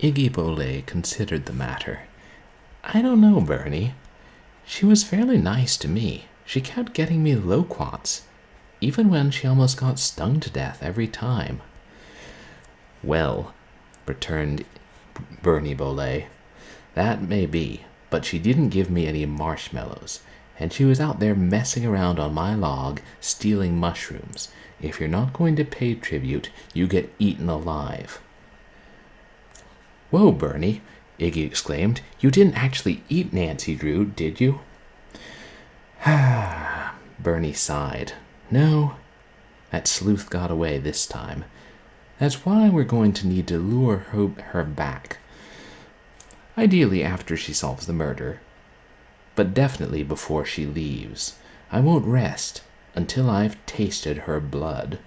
Iggy Bolay considered the matter. I don't know, Bernie. She was fairly nice to me. She kept getting me loquats, even when she almost got stung to death every time. Well, returned Bernie Bolay, that may be, but she didn't give me any marshmallows, and she was out there messing around on my log, stealing mushrooms. If you're not going to pay tribute, you get eaten alive. Whoa, Bernie, Iggy exclaimed. You didn't actually eat Nancy Drew, did you? Bernie sighed. No, that sleuth got away this time. That's why we're going to need to lure her back. Ideally after she solves the murder, but definitely before she leaves. I won't rest until I've tasted her blood.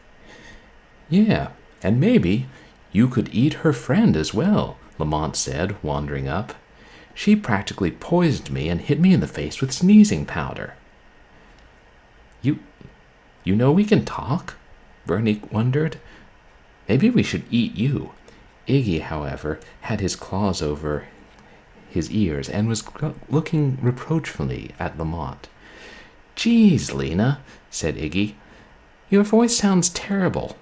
Yeah, and maybe you could eat her friend as well, Lamont said, wandering up. She practically poisoned me and hit me in the face with sneezing powder. You know we can talk? Bernie wondered. Maybe we should eat you. Iggy, however, had his claws over his ears and was looking reproachfully at Lamont. Geez, Lena, said Iggy. Your voice sounds terrible.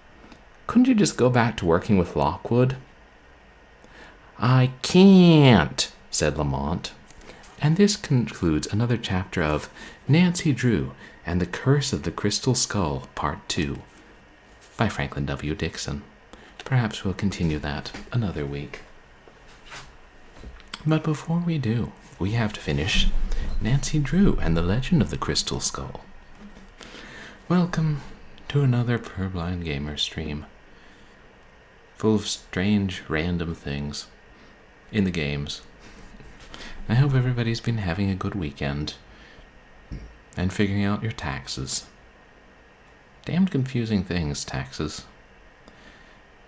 Couldn't you just go back to working with Lockwood? I can't, said Lamont. And this concludes another chapter of Nancy Drew and the Curse of the Crystal Skull, Part 2, by Franklin W. Dixon. Perhaps we'll continue that another week. But before we do, we have to finish Nancy Drew and the Legend of the Crystal Skull. Welcome to another Purblind Gamer stream, full of strange, random things in the games. I hope everybody's been having a good weekend and figuring out your taxes. Damned confusing things, taxes.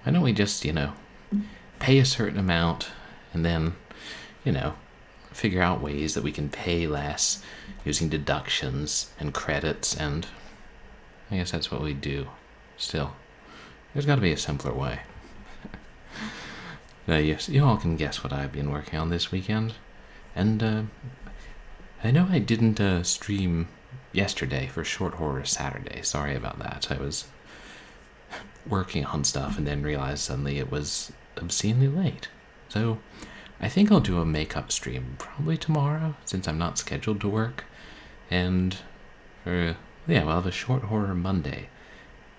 Why don't we just, pay a certain amount and then, figure out ways that we can pay less using deductions and credits, and I guess that's what we do. Still, there's got to be a simpler way. Yes, you all can guess what I've been working on this weekend. And I know I didn't stream yesterday for Short Horror Saturday. Sorry about that. I was working on stuff and then realized suddenly it was obscenely late. So I think I'll do a makeup stream probably tomorrow, since I'm not scheduled to work. And we'll have a Short Horror Monday.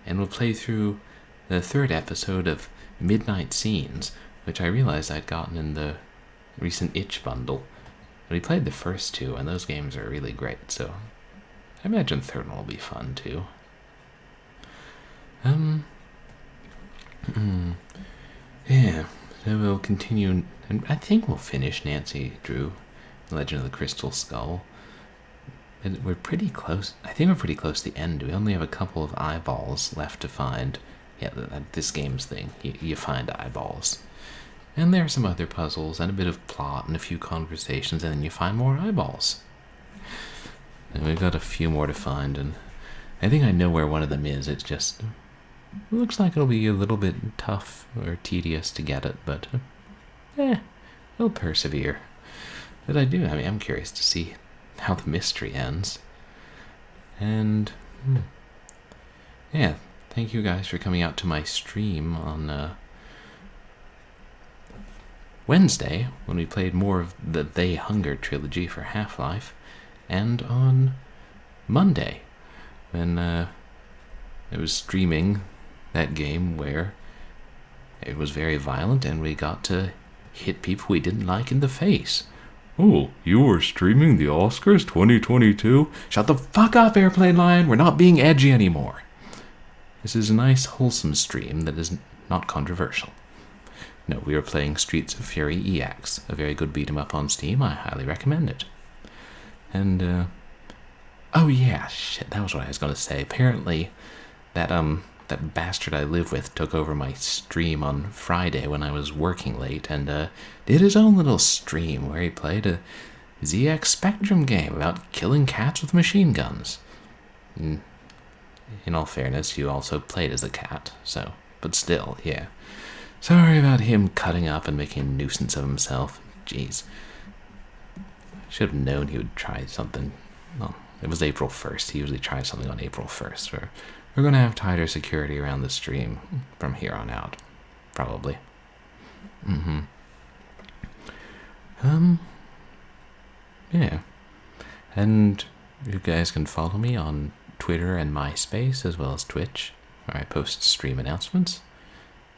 And we'll play through the third episode of Midnight Scenes, which I realized I'd gotten in the recent Itch bundle. We played the first two, and those games are really great, so I imagine the third one will be fun, too. Yeah, so we'll continue, and I think we'll finish Nancy Drew, Legend of the Crystal Skull. And we're pretty close. I think we're pretty close to the end. We only have a couple of eyeballs left to find. Yeah, this game's thing. You find eyeballs. And there are some other puzzles and a bit of plot and a few conversations, and then you find more eyeballs. And we've got a few more to find, and I think I know where one of them is. It looks like it'll be a little bit tough or tedious to get it, but we'll persevere. But I'm curious to see how the mystery ends. And thank you guys for coming out to my stream on Wednesday, when we played more of the They Hunger trilogy for Half-Life, and on Monday, when I was streaming that game where it was very violent and we got to hit people we didn't like in the face. Oh, you were streaming the Oscars 2022? Shut the fuck up, Airplane Lion! We're not being edgy anymore. This is a nice, wholesome stream that is not controversial. No, we are playing Streets of Fury EX, a very good beat-em-up on Steam. I highly recommend it. And, that was what I was going to say. Apparently, that bastard I live with took over my stream on Friday when I was working late, and did his own little stream where he played a ZX Spectrum game about killing cats with machine guns. In all fairness, you also played as a cat, but still, yeah. Sorry about him cutting up and making a nuisance of himself. Jeez. Should have known he would try something. Well, it was April 1st. He usually tries something on April 1st. We're going to have tighter security around the stream from here on out. Probably. Yeah. And you guys can follow me on Twitter and MySpace, as well as Twitch, where I post stream announcements.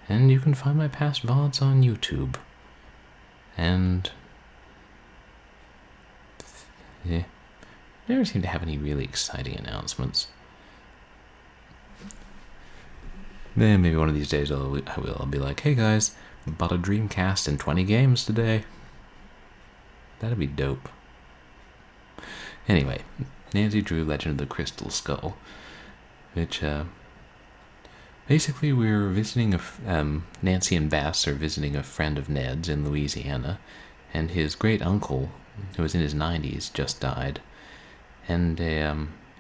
And you can find my past VODs on YouTube. And yeah, never seem to have any really exciting announcements. Then maybe one of these days I'll be like, hey guys, bought a Dreamcast and 20 games today. That'd be dope. Anyway, Nancy Drew, Legend of the Crystal Skull, which, basically we're visiting Nancy and Bess are visiting a friend of Ned's in Louisiana, and his great uncle, who was in his 90s, just died. And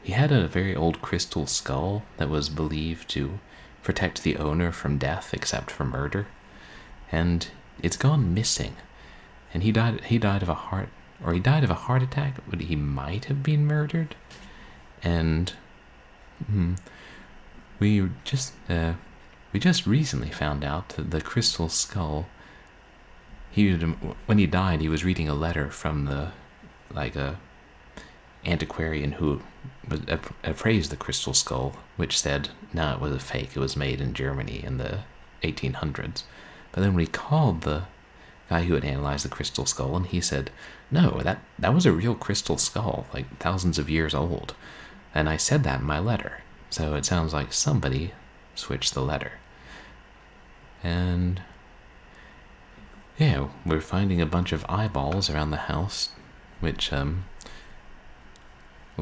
he had a very old crystal skull that was believed to protect the owner from death except for murder. And it's gone missing. And he died of a heart attack, but he might have been murdered. And we just recently found out that the crystal skull, when he died, he was reading a letter from a antiquarian who appraised the crystal skull, which said no, it was a fake, it was made in Germany in the 1800s. But then we called the guy who had analyzed the crystal skull, and he said, no, that was a real crystal skull, like thousands of years old. And I said that in my letter. So it sounds like somebody switched the letter. And yeah, we're finding a bunch of eyeballs around the house, which will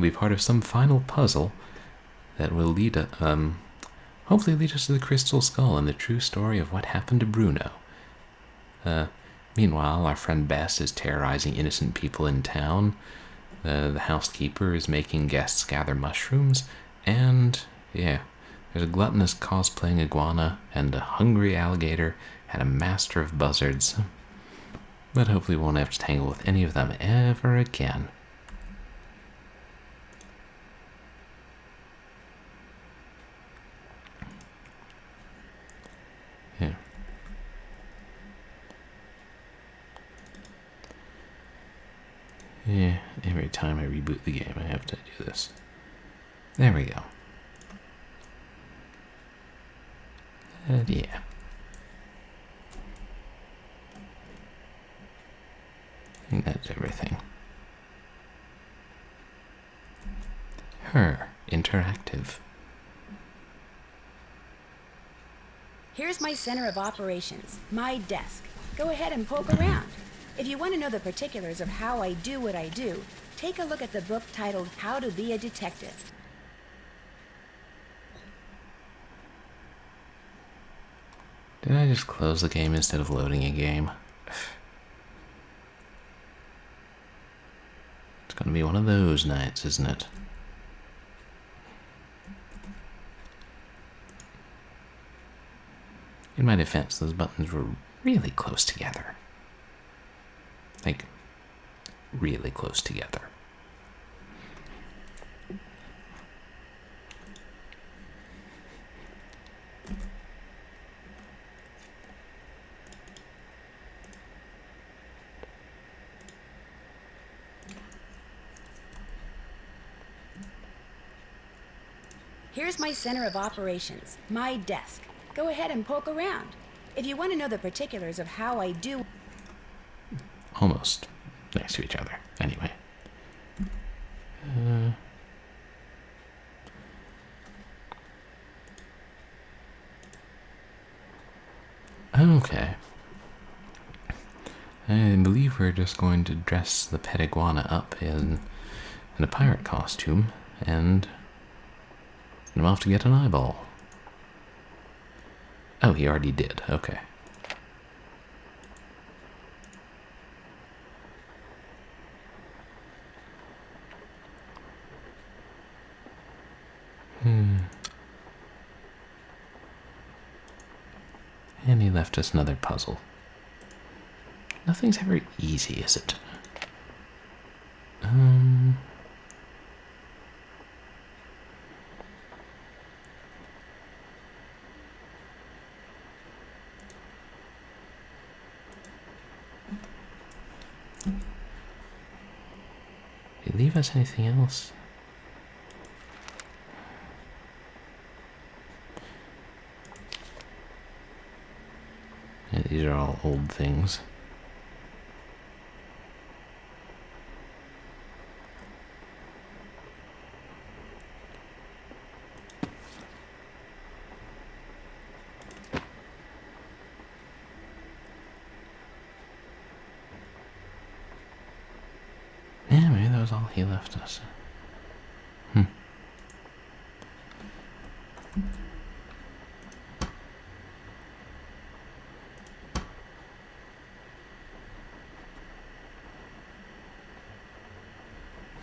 be part of some final puzzle that will hopefully lead us to the crystal skull and the true story of what happened to Bruno. Meanwhile, our friend Bess is terrorizing innocent people in town. The housekeeper is making guests gather mushrooms. And, yeah, there's a gluttonous cosplaying iguana and a hungry alligator and a Master of Buzzards. But hopefully we won't have to tangle with any of them ever again. Yeah. Yeah, every time I reboot the game I have to do this. There we go. Yeah. I think that's everything. Her interactive. Here's my center of operations, my desk. Go ahead and poke around. If you want to know the particulars of how I do what I do, take a look at the book titled How to Be a Detective. Did I just close the game instead of loading a game? It's gonna be one of those nights, isn't it? In my defense, those buttons were really close together. Like, really close together. Here's my center of operations, my desk. Go ahead and poke around. If you want to know the particulars of how I do... Almost next to each other, anyway. Okay. I believe we're just going to dress the pet iguana up in a pirate costume, and I'm off to get an eyeball. Oh, he already did. Okay. And he left us another puzzle. Nothing's ever easy, is it? Did he leave us anything else? Yeah, these are all old things. Yeah, maybe that was all he left us.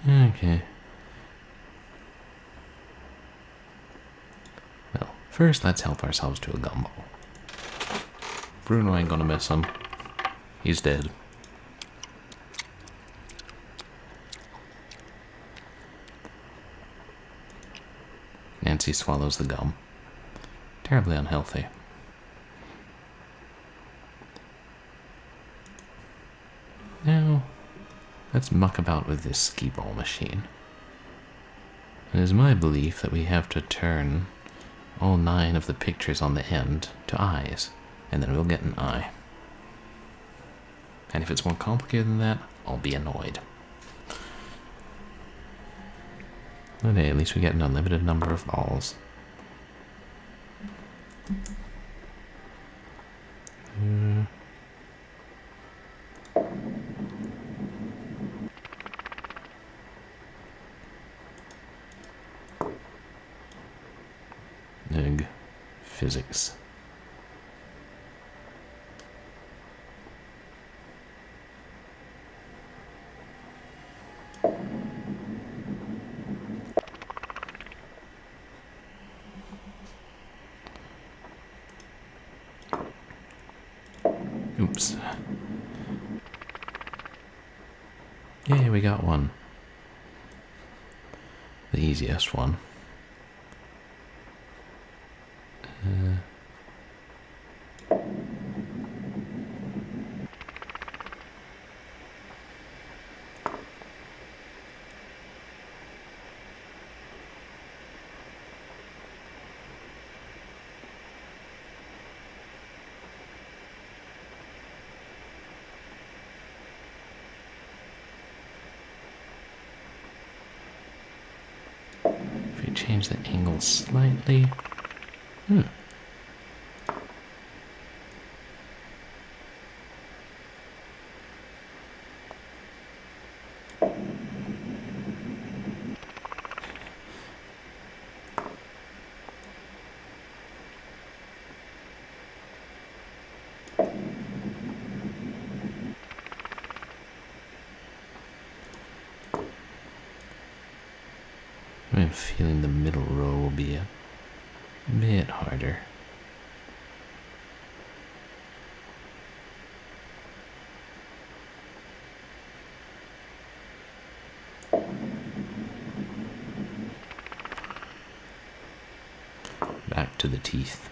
Okay. Well, first let's help ourselves to a gumball. Bruno ain't gonna miss him. He's dead. Nancy swallows the gum. Terribly unhealthy. Now, let's muck about with this skeeball machine. It is my belief that we have to turn all 9 of the pictures on the end to eyes, and then we'll get an eye. And if it's more complicated than that, I'll be annoyed. But hey, at least we get an unlimited number of balls. Ugh. Physics. Oops. Yay, we got one. The easiest one. If we change the angle slightly. I'm feeling the middle row will be a bit harder. Back to the teeth.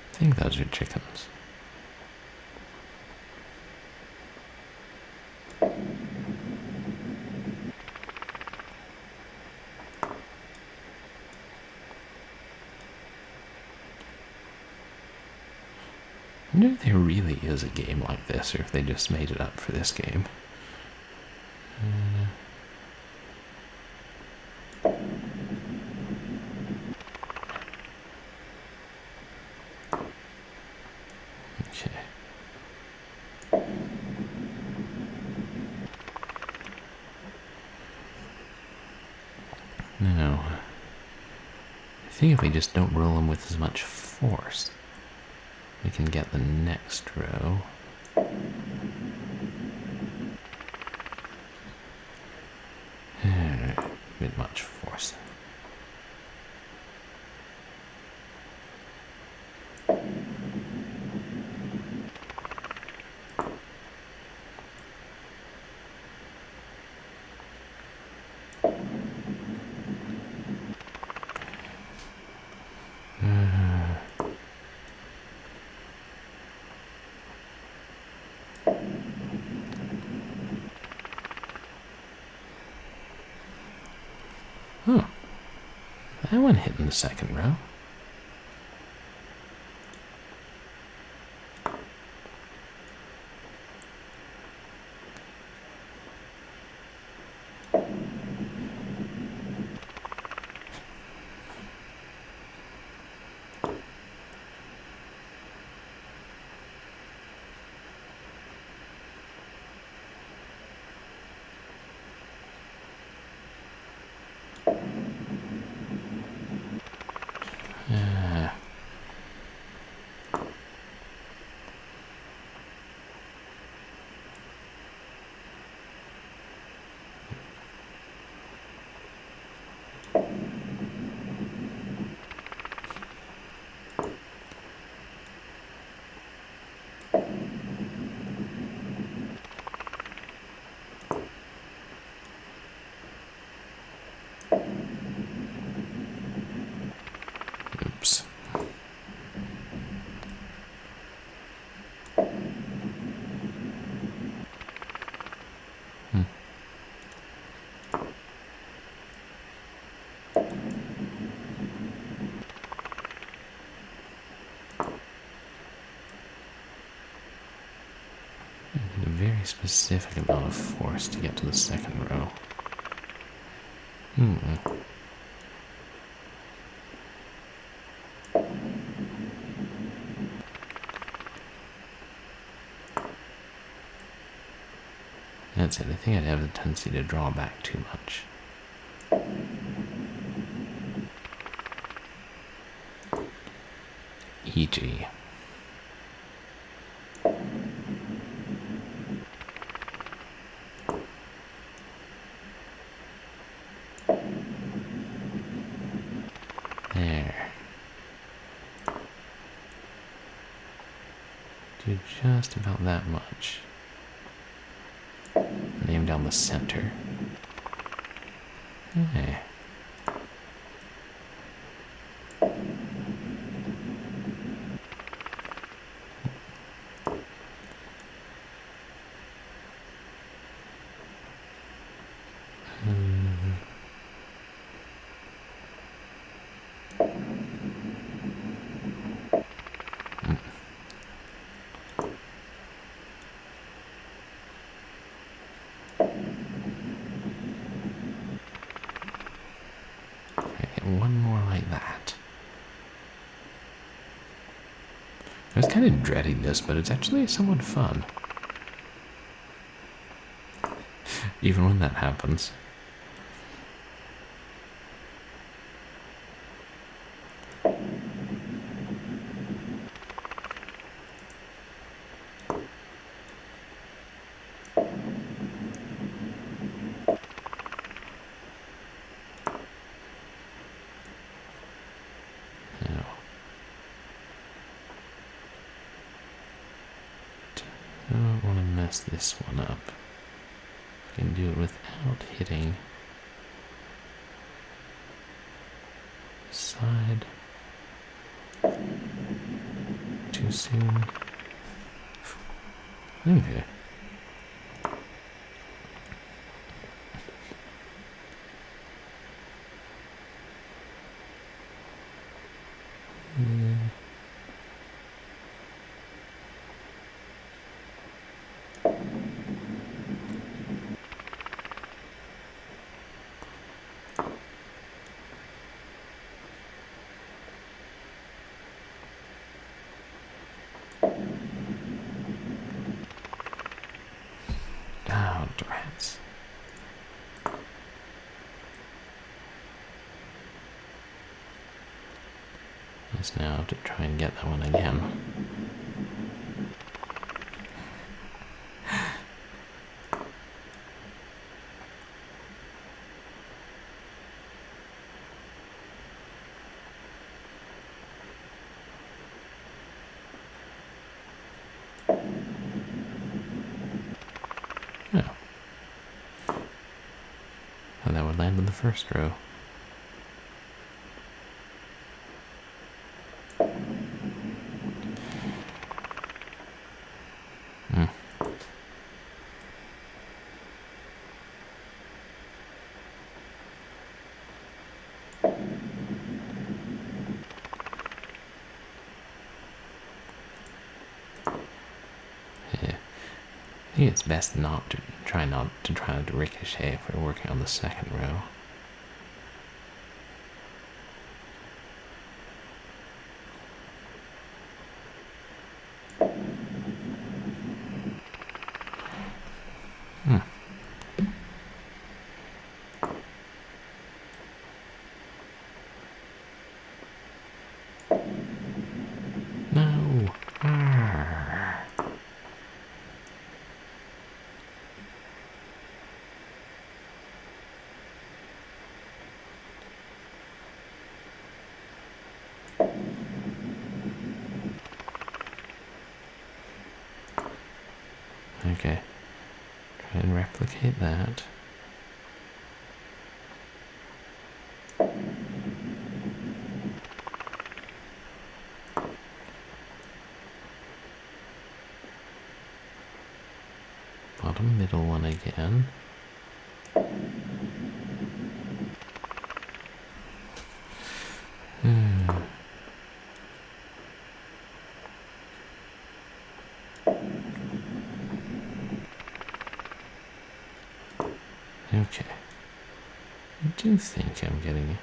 I think those are chickens. I wonder if there really is a game like this, or if they just made it up for this game. think if we just don't roll them with as much force, we can get the next row. With much force. Oh, that one hit in the second row. Oops. A very specific amount of force to get to the second row. That's it. I think I'd have a tendency to draw back too much. E.g. There. Do just about that much. Name down the center. Okay. One more like that. I was kind of dreading this, but it's actually somewhat fun. Even when that happens. I don't want to mess this one up. I can do it without hitting side too soon. Okay. is now to try and get that one again. Oh. And that would land in the first row. I think it's best not to try to ricochet if we're working on the second row. No. Arr. Okay. Try and replicate that. Bottom middle one again. Okay. I do think I'm getting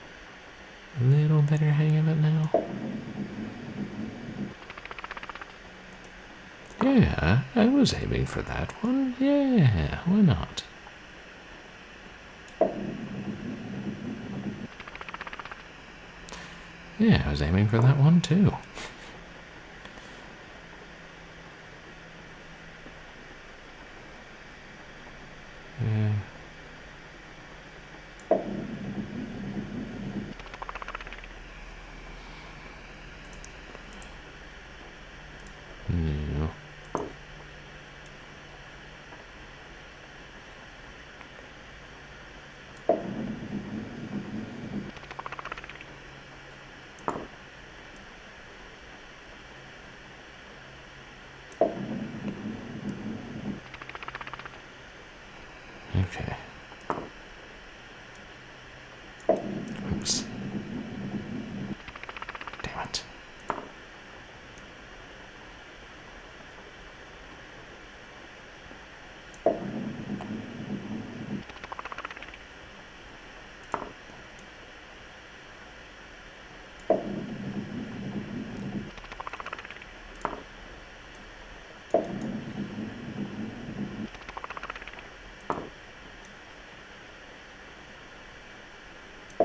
a little better hang of it now. Yeah, I was aiming for that one. Yeah, why not? Yeah, I was aiming for that one too. Yeah. No. Okay. Oops. Damn it.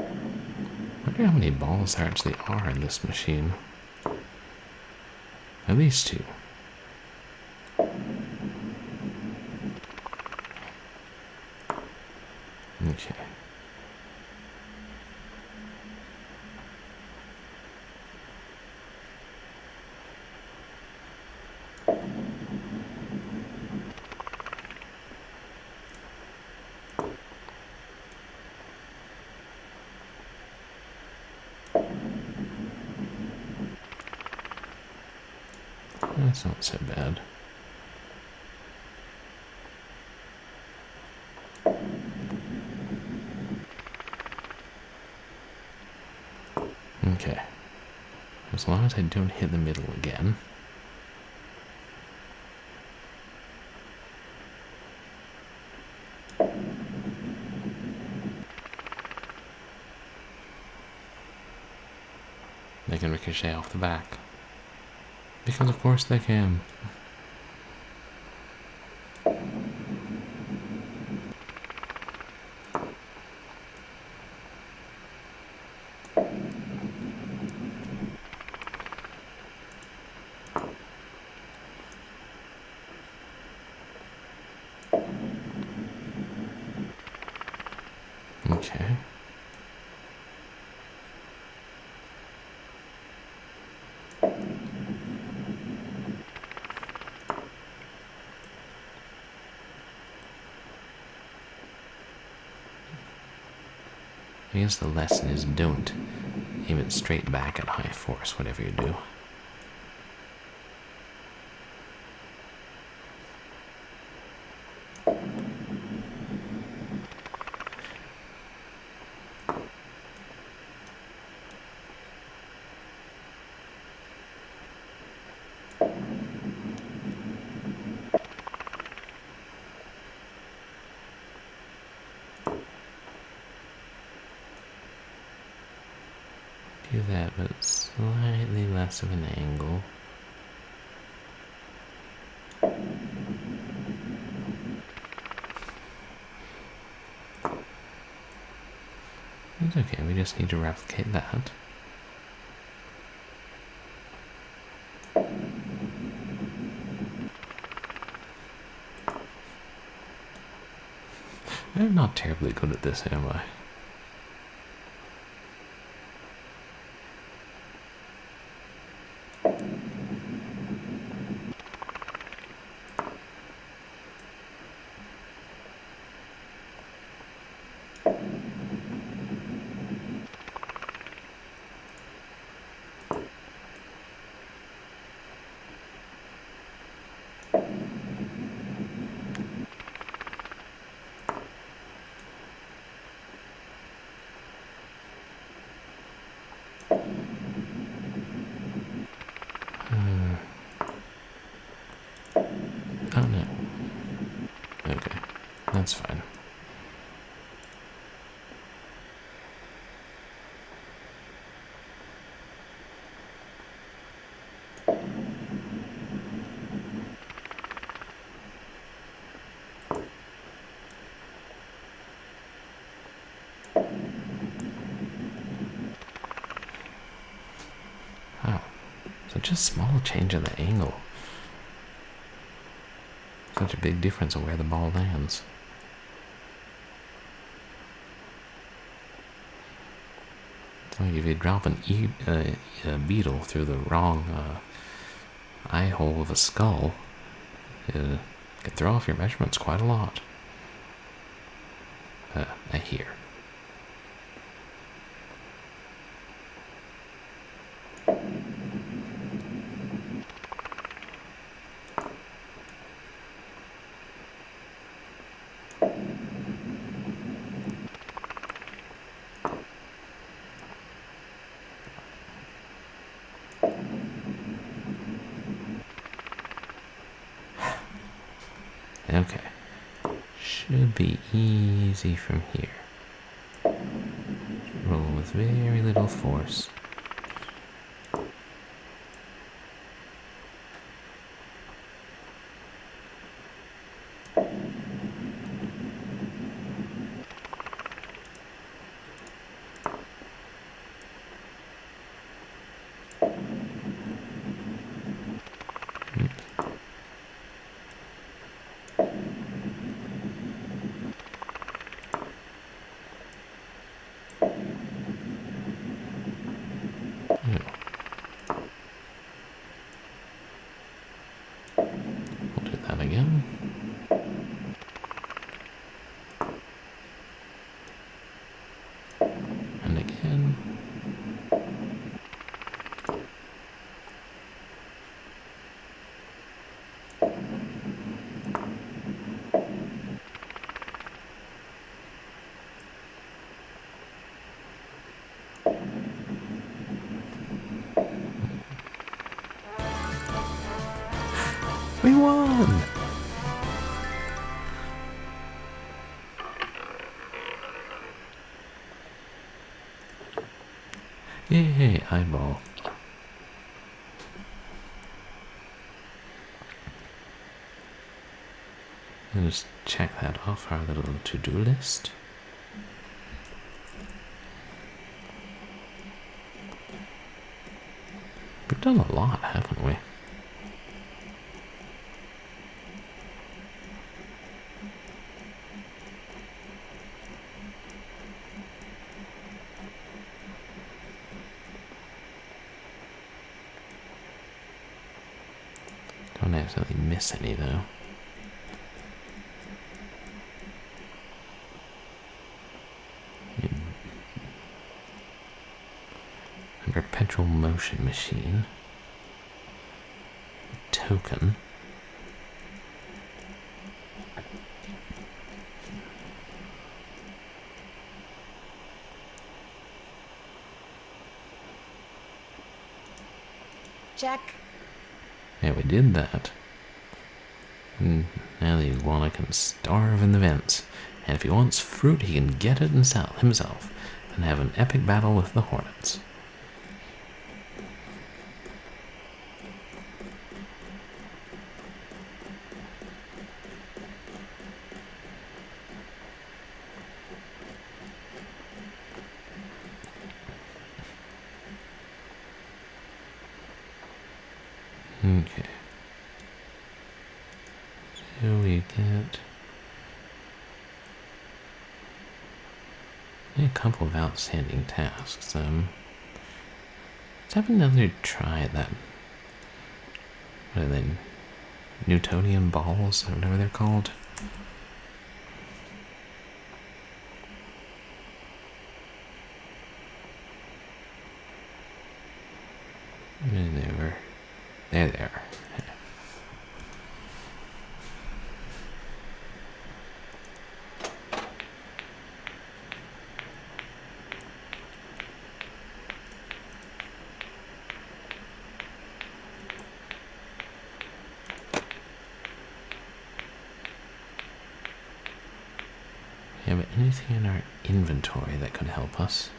I wonder how many balls there actually are in this machine. At least 2. Okay. That's not so bad. Okay. As long as I don't hit the middle again. They can ricochet off the back. Because of course they can. I guess the lesson is don't aim it straight back at high force, whatever you do. Do that, but slightly less of an angle. It's okay, we just need to replicate that. I'm not terribly good at this, am I? Oh no. Okay, that's fine. Wow, such a small change in the angle. Such a big difference on where the ball lands. It's like if you drop a beetle through the wrong eye hole of a skull, it can throw off your measurements quite a lot. I hear. Okay. Should be easy from here. Roll with very little force. We'll do that again. And again. We won! Yay, eyeball. And just check that off our little to-do list. We've done a lot, haven't we? Don't accidentally miss any though. perpetual motion machine. Token. Check. Yeah, we did that. And now the iguana can starve in the vents. And if he wants fruit, he can get it himself and have an epic battle with the hornets. Okay. So we get a couple of outstanding tasks. Let's have another try at that. What are they? Newtonian balls, or whatever they're called. There they are. Yeah, but anything in our inventory that could help us?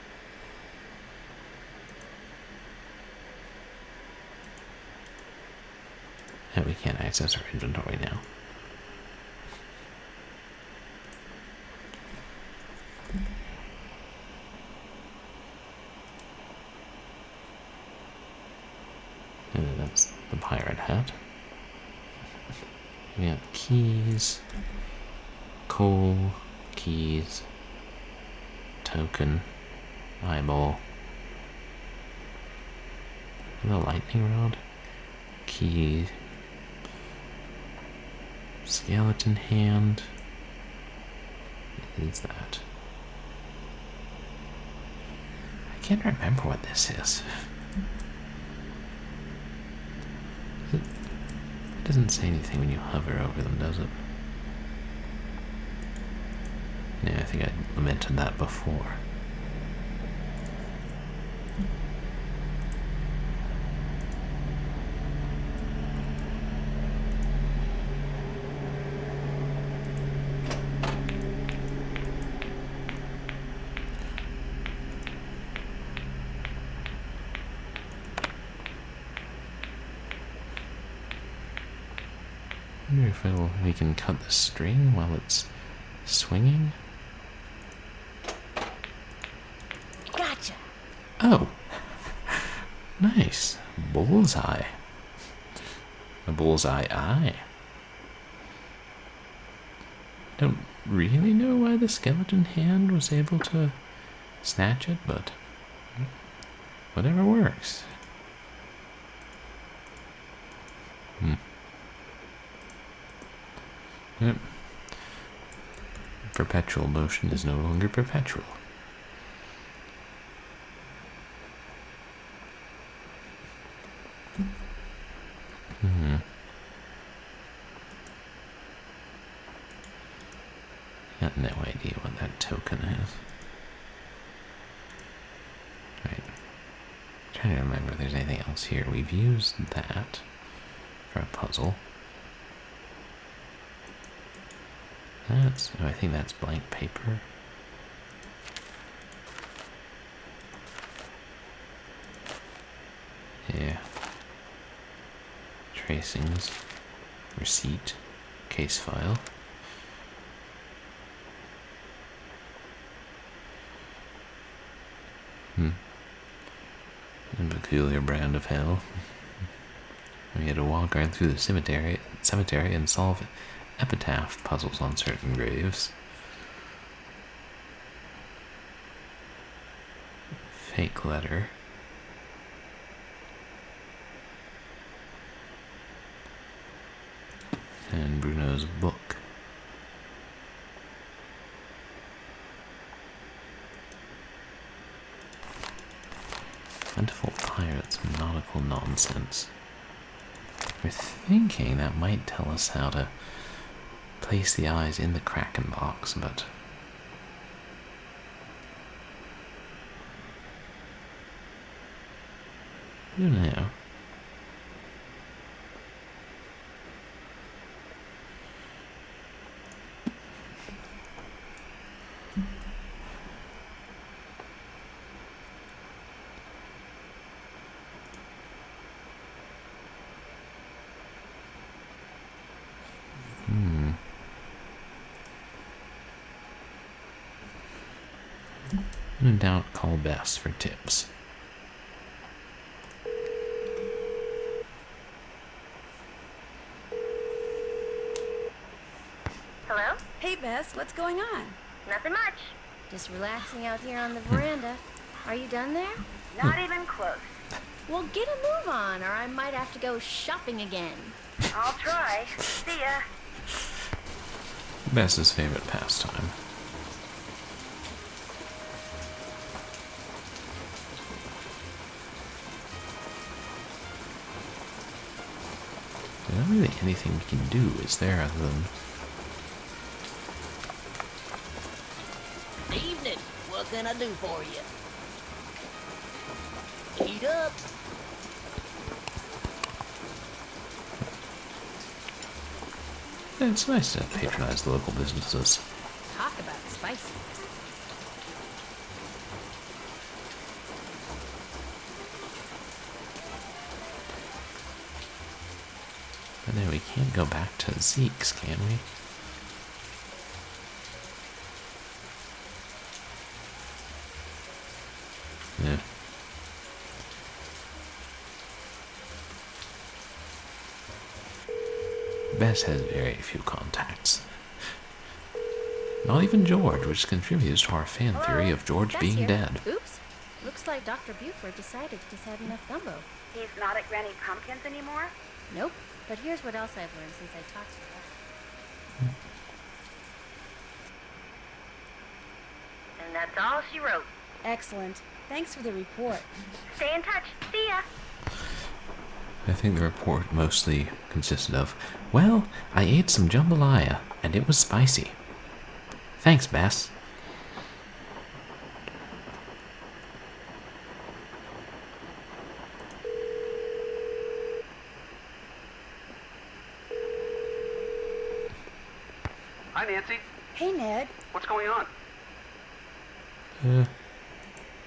Yeah, we can't access our inventory now. And that's the pirate hat. We got keys, coal, keys, token, eyeball, the lightning rod, key, skeleton hand. What is that? I can't remember what this is. It doesn't say anything when you hover over them, does it? Yeah, I think I lamented that before. I wonder if we can cut the string while it's swinging. Gotcha. Oh, nice. Bullseye. A bullseye eye. Don't really know why the skeleton hand was able to snatch it, but whatever works. Yep. Perpetual motion is no longer perpetual. Got no idea what that token is. Right. Trying to remember if there's anything else here. We've used that for a puzzle. I think that's blank paper. Yeah. Tracings. Receipt. Case file. A peculiar brand of hell. We had to walk right through the cemetery and solve epitaph puzzles on certain graves. Fake letter. And Bruno's book. Plentiful fire nonsense. We're thinking that might tell us how to place the eyes in the kraken box, but I don't know. When in doubt, call Bess for tips. Hello? Hey, Bess, what's going on? Nothing much. Just relaxing out here on the veranda. Are you done there? Not even close. Well, get a move on, or I might have to go shopping again. I'll try. See ya. Bess's favorite pastime. There's not really anything we can do, is there, other than... Evening. What can I do for you? Eat up. Yeah, it's nice to patronize the local businesses. Talk about spicy. But then we can't go back to Zeke's, can we? Yeah. Bess has very few contacts. Not even George, which contributes to our fan theory of George Bess being here. dead. Oops. Looks like Dr. Buford decided to just have enough gumbo. He's not at Granny Pumpkin's anymore? Nope. But here's what else I've learned since I talked to her. And that's all she wrote. Excellent. Thanks for the report. Stay in touch. See ya. I think the report mostly consisted of, well, I ate some jambalaya, and it was spicy. Thanks, Bess. Hi, Nancy. Hey, Ned. What's going on?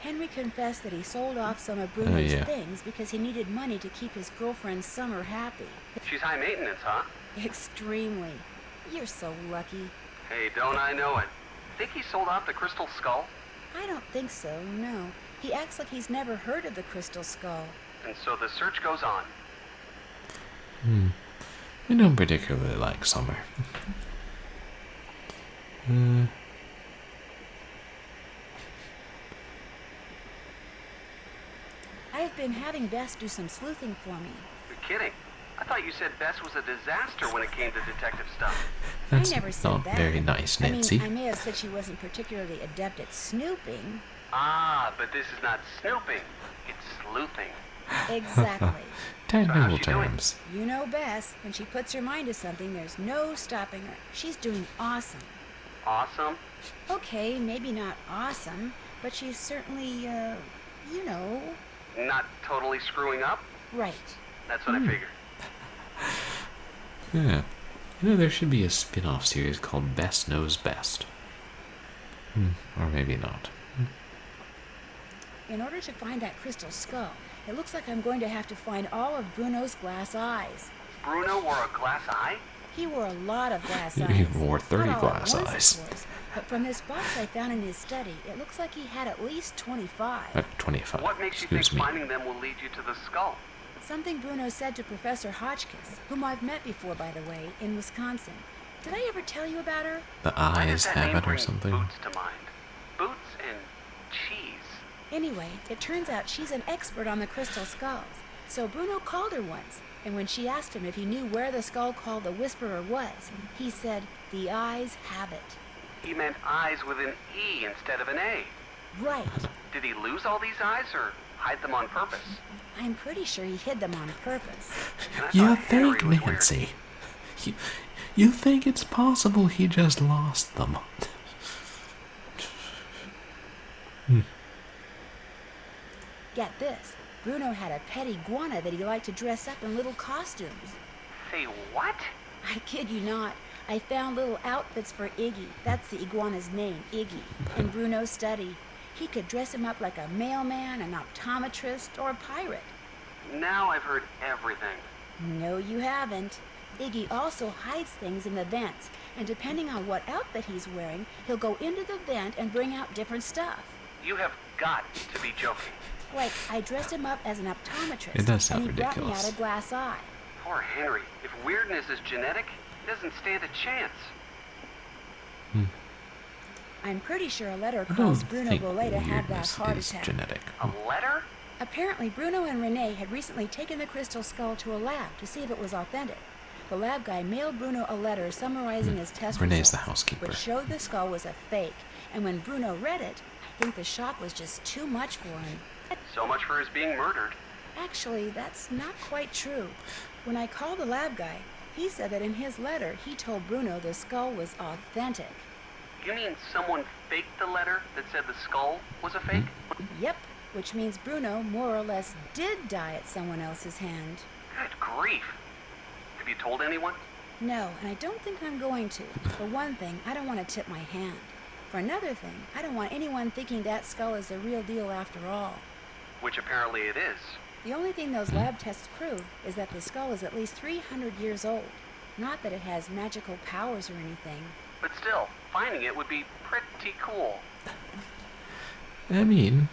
Henry confessed that he sold off some of Bruno's yeah. things because he needed money to keep his girlfriend's summer happy. She's high maintenance, huh? Extremely. You're so lucky. Hey, don't I know it. Think he sold off the crystal skull? I don't think so, no. He acts like he's never heard of the Crystal Skull. And so the search goes on. I don't particularly like summer. I've been having Bess do some sleuthing for me. You're kidding. I thought you said Bess was a disaster when it came to detective stuff. That's I never said not that. very nice, Nancy. I may have said she wasn't particularly adept at snooping. Ah, but this is not snooping. It's sleuthing. Exactly. Technical So how's she doing? terms. You know Bess, when she puts her mind to something, there's no stopping her. She's doing awesome. Awesome. Okay, maybe not awesome, but she's certainly, you know, Not totally screwing up? right. That's what I figured. Yeah. You know, there should be a spin-off series called Bess Knows Best. Or maybe not. In order to find that crystal skull, it looks like I'm going to have to find all of Bruno's glass eyes. Bruno wore a glass eye? He wore a lot of glass He eyes. wore 30 Not all at glass once, eyes. of course, but from this box I found in his study, it looks like he had at least 25. 25. What makes you think Excuse me. finding them will lead you to the skull? Something Bruno said to Professor Hotchkiss, whom I've met before, by the way, in Wisconsin. Did I ever tell you about her? The Why eyes does that name habit or bring something? Boots to mind. Boots and cheese. Anyway, it turns out she's an expert on the crystal skulls. So Bruno called her once, and when she asked him if he knew where the skull called the Whisperer was, he said, "The eyes have it." He meant eyes with an E instead of an A. Right. Did he lose all these eyes, or hide them on purpose. I'm pretty sure he hid them on purpose. And I You thought Henry think, was weird. Nancy? You think it's possible he just lost them? Get this. Bruno had a pet iguana that he liked to dress up in little costumes. Say what? I kid you not. I found little outfits for Iggy. That's the iguana's name, Iggy. In Bruno's study. He could dress him up like a mailman, an optometrist, or a pirate. Now I've heard everything. No, you haven't. Iggy also hides things in the vents, and depending on what outfit he's wearing, he'll go into the vent and bring out different stuff. You have got to be joking. Like, I dressed him up as an optometrist, It does sound and he brought me ridiculous. out a glass eye. Poor Henry. If weirdness is genetic, he doesn't stand a chance. I'm pretty sure a letter I don't caused Bruno think Bollet to have that weirdness heart is attack. genetic. A letter? Apparently, Bruno and Renee had recently taken the crystal skull to a lab to see if it was authentic. The lab guy mailed Bruno a letter summarizing his test Renee's the results, housekeeper. which showed the skull was a fake. And when Bruno read it, I think the shock was just too much for him. So much for his being murdered. Actually, that's not quite true. When I called the lab guy, he said that in his letter he told Bruno the skull was authentic. You mean someone faked the letter that said the skull was a fake? Yep, which means Bruno more or less did die at someone else's hand. Good grief. Have you told anyone? No, and I don't think I'm going to. For one thing, I don't want to tip my hand. For another thing, I don't want anyone thinking that skull is the real deal after all. Which apparently it is. The only thing those lab tests prove is that the skull is at least 300 years old. Not that it has magical powers or anything. But still, finding it would be pretty cool. I mean,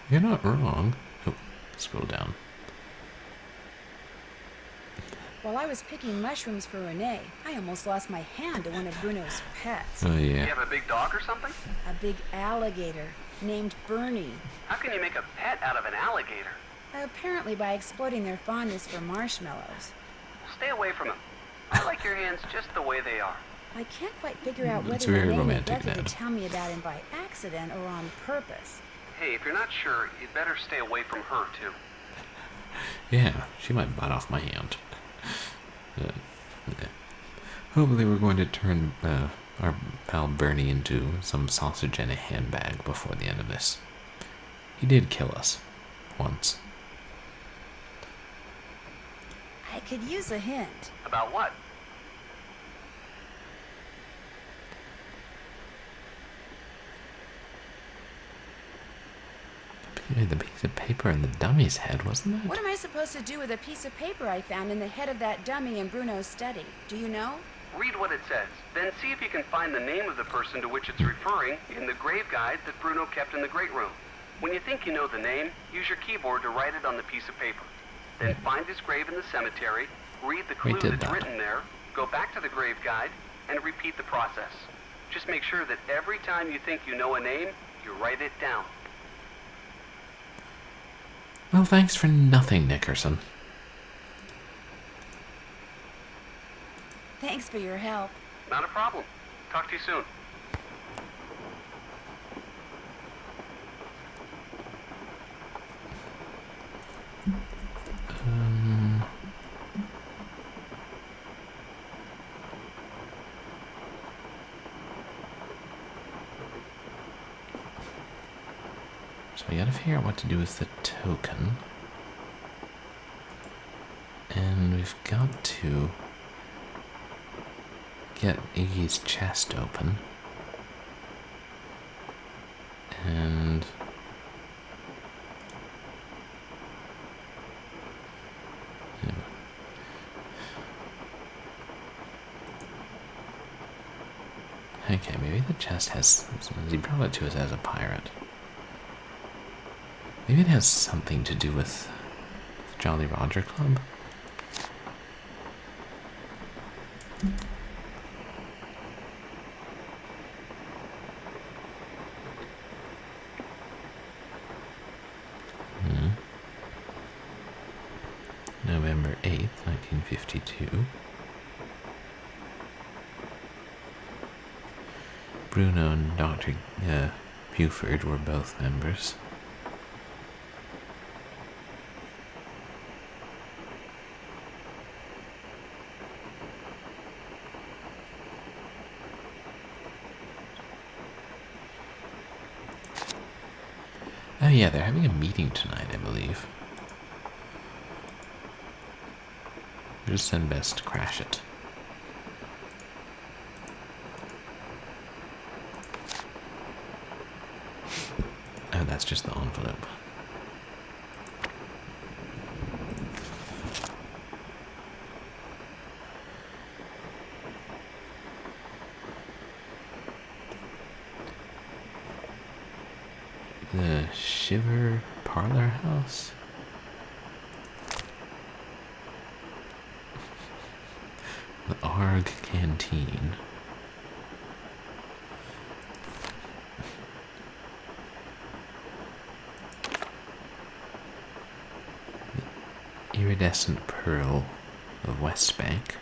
you're not wrong. Oh, scroll down. While I was picking mushrooms for Renee, I almost lost my hand to one of Bruno's pets. Oh You yeah. have a big dog or something? A big alligator named Bernie. How can you make a pet out of an alligator? Apparently by exploiting their fondness for marshmallows. Stay away from him. I like your hands just the way they are. I can't quite figure out It's whether very Renee romantic, neglected Dad. to tell me about him by accident or on purpose. Hey, if you're not sure, you'd better stay away from her, too. Yeah, she might bite off my hand. Yeah. Hopefully we're going to turn our pal Bernie into some sausage in a handbag before the end of this. He did kill us. Once. I could use a hint. About what? The piece of paper in the dummy's head, wasn't What that? am I supposed to do with a piece of paper I found in the head of that dummy in Bruno's study? Do you know? Read what it says, then see if you can find the name of the person to which it's referring in the grave guide that Bruno kept in the great room. When you think you know the name, use your keyboard to write it on the piece of paper. Then find his grave in the cemetery, read the clue did that's that. written there, go back to the grave guide, and repeat the process. Just make sure that every time you think you know a name, you write it down. Well, thanks for nothing, Nickerson. Thanks for your help. Not a problem. Talk to you soon. So we gotta figure out what to do with the token. And we've got to get Iggy's chest open. And okay, maybe the chest has. He brought it to us as a pirate. Maybe it has something to do with the Jolly Roger Club. November 8th, 1952. Bruno and Dr. Buford were both members. yeah, they're having a meeting tonight, I believe. Just send Bess to crash it. Oh, that's just the envelope. The Shiver Parlor House? The Arg Canteen. The Iridescent Pearl of West Bank.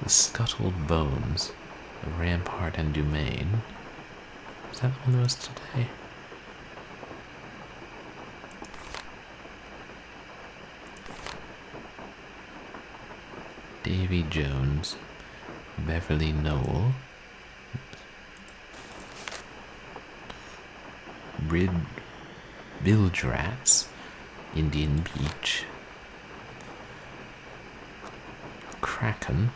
The Scuttled Bones of Rampart and Domain. Is that one that was today? Davy Jones, Beverly Knoll, Bilgerats, Indian Beach, Kraken,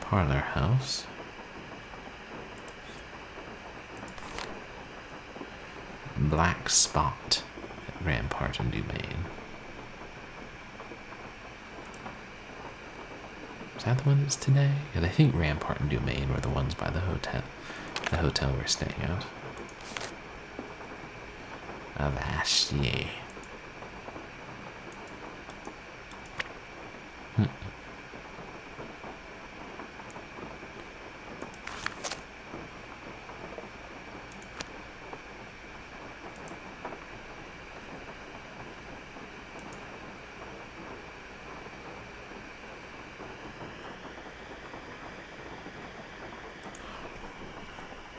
Parlor House, Black Spot at Rampart and Domain. Is that the one that's today? Because I think Rampart and Domain were the ones by the hotel we're staying at. Avashye.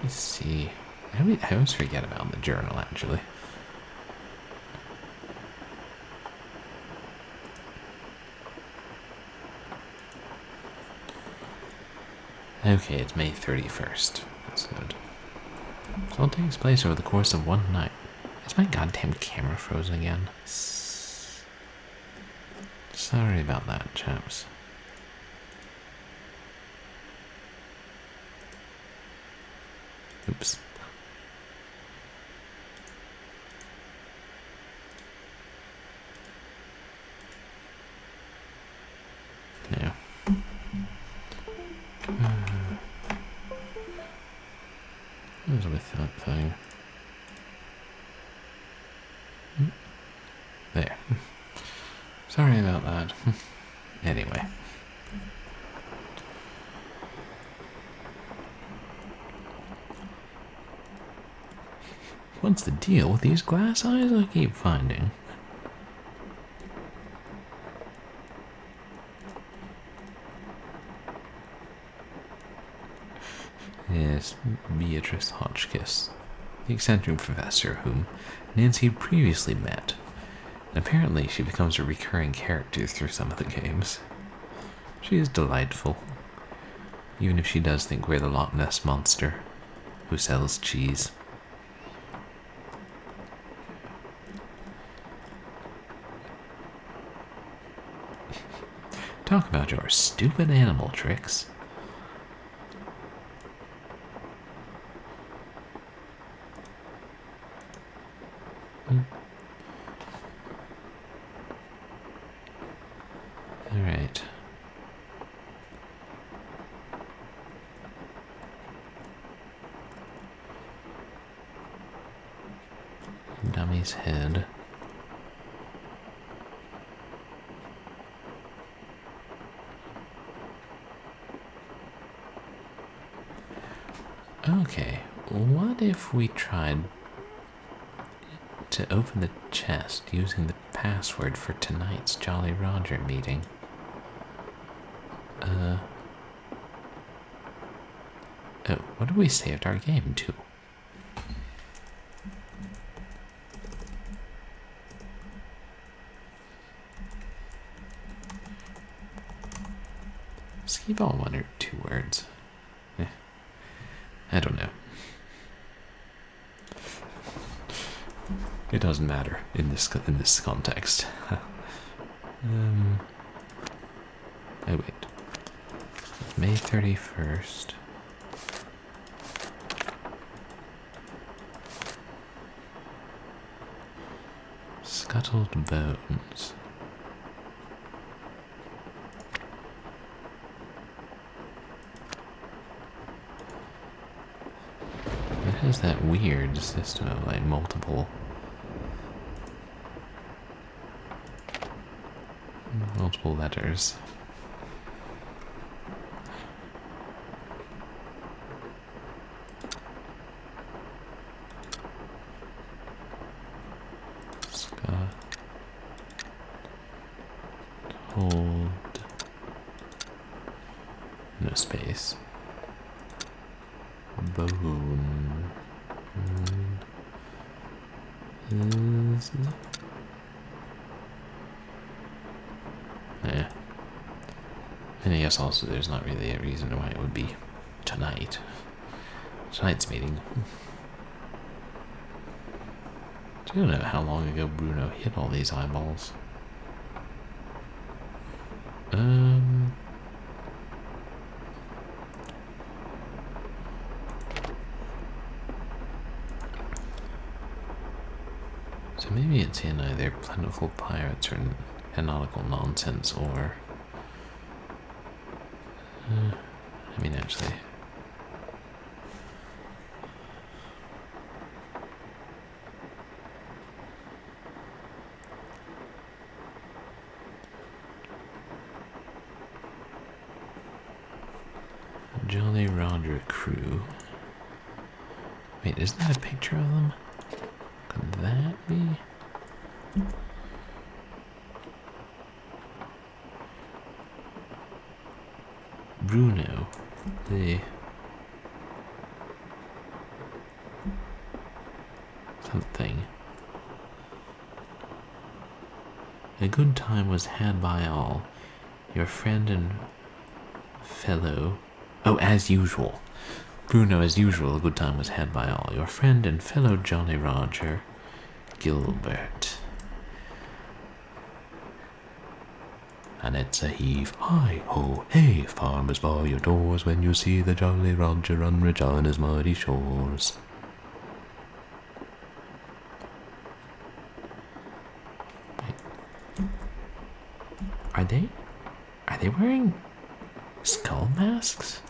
Let's see. I always forget about the journal, actually. Okay, it's May 31st. That's good. So it takes place over the course of one night. Is my goddamn camera frozen again? Sorry about that, chaps. Oops. No. What was with that thing? There. Sorry about that. Anyway. What's the deal with these glass eyes I keep finding? Yes, Beatrice Hotchkiss, the eccentric professor whom Nancy had previously met. And apparently she becomes a recurring character through some of the games. She is delightful, even if she does think we're the Loch Ness Monster who sells cheese. Talk about your stupid animal tricks. All right. Dummy's head. Okay, what if we tried to open the chest using the password for tonight's Jolly Roger meeting? Oh, what did we saved our game to? Skeeball, one or two words. I don't know. It doesn't matter in this context. Oh wait. May 31st. Scuttled bones. It has that weird system of like multiple letters. Hold. No space. Bone. Yeah. And I guess also there's not really a reason why it would be tonight. Tonight's meeting. Do you know how long ago Bruno hit all these eyeballs? So maybe it's in either plentiful pirates or canonical nonsense, or I mean, actually, Jolly Roger crew. Wait, isn't that a picture of them? Could that be? Bruno, the something. A good time was had by all. Your friend and fellow. Oh, as usual. Bruno, as usual, a good time was had by all. Your friend and fellow Jolly Roger, Gilbert. And it's a heave, hi ho, hey, farmers by your doors, when you see the Jolly Roger on Regina's muddy shores. Are they wearing skull masks?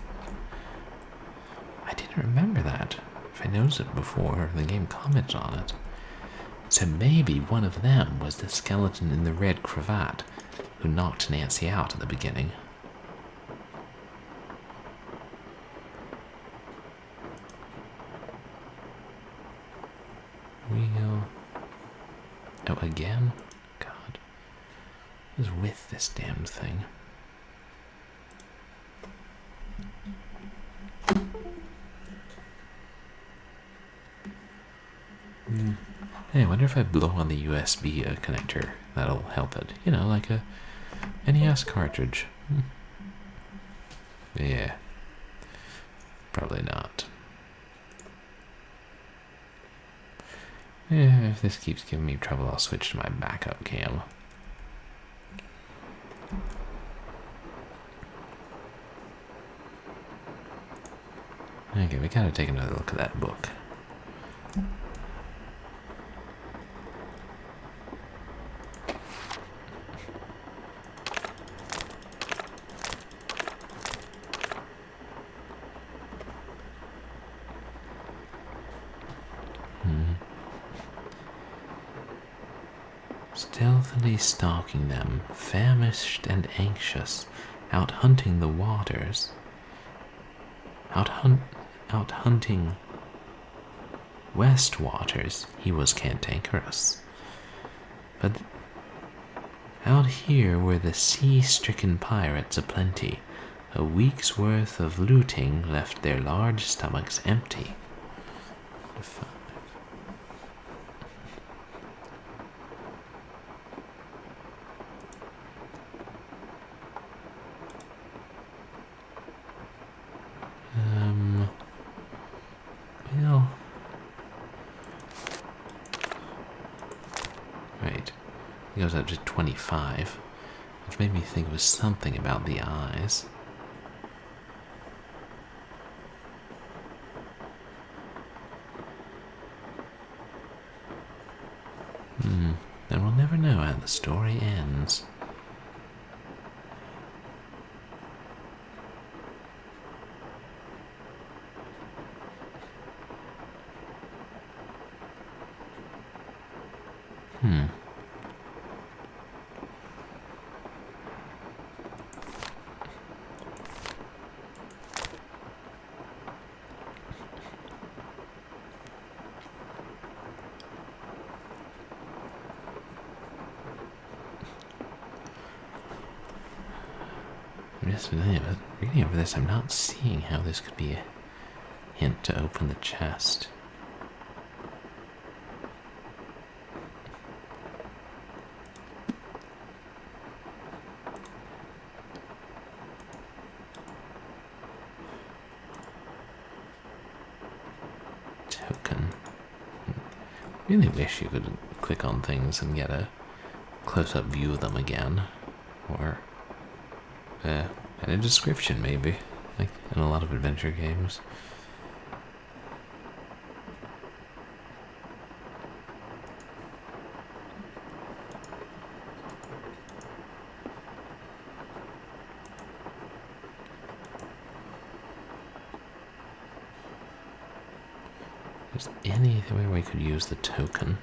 I didn't remember that. If I noticed it before, the game commented on it. So maybe one of them was the skeleton in the red cravat who knocked Nancy out at the beginning. Oh, again? God. What is with this damned thing? Hey, I wonder if I blow on the USB connector, that'll help it. You know, like a NES cartridge. Yeah. Probably not. Yeah, if this keeps giving me trouble, I'll switch to my backup cam. Okay, we gotta take another look at that book. Stealthily stalking them, famished and anxious, out hunting the waters. Out hunting west waters, he was cantankerous. But out here were the sea-stricken pirates aplenty. A week's worth of looting left their large stomachs empty. It goes up to 25, which made me think it was something about the eyes. And we'll never know how the story ends. Just reading over this, I'm not seeing how this could be a hint to open the chest. Token. Really wish you could click on things and get a close-up view of them again, or and a description maybe, like in a lot of adventure games. If there's anywhere we could use the token.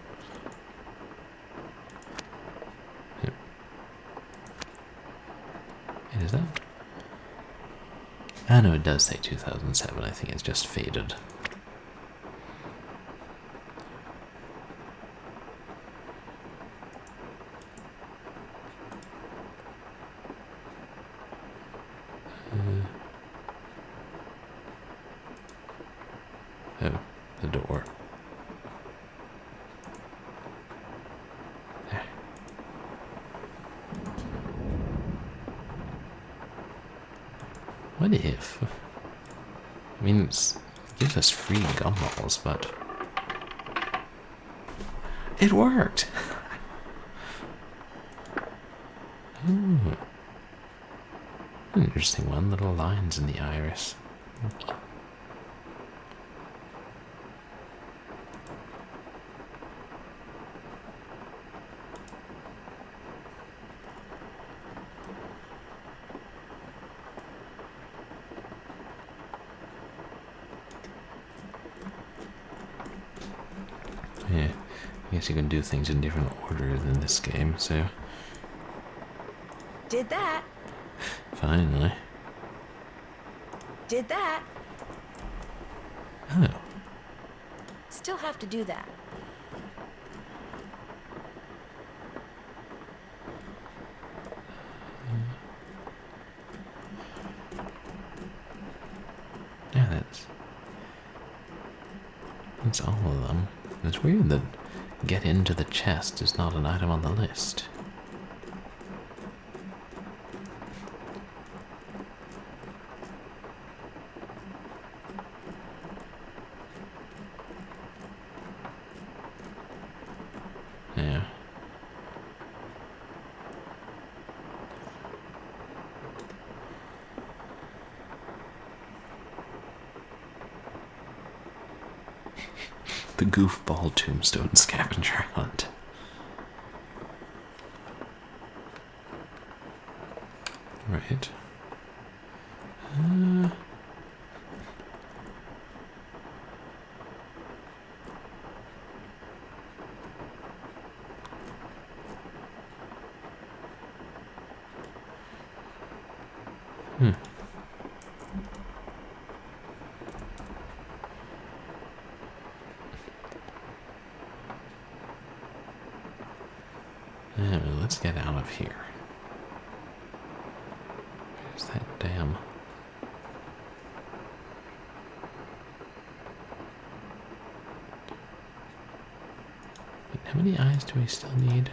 Is that? Oh no, it does say 2007. I think it's just faded. Oh, the door. What if? I mean, it gives us free gumballs, but it worked. Ooh. An interesting one. Little lines in the iris. Yeah, I guess you can do things in different order than this game, so... Did that. Finally. Did that. Oh. Still have to do that. Yeah, that's all of them. It's weird that get into the chest is not an item on the list. Yeah. The goofball tombstone scavenger hunt. Right. Let's get out of here. Where's that damn... How many eyes do we still need?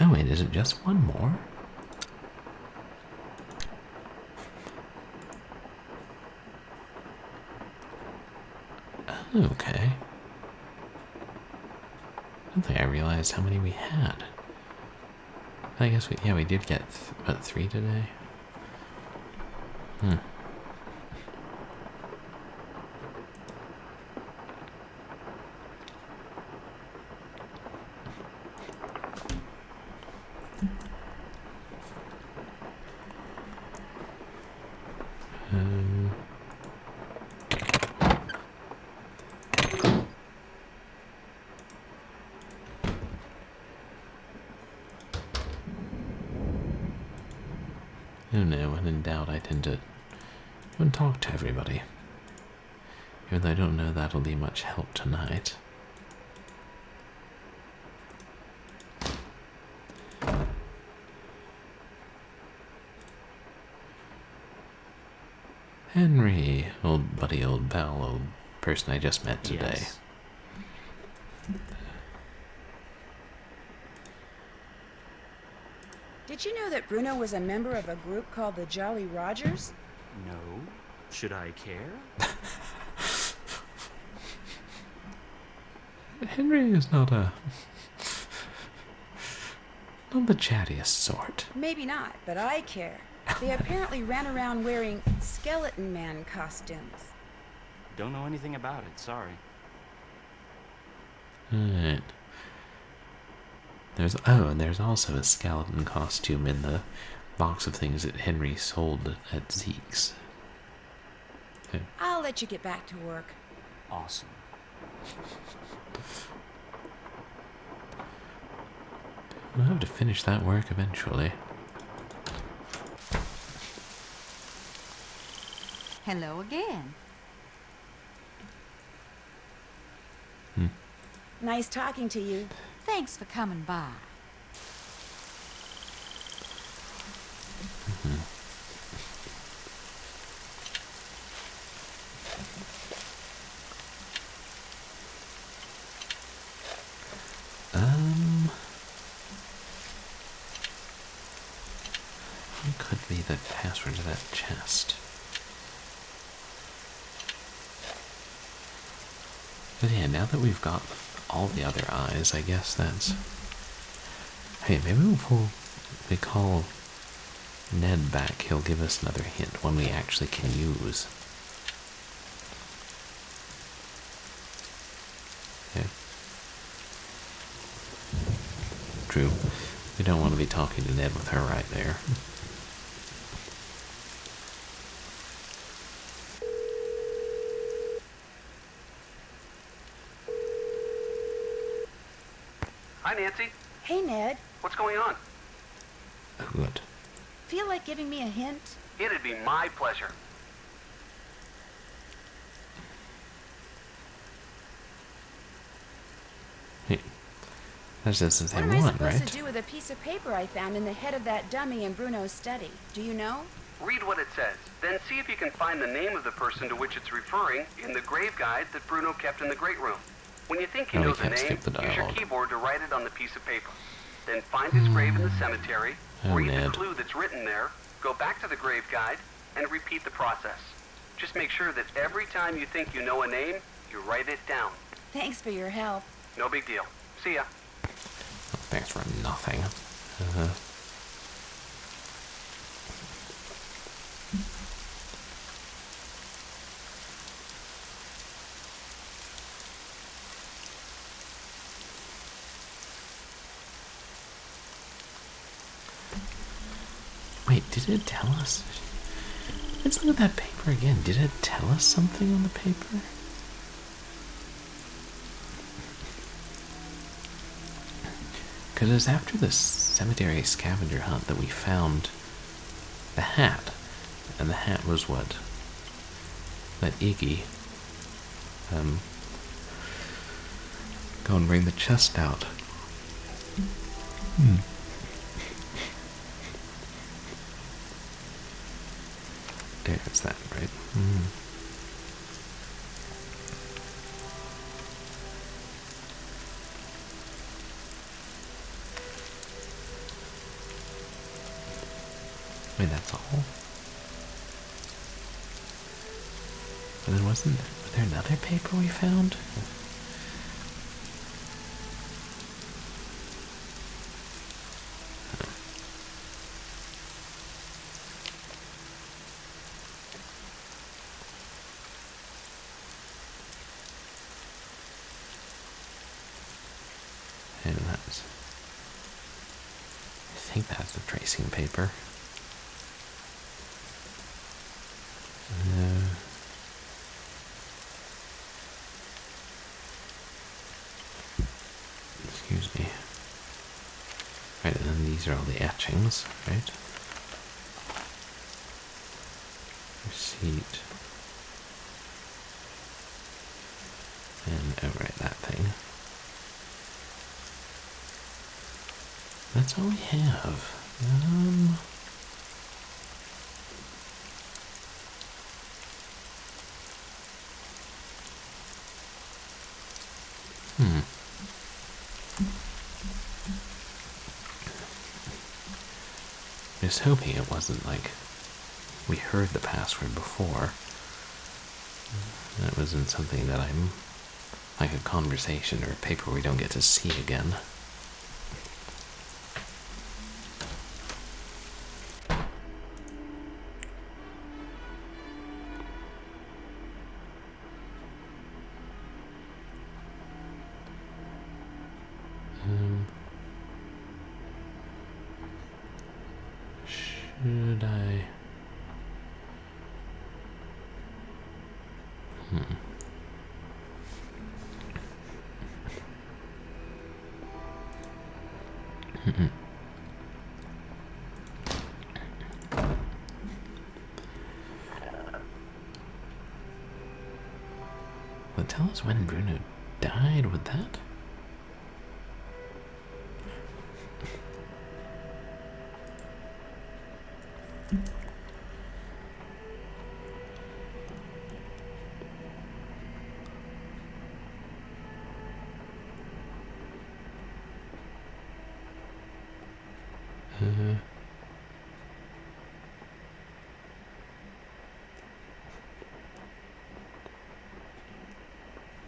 Oh wait, is it just one more? Okay. I don't think I realized how many we had. I guess we did get, what, 3 today? Hmm. Oh no, when in doubt I tend to go and talk to everybody. Even though I don't know that'll be much help tonight. Henry, old buddy, old pal, old person I just met today. Yes. Did you know that Bruno was a member of a group called the Jolly Rogers? No. Should I care? Henry is not the chattiest sort. Maybe not, but I care. They apparently ran around wearing skeleton man costumes. Don't know anything about it, sorry. Alright. There's also a skeleton costume in the box of things that Henry sold at Zeke's. Okay. I'll let you get back to work. Awesome. We'll have to finish that work eventually. Hello again. Nice talking to you. Thanks for coming by. What could be the password to that chest? But yeah, now that we've got all the other eyes, I guess that's... Hey, maybe we call Ned back, he'll give us another hint, one we actually can use. Okay. True. We don't want to be talking to Ned with her right there. Hi, Nancy. Hey, Ned. What's going on? Good. Feel like giving me a hint? It'd be my pleasure. Hey, that doesn't say What am I one, supposed right? to do with a piece of paper I found in the head of that dummy in Bruno's study? Do you know? Read what it says, then see if you can find the name of the person to which it's referring in the grave guide that Bruno kept in the great room. When you think you Oh, we know the can't name, skip the use your dialogue. keyboard to write it on the piece of paper. Then find his grave in the cemetery, Oh, read Ned. the clue that's written there, go back to the grave guide, and repeat the process. Just make sure that every time you think you know a name, you write it down. Thanks for your help. No big deal. See ya. Thanks for nothing. Wait, did it tell us? Let's look at that paper again. Did it tell us something on the paper? Because it was after the cemetery scavenger hunt that we found the hat. And the hat was what? That Iggy. Go and bring the chest out. There's that, right? Wait, that's all? But then wasn't there another paper we found? And that's... I think that's the tracing paper. Excuse me. Right, and then these are all the etchings, right? Receipt. And, oh right, that thing. That's all we have. Just hoping it wasn't like we heard the password before. That wasn't something that I'm like a conversation or a paper we don't get to see again. Should I? Well, tell us when Bruno died with that.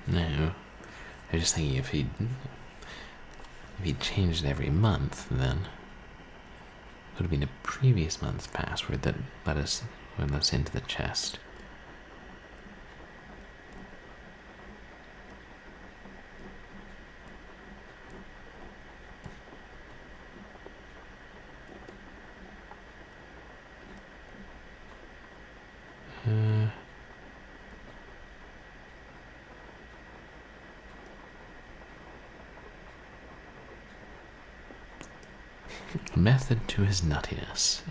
No, I was just thinking if he'd changed it every month, then it would have been a previous month's password that let us into the chest. Method to his nuttiness.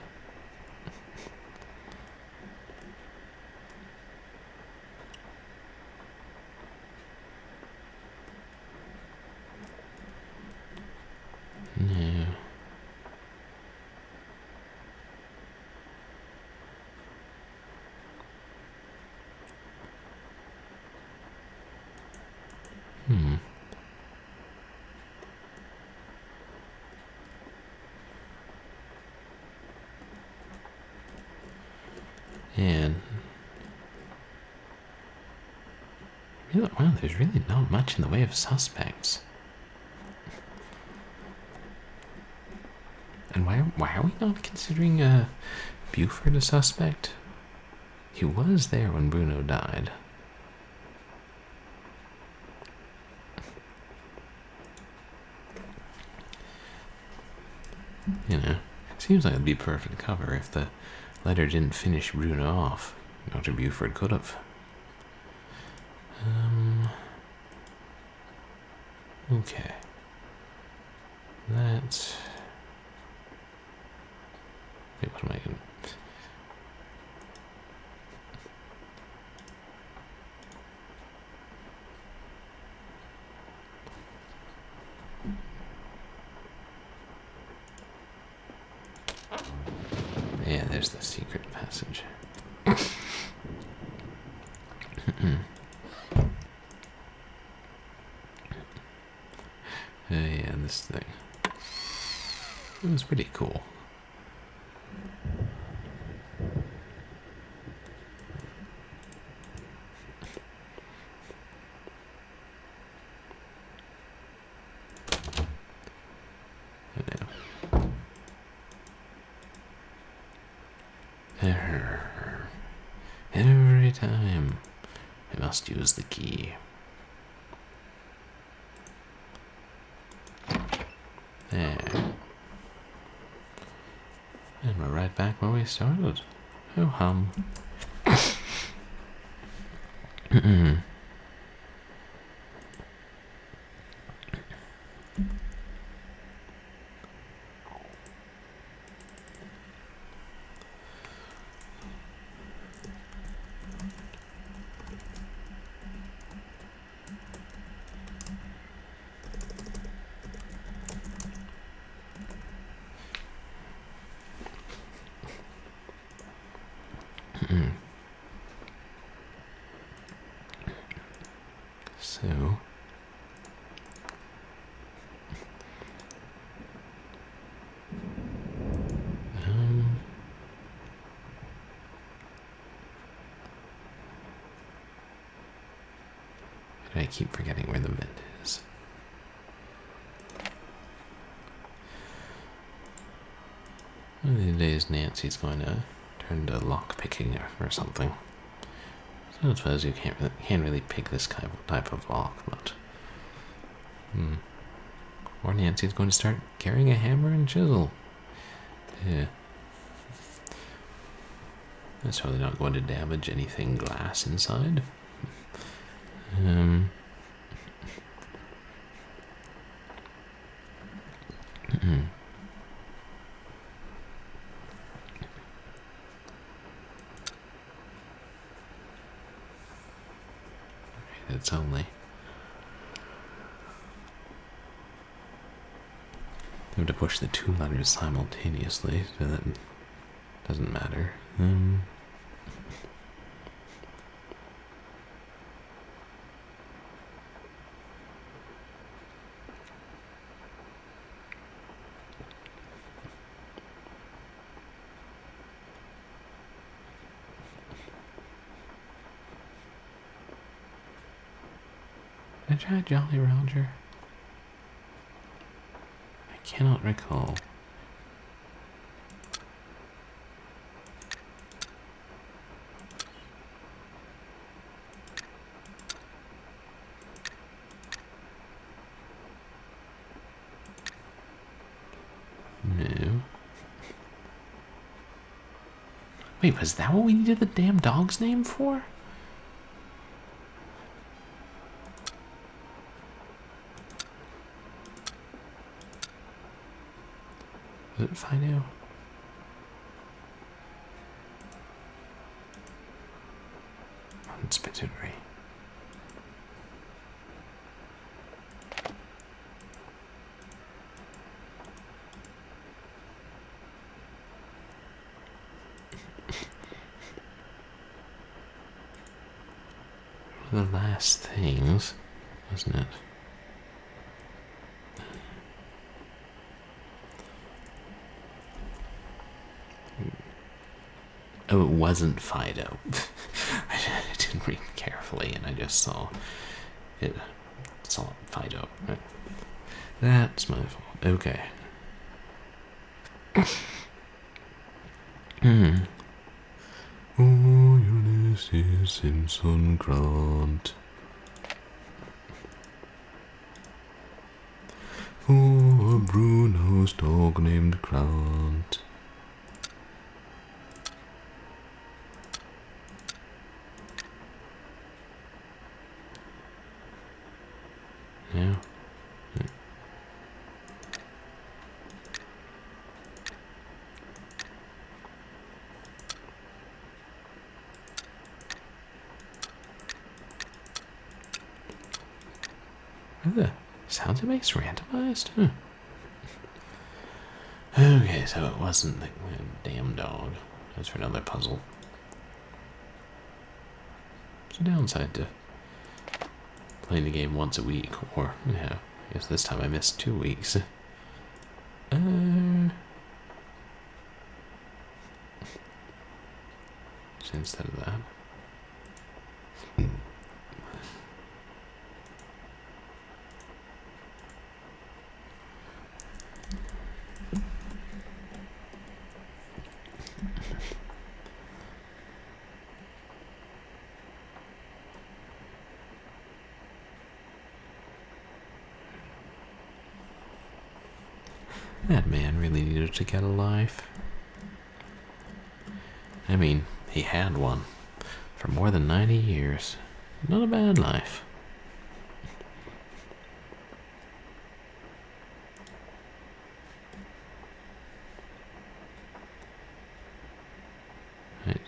No. And really, wow, there's really not much in the way of suspects. And why are we not considering Buford a suspect? He was there when Bruno died. You know, seems like it'd be perfect cover if the letter didn't finish Bruno off. Dr. Buford could have. Okay. That's... Wait, what am I going to... Yeah, there's the secret passage. Yeah, this thing. It was pretty cool. Every time I must use the key. There. And we're right back where we started. Oh hum. So I keep forgetting where the vent is. One of these days Nancy's going to turn to lock picking or something. So I suppose you can't really pick this type of lock, but or Nancy's going to start carrying a hammer and chisel. Yeah. That's probably not going to damage anything glass inside. It's only. I have to push the two letters simultaneously, so that doesn't matter. Did I try Jolly Roger? I cannot recall. No. Wait, was that what we needed the damn dog's name for? Was it Fido? Spittery. The last things, wasn't it? Oh, it wasn't Fido. I didn't read carefully, and I just saw it. Saw Fido. That's my fault. Okay. Oh, Ulysses Simpson Grant. For Bruno's dog named Grant. Yeah. Are the sound effects randomized? Huh. Okay, so it wasn't the damn dog. That's for another puzzle. It's a downside to playing the game once a week, or, yeah, I guess this time I missed 2 weeks. So instead of that. That man really needed to get a life. I mean, he had one for more than 90 years. Not a bad life. Right.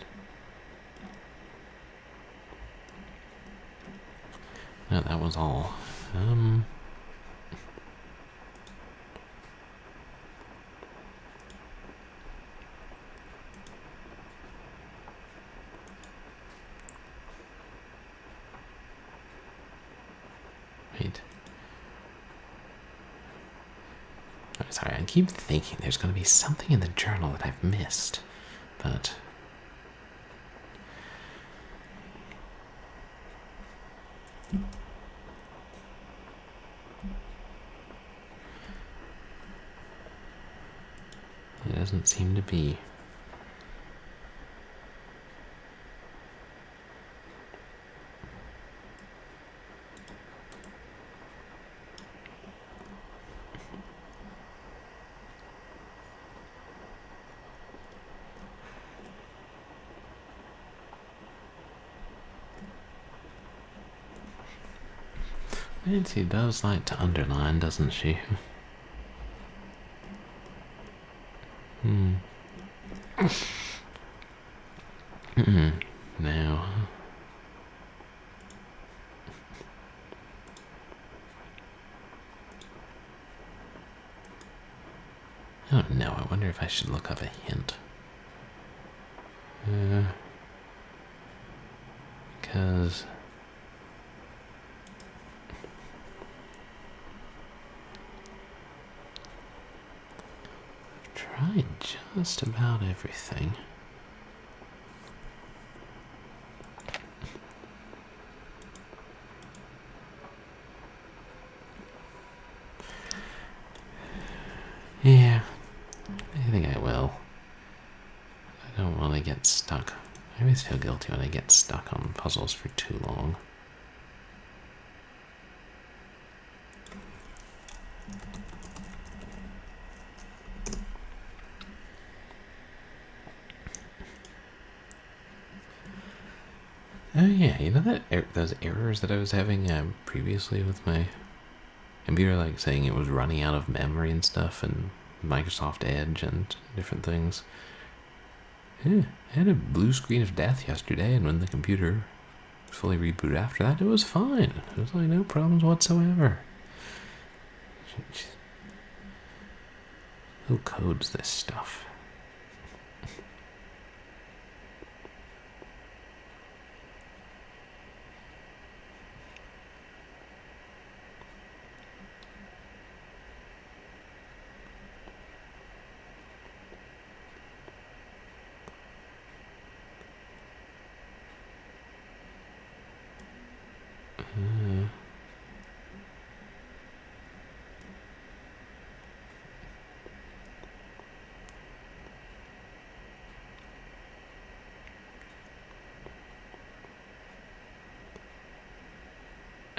No, that was all. Wait. Oh, sorry, I keep thinking there's going to be something in the journal that I've missed, but... it doesn't seem to be. Nancy does like to underline, doesn't she? No. Oh no, I wonder if I should look up a hint. Because... I've tried just about everything. Yeah, I think I will. I don't want to get stuck. I always feel guilty when I get stuck on puzzles for too long. Oh yeah, you know that those errors that I was having previously with my computer, like saying it was running out of memory and stuff, and Microsoft Edge and different things. Yeah, I had a blue screen of death yesterday, and when the computer fully rebooted after that, it was fine. It was like no problems whatsoever. Who codes this stuff?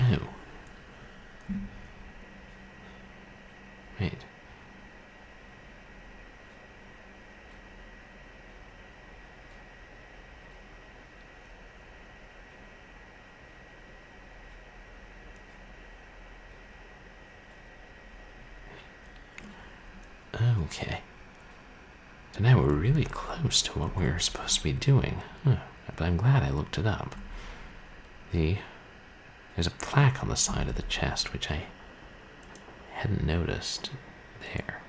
Oh. Wait. Okay. So now we're really close to what we were supposed to be doing. Huh. But I'm glad I looked it up. There's a plaque on the side of the chest, which I hadn't noticed there.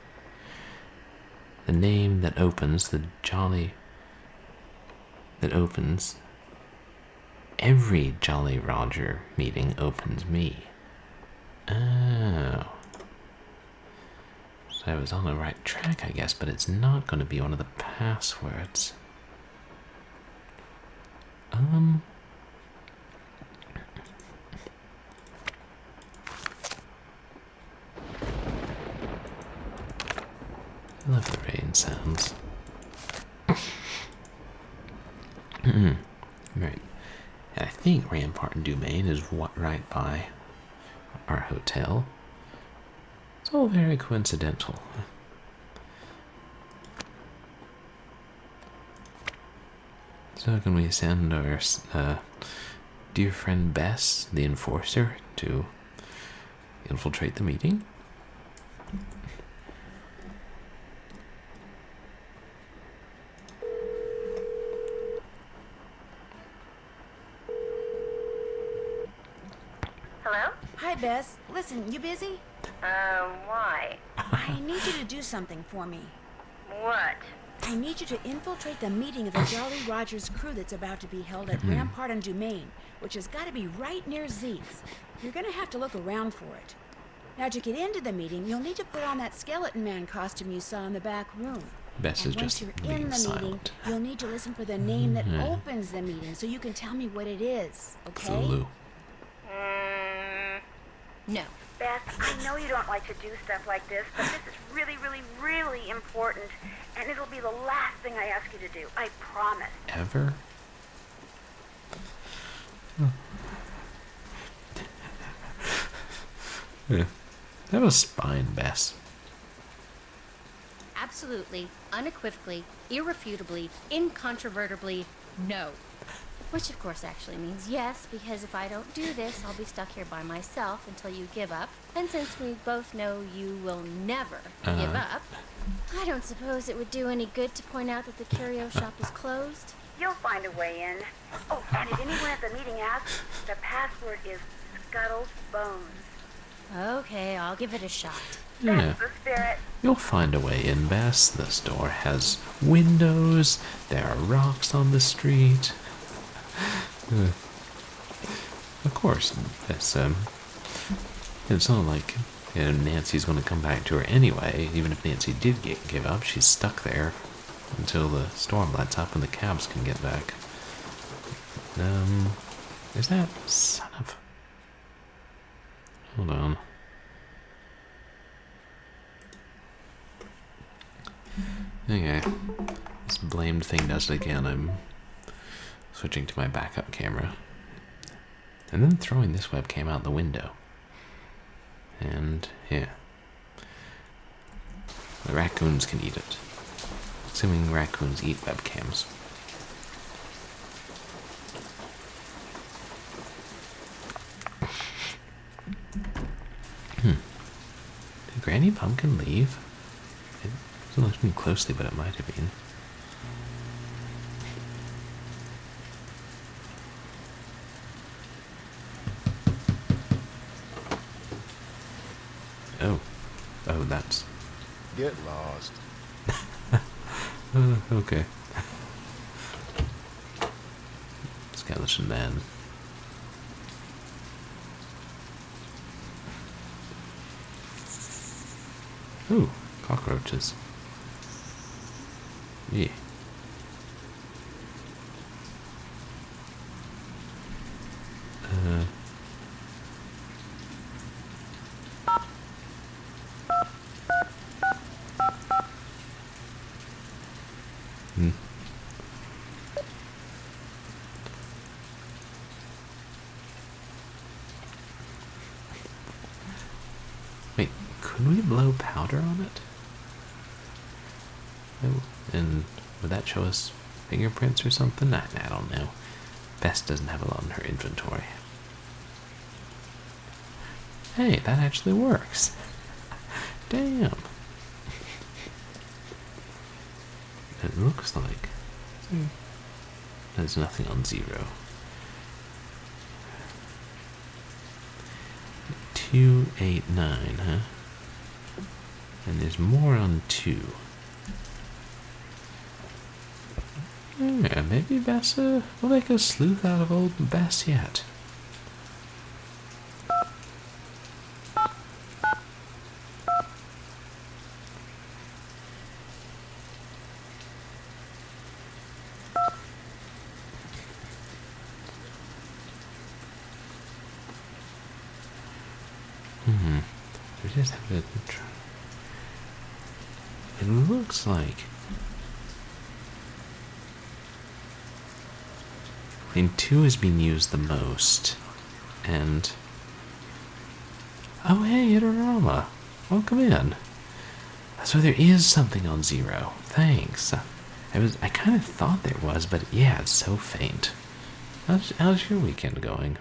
The name that opens every Jolly Roger meeting opens me. Oh. So I was on the right track, I guess, but it's not going to be one of the passwords. I love the rain sounds. Right. And I think Rampart Domain is right by our hotel. It's all very coincidental. So can we send our dear friend Bess, the enforcer, to infiltrate the meeting? Hello? Hi, Bess. Listen, you busy? Why? I need you to do something for me. What? I need you to infiltrate the meeting of the Jolly Rogers crew that's about to be held at Rampart and Dumaine, which has got to be right near Zeke's. You're going to have to look around for it. Now, to get into the meeting, you'll need to put on that skeleton man costume you saw in the back room. Bess is And once just you're being in the silent. meeting, you'll need to listen for the name that opens the meeting so you can tell me what it is, okay? Cthulhu. No. Beth, I know you don't like to do stuff like this, but this is really, really, really important, and it'll be the last thing I ask you to do. I promise. Ever? Yeah. That was fine, Bess. Absolutely, unequivocally, irrefutably, incontrovertibly, no. Which of course actually means yes, because if I don't do this, I'll be stuck here by myself until you give up. And since we both know you will never give up, I don't suppose it would do any good to point out that the curio shop is closed. You'll find a way in. Oh, and if anyone at the meeting asks, the password is Scuttle's Bones. Okay, I'll give it a shot. Yeah. That's the spirit. You'll find a way in, Bess. The store has windows. There are rocks on the street. Of course, Bess, it's not like Nancy's going to come back to her anyway. Even if Nancy did give up, she's stuck there until the storm lets up and the cabs can get back. Is that son of... Hold on. Okay. This blamed thing does it again. I'm switching to my backup camera. And then throwing this webcam out the window. And, yeah. The raccoons can eat it. Assuming raccoons eat webcams. Did Granny Pumpkin leave? It wasn't looking closely, but it might have been. Oh, that's... Get lost. Okay. Skeleton Man. Ooh, cockroaches. Yeah. Wait, could we blow powder on it? Oh, and would that show us fingerprints or something? I don't know. Bess doesn't have a lot in her inventory. Hey, that actually works. Damn. It looks like there's nothing on 0. 289, huh? And there's more on 2. Yeah, maybe Bess will make a sleuth out of old Bess yet. We just have to try. It looks like... I mean, 2 is being used the most. And... Oh, hey, Itorama. Welcome in. So there is something on 0. Thanks. I kind of thought there was, but yeah, it's so faint. How's your weekend going?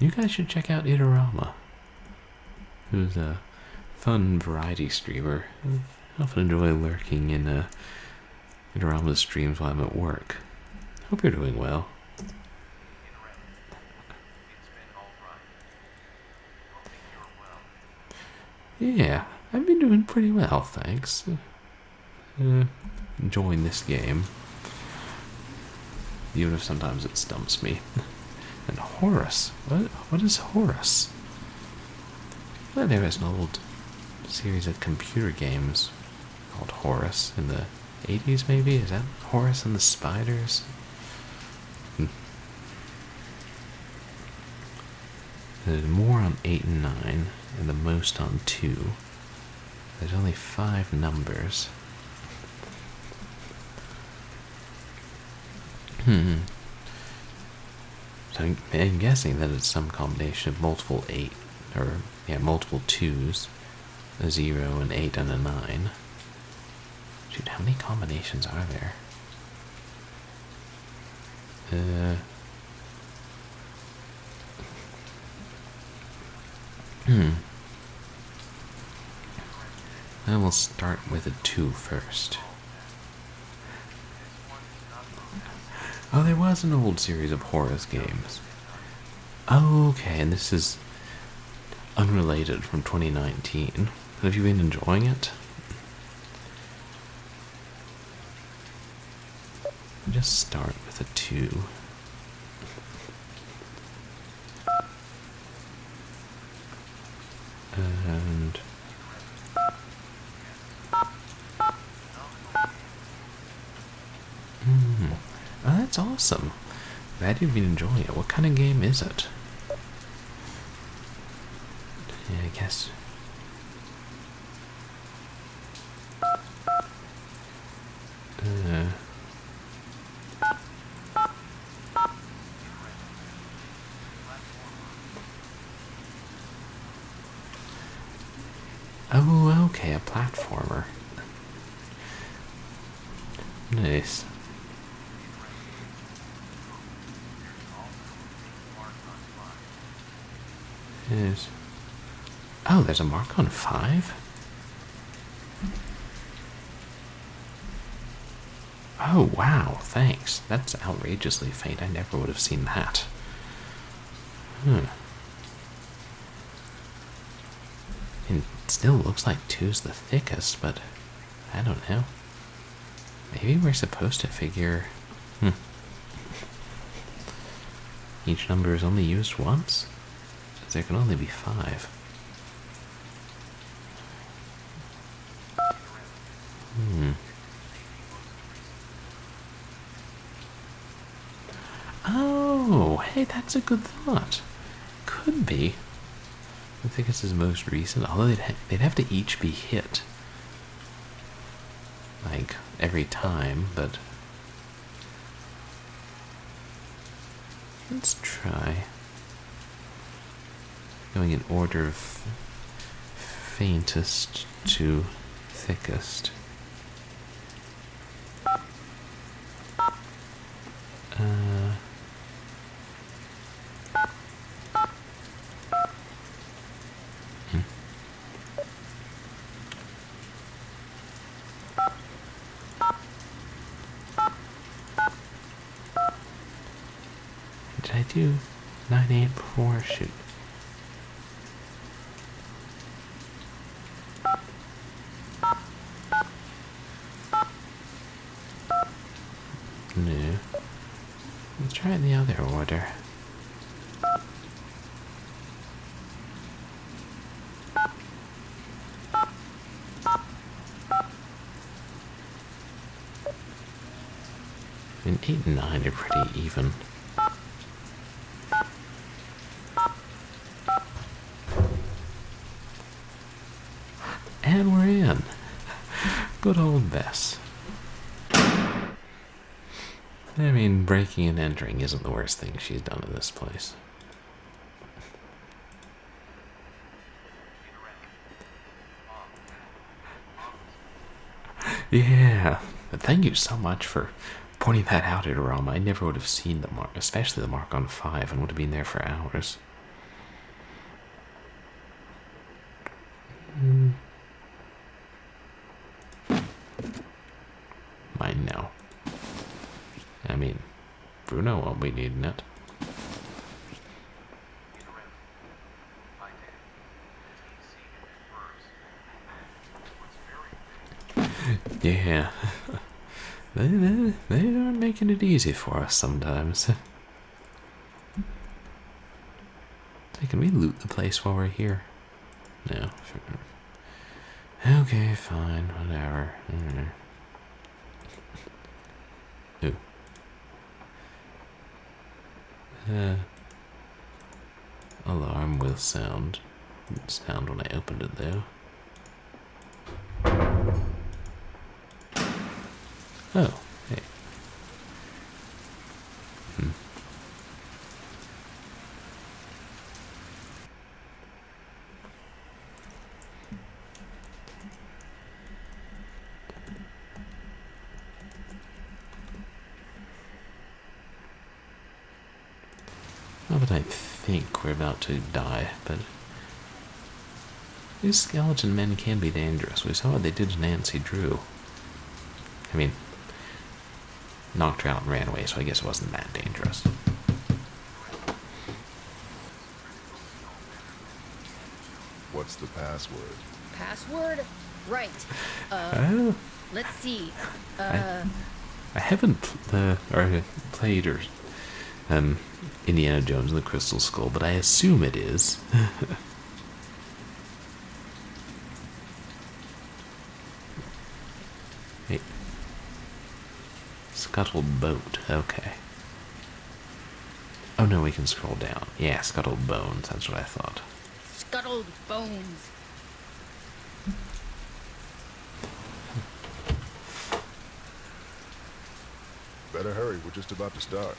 You guys should check out Itorama, who's a fun variety streamer. I often enjoy lurking in Itorama's streams while I'm at work. Hope you're doing well. Yeah, I've been doing pretty well, thanks. Enjoying this game. Even if sometimes it stumps me. And Horus. What is Horus? Well, there was an old series of computer games called Horus in the 80s, maybe? Is that Horus and the Spiders? There's more on 8 and 9, and the most on 2. There's only 5 numbers. So I'm guessing that it's some combination of multiple 8, or yeah, multiple 2s, a 0, an 8, and a 9. Shoot, how many combinations are there? I will start with a 2 first. Oh, there was an old series of Horus games. Okay, and this is unrelated from 2019. Have you been enjoying it? Just start with a 2. And oh, that's awesome. Glad you've been enjoying it. What kind of game is it? Yeah, I guess. Oh, okay, a platformer. Nice. Yes. Oh, there's a mark on 5? Oh, wow, thanks. That's outrageously faint. I never would have seen that. It still looks like 2's the thickest, but I don't know. Maybe we're supposed to figure... Each number is only used once? So there can only be 5. Oh, hey, that's a good thought. Could be. I think it's his most recent, although they'd have to each be hit. Like, every time, but... Let's try. Going in order of faintest to thickest. Did I do 9-8 before? Shoot. No. Let's try it in the other order. I mean, 8 and 9 are pretty even. And we're in. Good old Bess. I mean, breaking and entering isn't the worst thing she's done in this place. Yeah, but thank you so much for pointing that out, Iterum. I never would have seen the mark, especially the mark on 5, and would have been there for hours. Mine now. I mean, Bruno won't be needing it. Yeah. They aren't making it easy for us sometimes. Hey, can we loot the place while we're here? No. Okay, fine, whatever. Ooh. Alarm will sound. Didn't sound when I opened it though. Oh, hey. Not that I think we're about to die, but these skeleton men can be dangerous. We saw what they did to Nancy Drew. I mean, knocked her out and ran away, so I guess it wasn't that dangerous. What's the password? Password? Right. Let's see. I haven't played Indiana Jones and the Crystal Skull, but I assume it is. Hey. Scuttled boat, okay. Oh no, we can scroll down. Yeah, scuttled bones, that's what I thought. Scuttled bones. Better hurry, we're just about to start.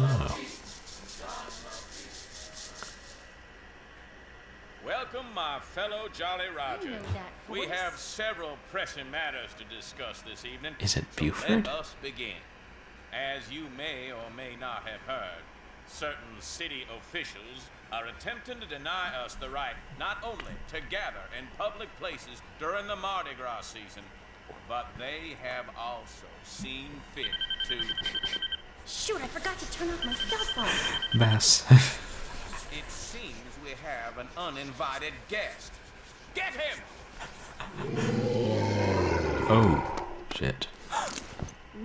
Oh. Welcome, my fellow Jolly Rogers. You know that We voice. have several pressing matters to discuss this evening. Is it so Buford? let us begin. As you may or may not have heard, certain city officials are attempting to deny us the right not only to gather in public places during the Mardi Gras season, but they have also seen fit to... Shoot, I forgot to turn off my cell phone. Bess. It seems we have an uninvited guest. Get him! Oh, shit.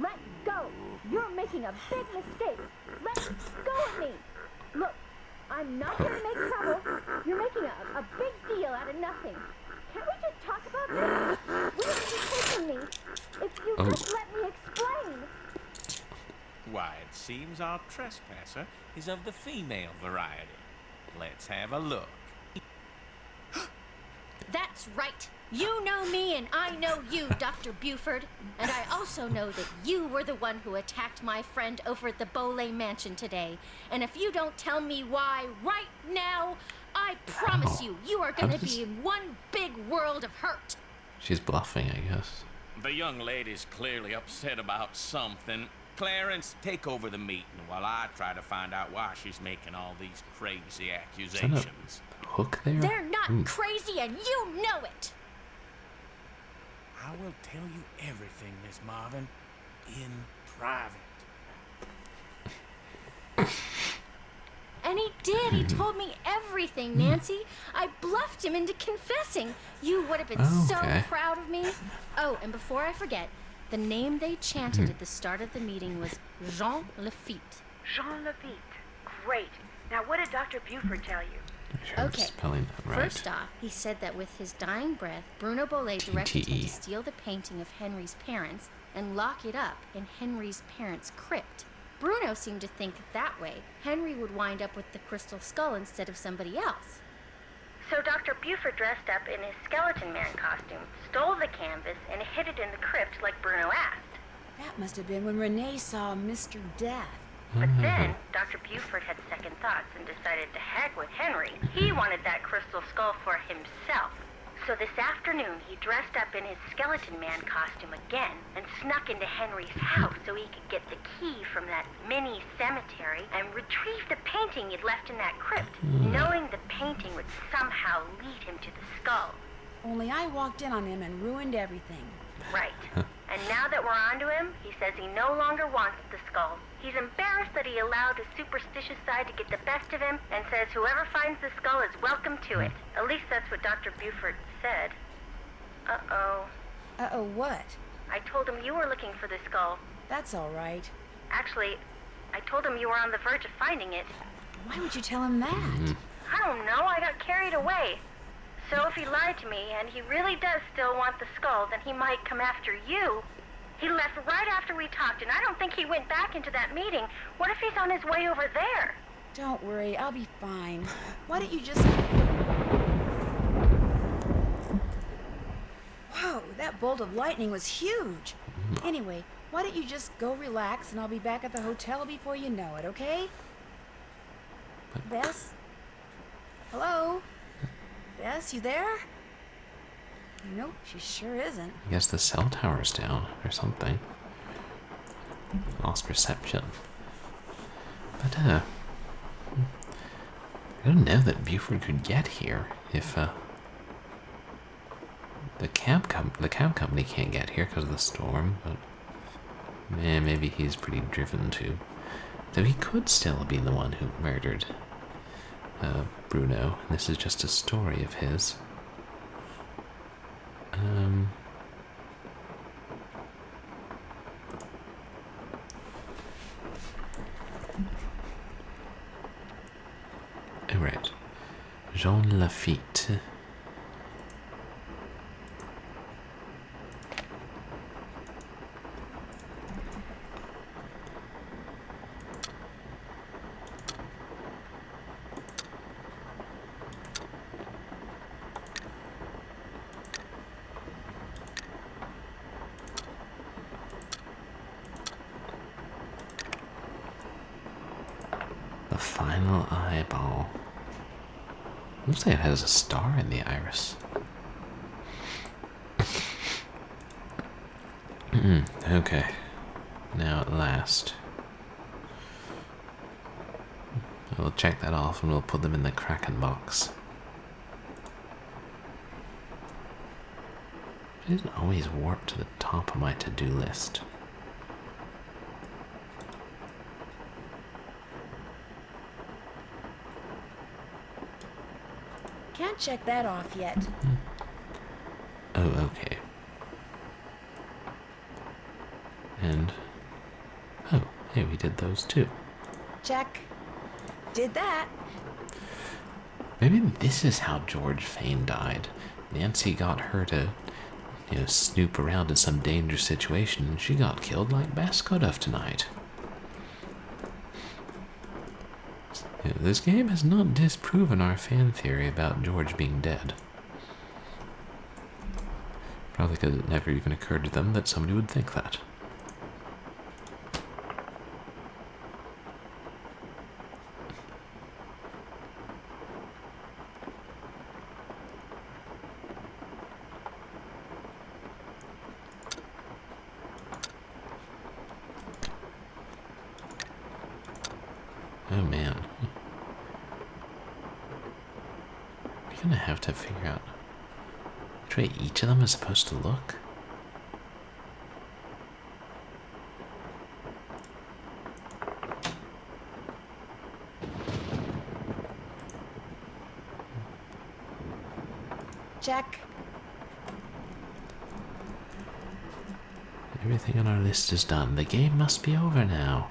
Let go! You're making a big mistake. Let go of me. Look, I'm not gonna make trouble. You're making a big deal out of nothing. Can't we just talk about this? Where are you taking me? If you just let me explain. Why, it seems our trespasser is of the female variety. Let's have a look. That's right. You know me and I know you, Dr. Buford. And I also know that you were the one who attacked my friend over at the Boley Mansion today. And if you don't tell me why right now, I promise you are going to be in one big world of hurt. She's bluffing, I guess. The young lady's clearly upset about something. Clarence, take over the meeting while I try to find out why she's making all these crazy accusations. Hook there? They're not crazy and you know it. I will tell you everything, Miss Marvin, in private. And he did. He told me everything, Nancy. I bluffed him into confessing. You would have been so proud of me. Oh, and before I forget, the name they chanted at the start of the meeting was Jean Lafitte. Jean Lafitte. Great. Now, what did Dr. Buford tell you? Sure, Okay, spelling that right. First off, he said that with his dying breath, Bruno Boley directed him to steal the painting of Henry's parents and lock it up in Henry's parents' crypt. Bruno seemed to think that way, Henry would wind up with the crystal skull instead of somebody else. So Dr. Buford dressed up in his skeleton man costume, stole the canvas, and hid it in the crypt like Bruno asked. That must have been when Renee saw Mr. Death. But then, Dr. Buford had second thoughts and decided to heck with Henry. He wanted that crystal skull for himself. So this afternoon, he dressed up in his skeleton man costume again and snuck into Henry's house so he could get the key from that mini cemetery and retrieve the painting he'd left in that crypt, knowing the painting would somehow lead him to the skull. Only I walked in on him and ruined everything. Right. And now that we're onto him, he says he no longer wants the skull. He's embarrassed that he allowed his superstitious side to get the best of him and says whoever finds the skull is welcome to it. At least that's what Dr. Buford said. Uh-oh. Uh-oh what? I told him you were looking for the skull. That's all right. Actually, I told him you were on the verge of finding it. Why would you tell him that? I don't know, I got carried away. So if he lied to me, and he really does still want the skull, then he might come after you. He left right after we talked, and I don't think he went back into that meeting. What if he's on his way over there? Don't worry, I'll be fine. Why don't you just... Whoa, that bolt of lightning was huge. Anyway, why don't you just go relax, and I'll be back at the hotel before you know it, okay? Bess? Hello? Bess, you there? Nope, she sure isn't. I guess the cell tower's down or something. Lost reception. But, I don't know that Buford could get here if, the cab company can't get here because of the storm, but maybe he's pretty driven to. Though he could still be the one who murdered Bruno. This is just a story of his. Oh, right. Jean Lafitte. The final eyeball. Looks like it has a star in the iris. Okay. Now at last. We'll check that off and we'll put them in the kraken box. It isn't always warped to the top of my to-do list. Can't check that off yet. Oh, okay. And... oh, hey, we did those too. Check. Did that. Maybe this is how George Fane died. Nancy got her to, snoop around in some dangerous situation, and she got killed like Bess could have tonight. This game has not disproven our fan theory about George being dead. Probably because it never even occurred to them that somebody would think that. Oh man. We're gonna have to figure out which way each of them is supposed to look. Check. Everything on our list is done. The game must be over now.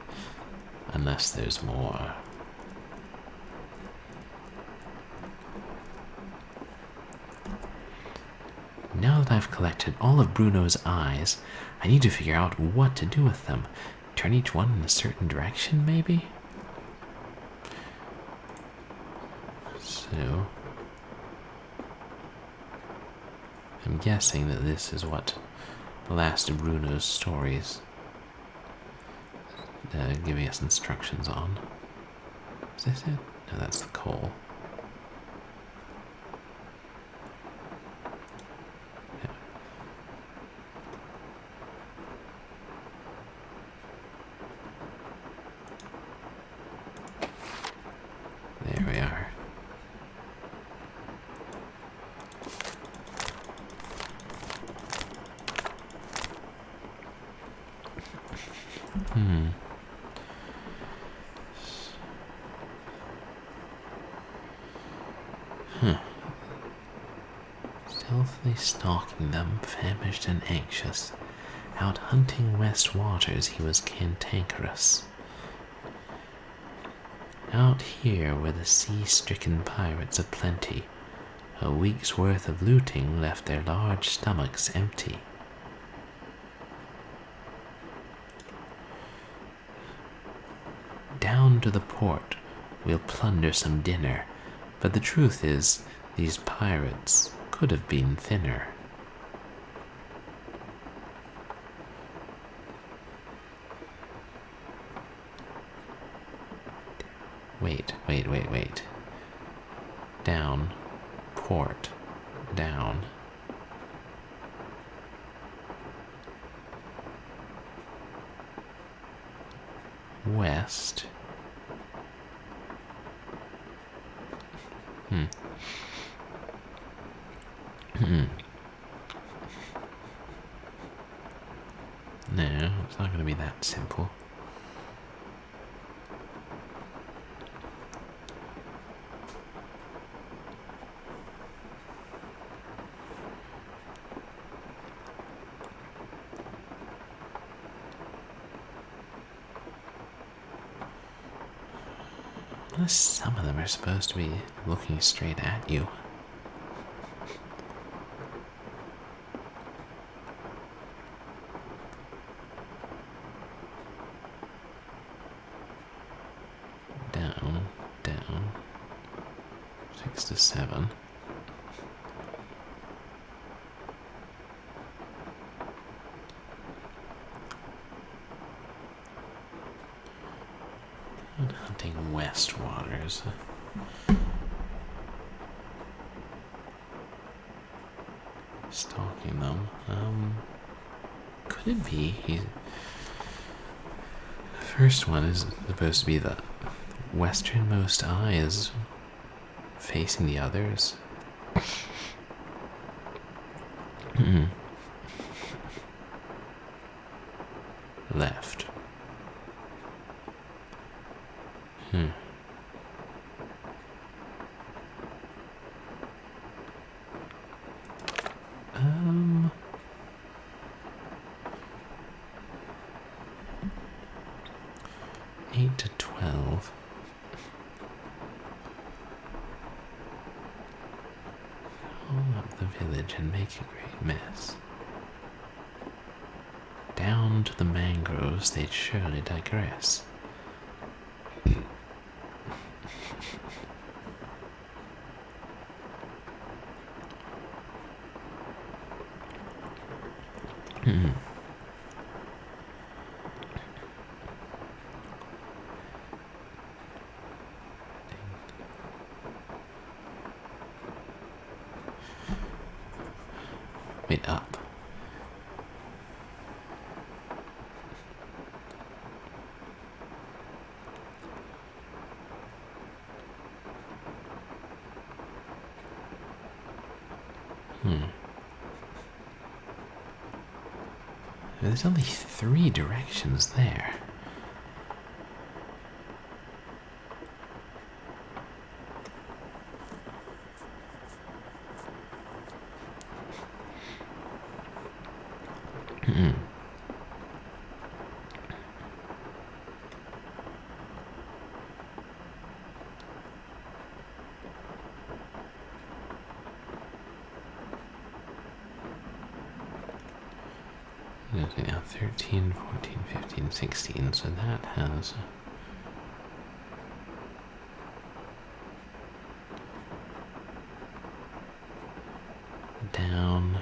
Unless there's more. Now that I've collected all of Bruno's eyes, I need to figure out what to do with them. Turn each one in a certain direction, maybe? So... I'm guessing that this is what the last of Bruno's stories giving us instructions on. Is this it? No, that's the coal. There we are. Stealthily stalking them, famished and anxious, out hunting west waters he was cantankerous. Out here were the sea-stricken pirates aplenty. A week's worth of looting left their large stomachs empty. Down to the port, we'll plunder some dinner, but the truth is, these pirates could have been thinner. Wait. Down, port, down. West. No, it's not going to be that simple. Unless some of them are supposed to be looking straight at you. Down. 6 to 7. And hunting west waters. Stalking them. Could it be the first one is supposed to be the westernmost eye is facing the others? Left. Eight to 12. All up the village and make a great mess. Down to the mangroves they'd surely digress. Wait, up. There's only 3 directions there. Now 13, 14, 15, 16, so that has down,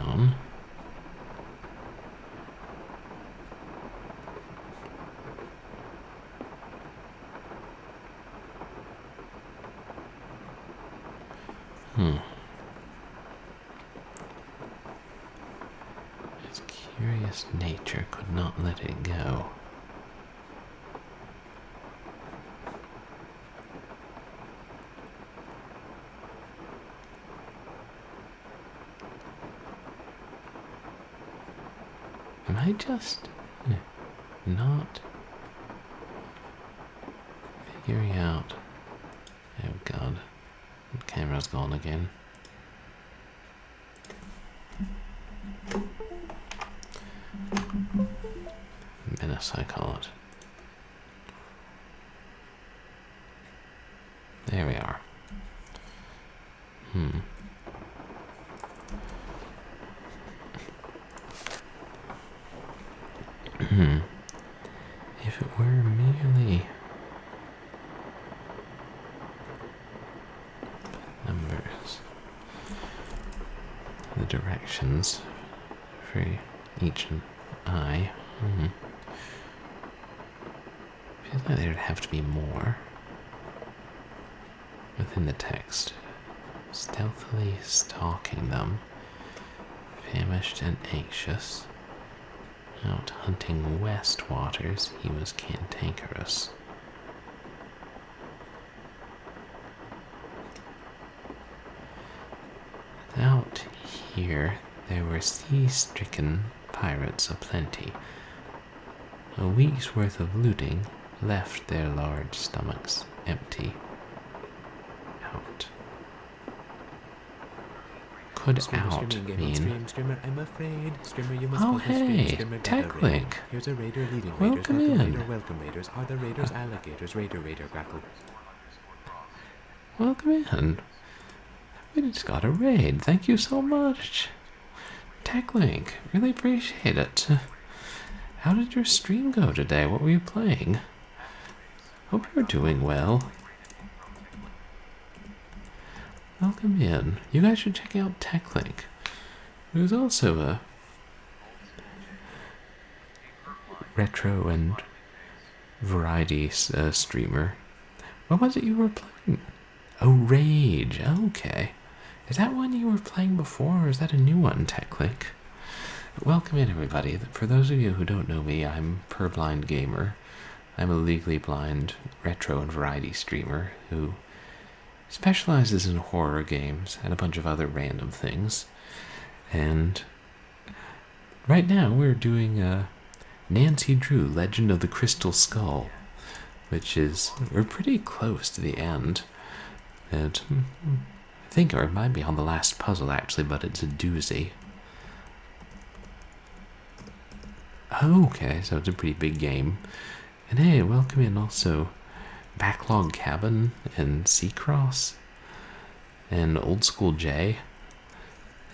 down. Its curious nature could not let it go. Am I just not figuring out? Oh god, the camera's gone again. Menace, I call it. There we are. If it were merely numbers, the directions for each eye, feels like there would have to be more within the text. Stealthily stalking them, famished and anxious. Out hunting west waters, he was cantankerous. Out here, there were sea-stricken pirates aplenty. A week's worth of looting left their large stomachs empty. Out. Could out mean? I'm afraid. Streamer, you must Oh hey, TechLink. Here's a raider leading Welcome in. Welcome raiders. Are the raiders alligators? Raider crackle. Welcome in. We just got a raid. Thank you so much. TechLink, really appreciate it. How did your stream go today? What were you playing? Hope you're doing well. Welcome in. You guys should check out TechLink, who's also a retro and variety streamer. What was it you were playing? Oh, Rage. Okay. Is that one you were playing before, or is that a new one, TechLink? Welcome in, everybody. For those of you who don't know me, I'm Purblind Gamer. I'm a legally blind retro and variety streamer who specializes in horror games and a bunch of other random things. And right now we're doing Nancy Drew, Legend of the Crystal Skull, which is, we're pretty close to the end. And I think, or it might be on the last puzzle actually, but it's a doozy. Okay, so it's a pretty big game. And hey, welcome in also Backlog Cabin and Seacross and Old School J.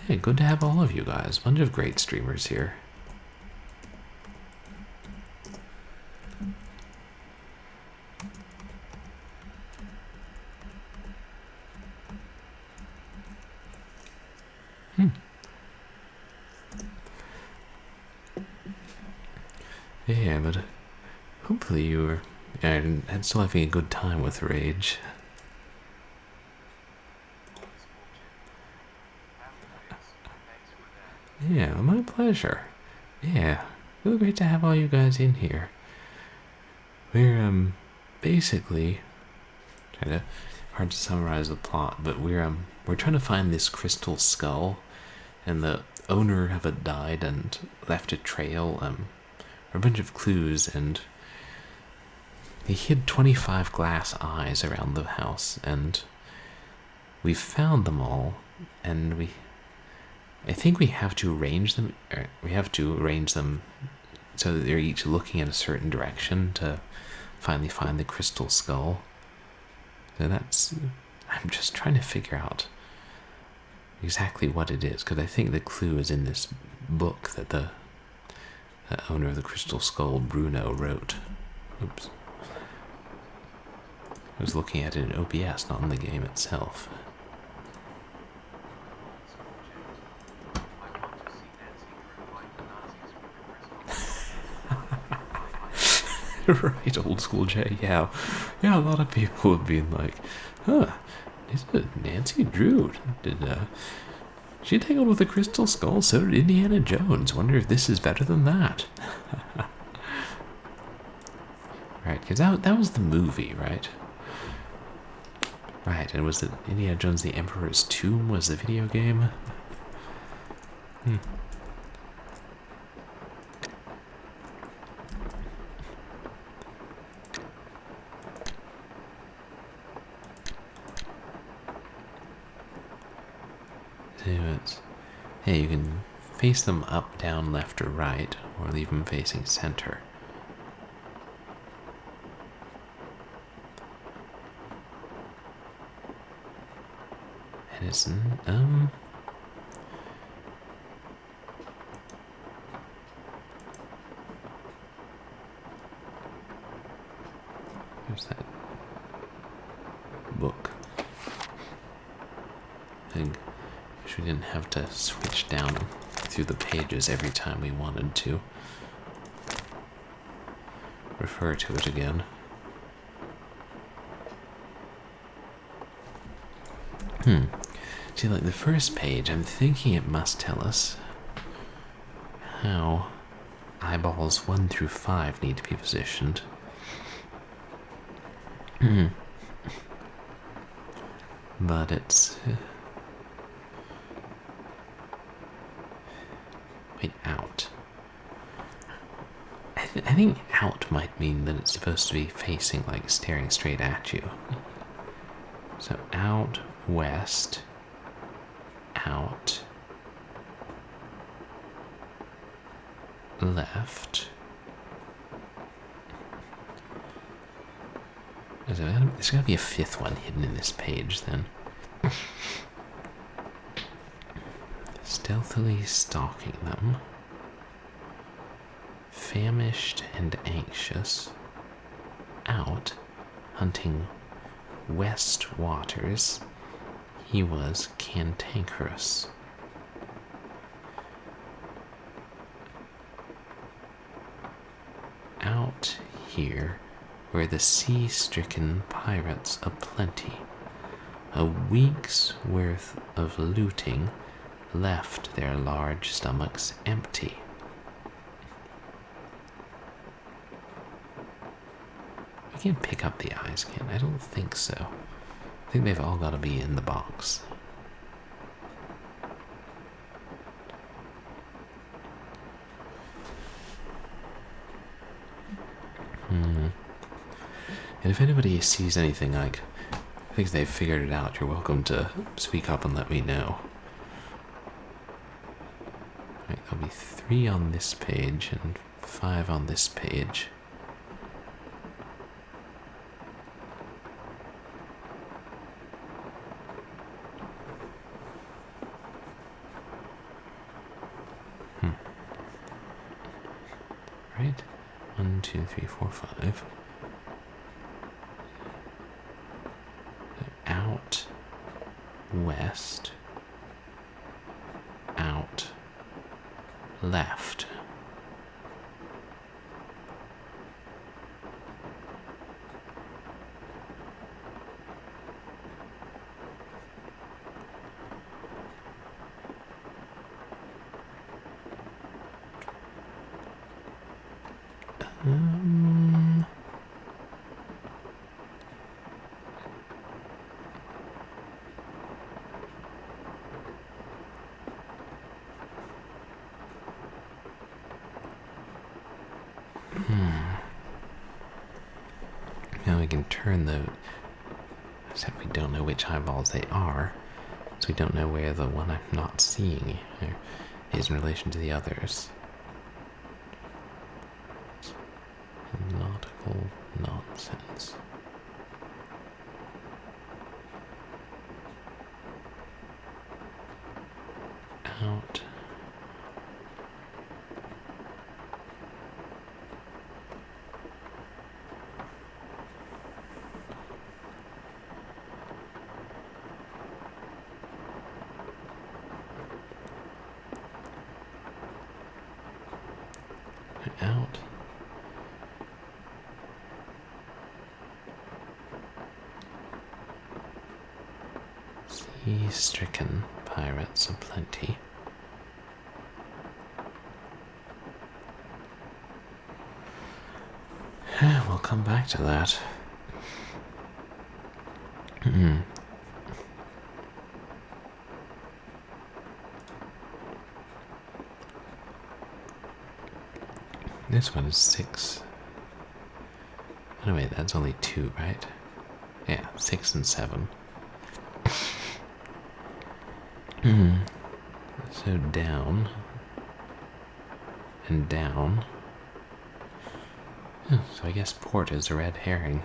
Hey, good to have all of you guys. Bunch of great streamers here. Yeah, but hopefully you were still having a good time with Rage. Yeah, my pleasure. Yeah, really great to have all you guys in here. We're basically hard to summarize the plot, but we're trying to find this crystal skull, and the owner of it died and left a trail, a bunch of clues, and he hid 25 glass eyes around the house, and we found them all, and I think we have to arrange them. We have to arrange them so that they're each looking in a certain direction to finally find the crystal skull. So I'm just trying to figure out exactly what it is, because I think the clue is in this book that the owner of the crystal skull, Bruno, wrote. Oops. I was looking at it in OBS, not in the game itself. Right, old school Jay. Yeah, a lot of people would be like, "Huh, is it Nancy Drew? Did she tangled with a crystal skull? So did Indiana Jones. Wonder if this is better than that." Right, because that was the movie, right? Right, and was it Indiana Jones the Emperor's Tomb was the video game? Hey, you can face them up, down, left, or right, or leave them facing center. And it's, where's that book? I wish we didn't have to switch down through the pages every time we wanted to refer to it again. See, like the first page, I'm thinking it must tell us how eyeballs 1 through 5 need to be positioned. But it's... wait, out. I think out might mean that it's supposed to be facing, like, staring straight at you. So out, west, out, left. There's got to be a fifth one hidden in this page, then. Stealthily stalking them. Famished and anxious. Out, hunting west waters. He was cantankerous. Out here were the sea-stricken pirates aplenty. A week's worth of looting left their large stomachs empty. I can't pick up the eyes, can I? I don't think so. I think they've all got to be in the box. And if anybody sees anything like, thinks they've figured it out, you're welcome to speak up and let me know. Right, there'll be 3 on this page and 5 on this page. Right? 1, 2, 3, 4, 5. Out, west, out, left. Now we can turn the... except we don't know which eyeballs they are, so we don't know where the one I'm not seeing is in relation to the others. Nautical nonsense. Out. Out. Sea-stricken pirates aplenty. We'll come back to that. This one is 6. Oh wait, that's only 2, right? Yeah, 6 and 7. So down and down. So I guess port is a red herring.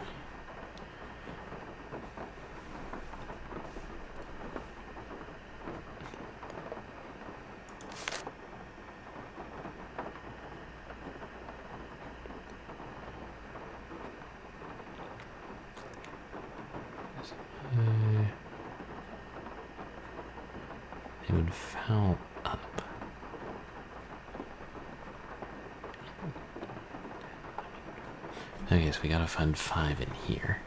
It would foul up. Okay, so we gotta find 5 in here.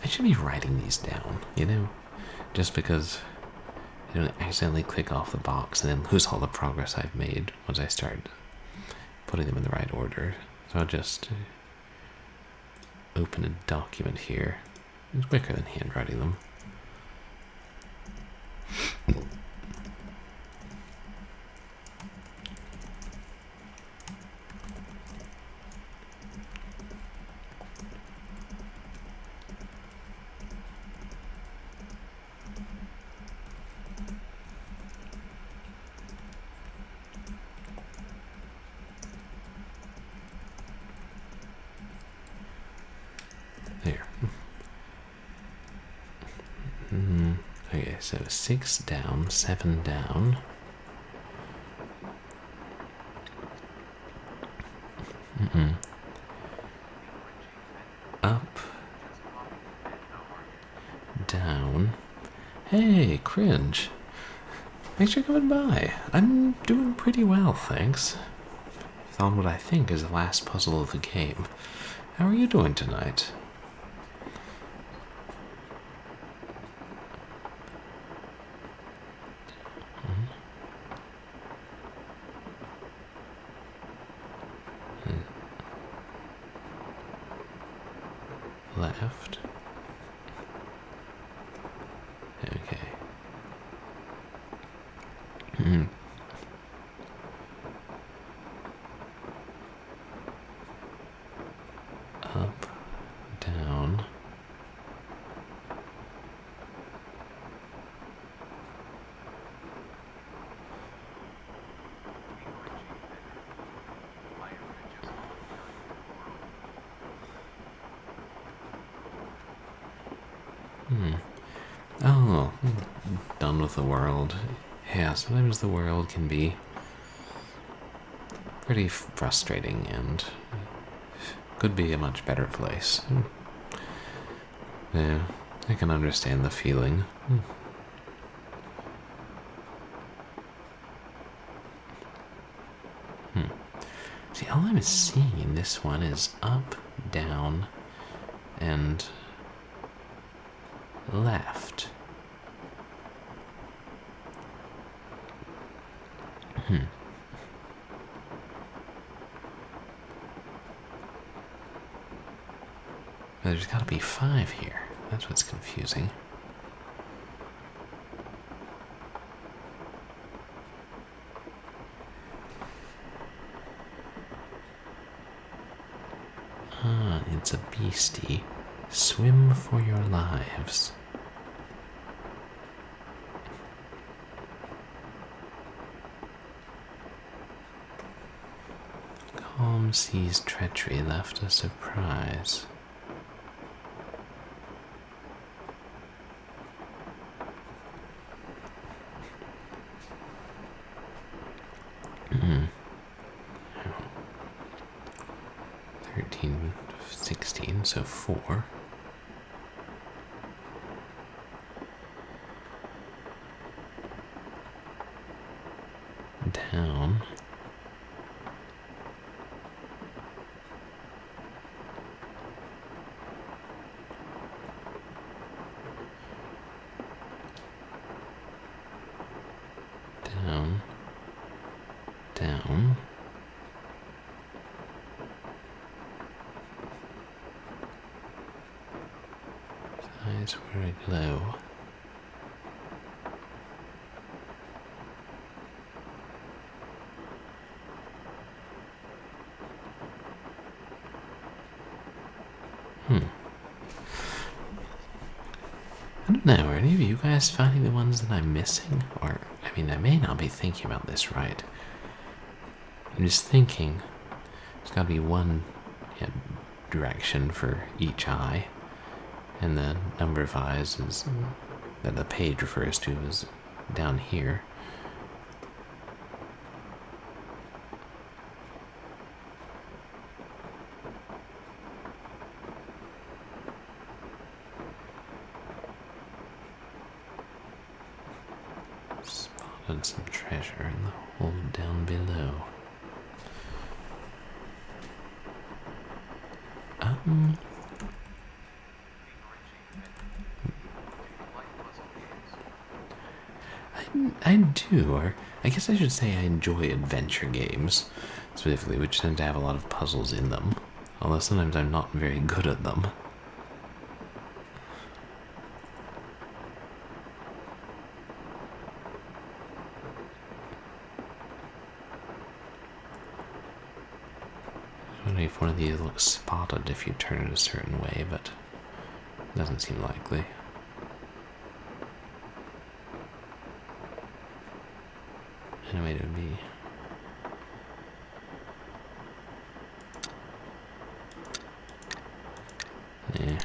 I should be writing these down, you know? Just because I don't accidentally click off the box and then lose all the progress I've made once I start putting them in the right order. So I'll just open a document here. It's quicker than handwriting them. There. Okay, so 6 down, 7 down. Up. Down. Hey, Cringe. Thanks for coming by. I'm doing pretty well, thanks. On what I think is the last puzzle of the game. How are you doing tonight? Left. Okay. Up, down. Oh, done with the world. Yeah, sometimes the world can be pretty frustrating and could be a much better place. Yeah, I can understand the feeling. See, all I'm seeing in this one is up, down, and left. There's gotta be 5 here. That's what's confusing. Ah, it's a beastie. Swim for your lives. Calm seas treachery left a surprise. Hmm. 13, 16, so 4. Down. eyes where I glow. I don't know, are any of you guys finding the ones that I'm missing? Or, I mean, I may not be thinking about this right. I'm just thinking there's got to be one direction for each eye, and the number of eyes is that the page refers to is down here. Spotted some treasure in the hole down below. I do, or I guess I should say I enjoy adventure games, specifically, which tend to have a lot of puzzles in them, although sometimes I'm not very good at them. I wonder if one of these looks spotted if you turn it a certain way, but it doesn't seem likely. Anyway, it would be. Yeah.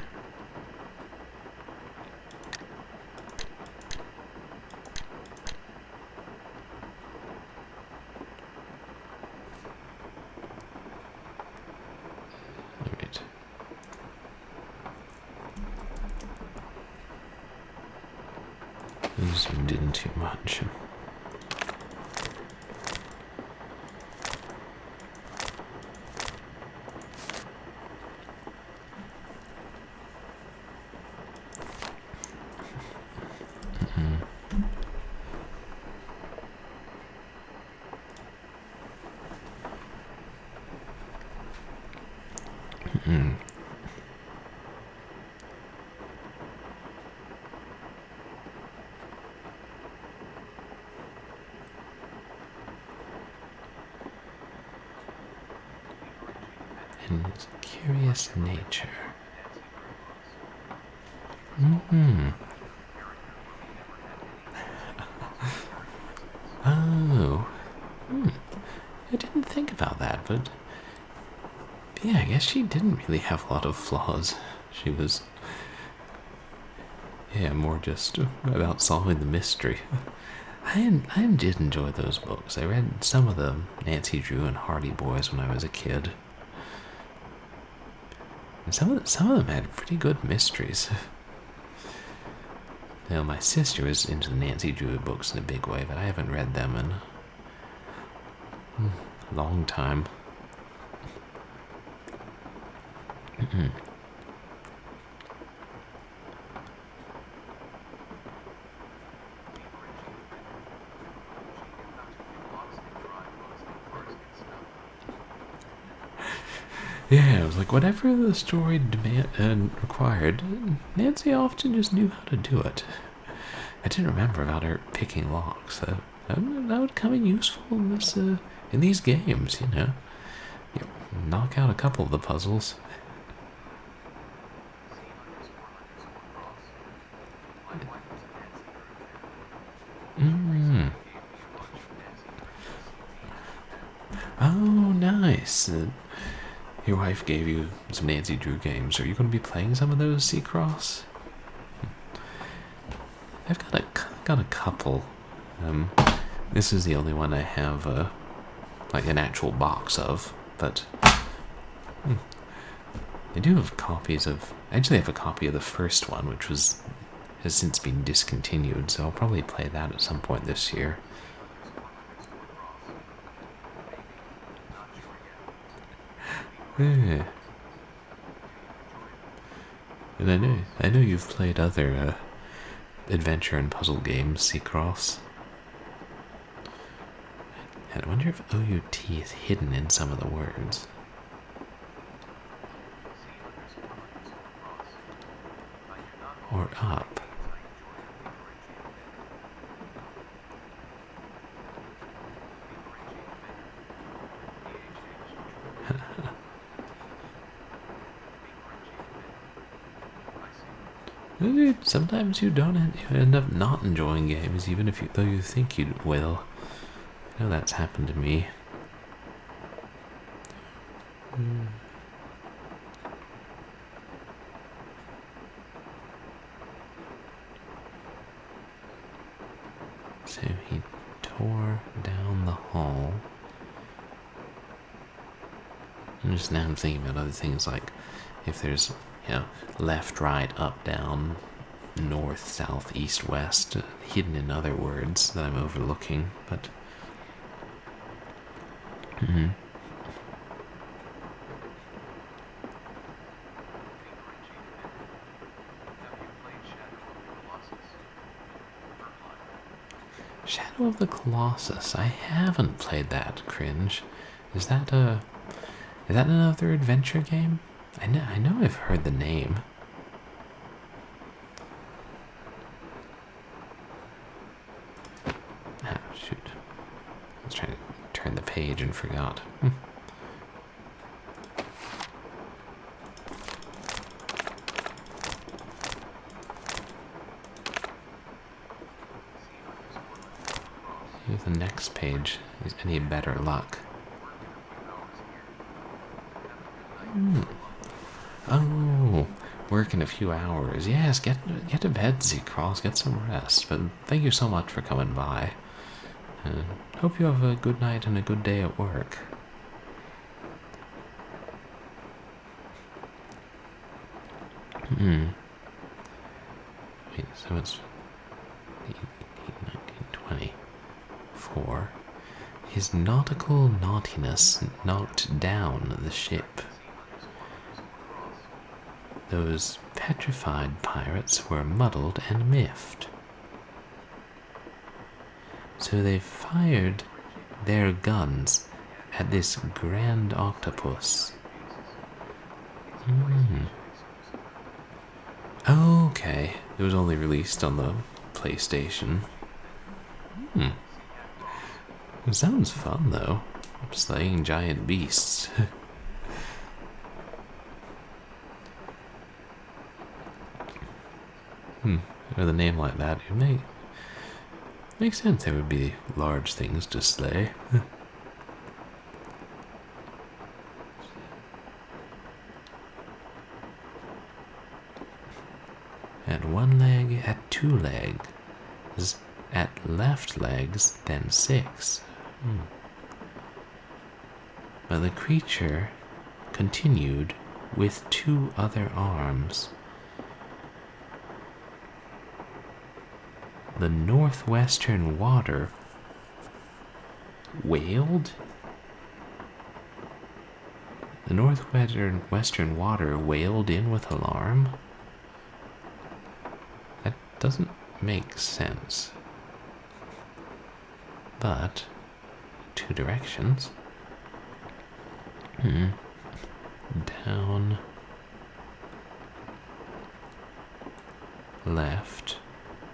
Alright. Zoomed in too much. And its curious nature. Oh. I didn't think about that, but yeah, I guess she didn't really have a lot of flaws. She was, more just about solving the mystery. I did enjoy those books. I read some of them, Nancy Drew and Hardy Boys, when I was a kid. And some of them had pretty good mysteries. Now, my sister was into the Nancy Drew books in a big way, but I haven't read them in a long time. Yeah, it was like whatever the story required, Nancy often just knew how to do it. I didn't remember about her picking locks. That would come in useful in these games, you know. You knock out a couple of the puzzles. Oh, nice. Your wife gave you some Nancy Drew games. Are you going to be playing some of those, Seacross? I've got a couple. This is the only one I have like an actual box of, but I do have copies of. I actually have a copy of the first one, which has since been discontinued. So I'll probably play that at some point this year. Yeah. And I know you've played other adventure and puzzle games, Seacross. And I wonder if OUT is hidden in some of the words. or up? Sometimes you don't end up not enjoying games, even if though you think you will. I know that's happened to me. So he tore down the hall. And just now I'm thinking about other things like if there's, left, right, up, down, north, south, east, west, hidden in other words that I'm overlooking, but Shadow of the Colossus. I haven't played that. Cringe. Is that another adventure game? I know I've heard the name. Ah, shoot. I was trying to turn the page and forgot. See if the next page is any better luck. Oh, work in a few hours. Yes, get to bed, Z-Cross. Get some rest. But thank you so much for coming by. And hope you have a good night and a good day at work. Wait, so it's 1924. His nautical naughtiness knocked down the ship. Those petrified pirates were muddled and miffed. So they fired their guns at this grand octopus. Okay, it was only released on the PlayStation. It sounds fun though, slaying giant beasts. With a name like that, it makes sense there would be large things to slay. At one leg, at two legs, at left legs, then six. But the creature continued with two other arms. The northwestern water wailed? The northwestern water wailed in with alarm? That doesn't make sense. But, two directions. Down. Left.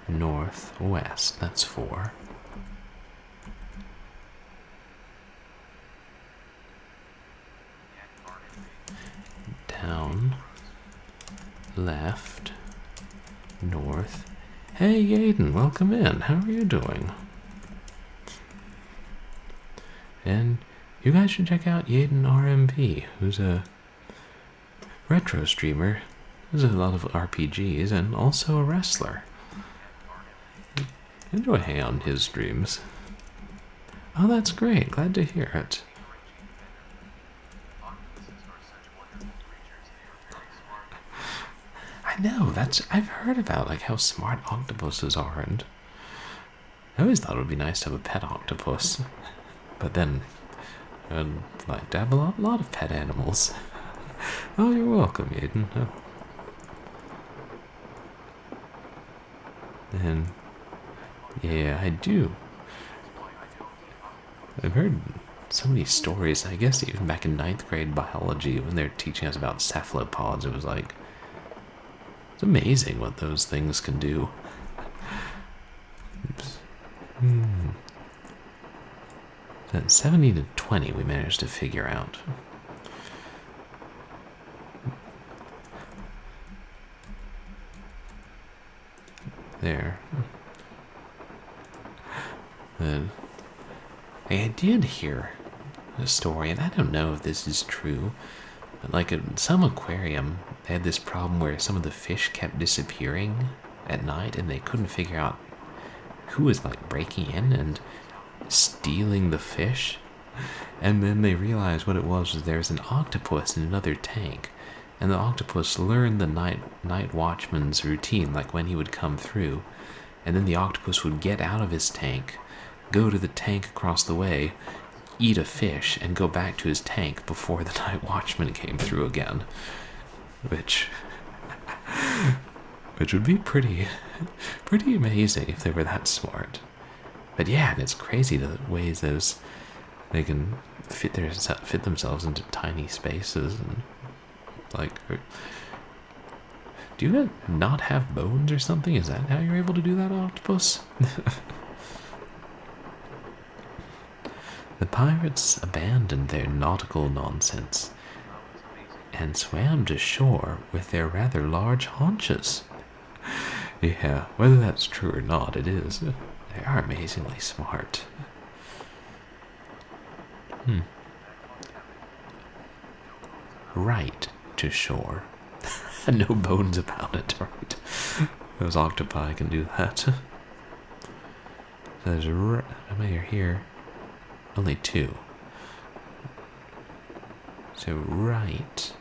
North, west, that's 4. Down, left, north. Hey, Yaden, welcome in. How are you doing? And you guys should check out Yaden RMP, who's a retro streamer. Does a lot of RPGs and also a wrestler. Enjoy hanging on his streams. Oh, that's great. Glad to hear it. I know, I've heard about like how smart octopuses are, and I always thought it would be nice to have a pet octopus. But then I'd like to have a lot of pet animals. Oh, you're welcome, Aiden. Oh. And yeah, I do. I've heard so many stories, I guess even back in 9th grade biology when they're teaching us about cephalopods, it was like It's amazing what those things can do. Oops. At 70 to 20 we managed to figure out. There. I did hear a story, and I don't know if this is true, but like in some aquarium, they had this problem where some of the fish kept disappearing at night, and they couldn't figure out who was like breaking in and stealing the fish. And then they realized what it was there's an octopus in another tank, and the octopus learned the night watchman's routine, like when he would come through, and then the octopus would get out of his tank, go to the tank across the way, eat a fish, and go back to his tank before the night watchman came through again, which would be pretty amazing if they were that smart. But yeah, it's crazy the ways they can fit themselves into tiny spaces. And like, do you not have bones or something? Is that how you're able to do that, octopus? The pirates abandoned their nautical nonsense and swam to shore with their rather large haunches. Yeah, whether that's true or not, it is. They are amazingly smart. Right to shore. No bones about it, right? Those octopi can do that. There's how many are here? Only 2. So right.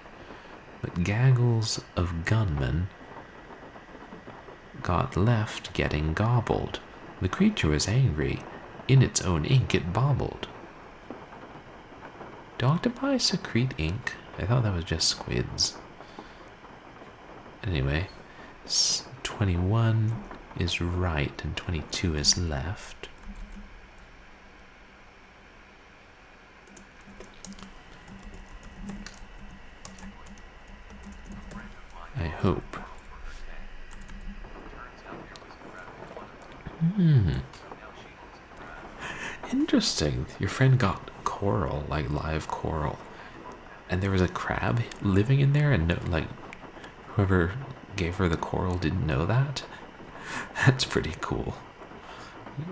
But gaggles of gunmen got left getting gobbled. The creature was angry. In its own ink it bobbled. Do octopi secrete ink? I thought that was just squids. Anyway, 21 is right and 22 is left. I hope. Interesting. Your friend got coral, like live coral. And there was a crab living in there, and like whoever gave her the coral didn't know that. That's pretty cool.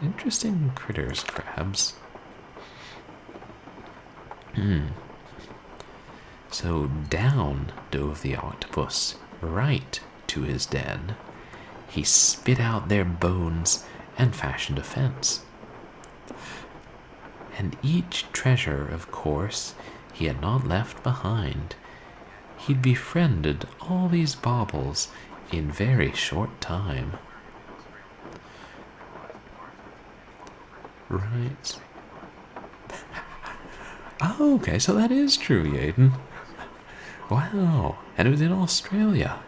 Interesting critters, crabs. So down dove the octopus, right to his den. He spit out their bones and fashioned a fence. And each treasure, of course, he had not left behind. He'd befriended all these baubles in very short time. Right. Oh, okay, so that is true, Yaden. Wow, and it was in Australia.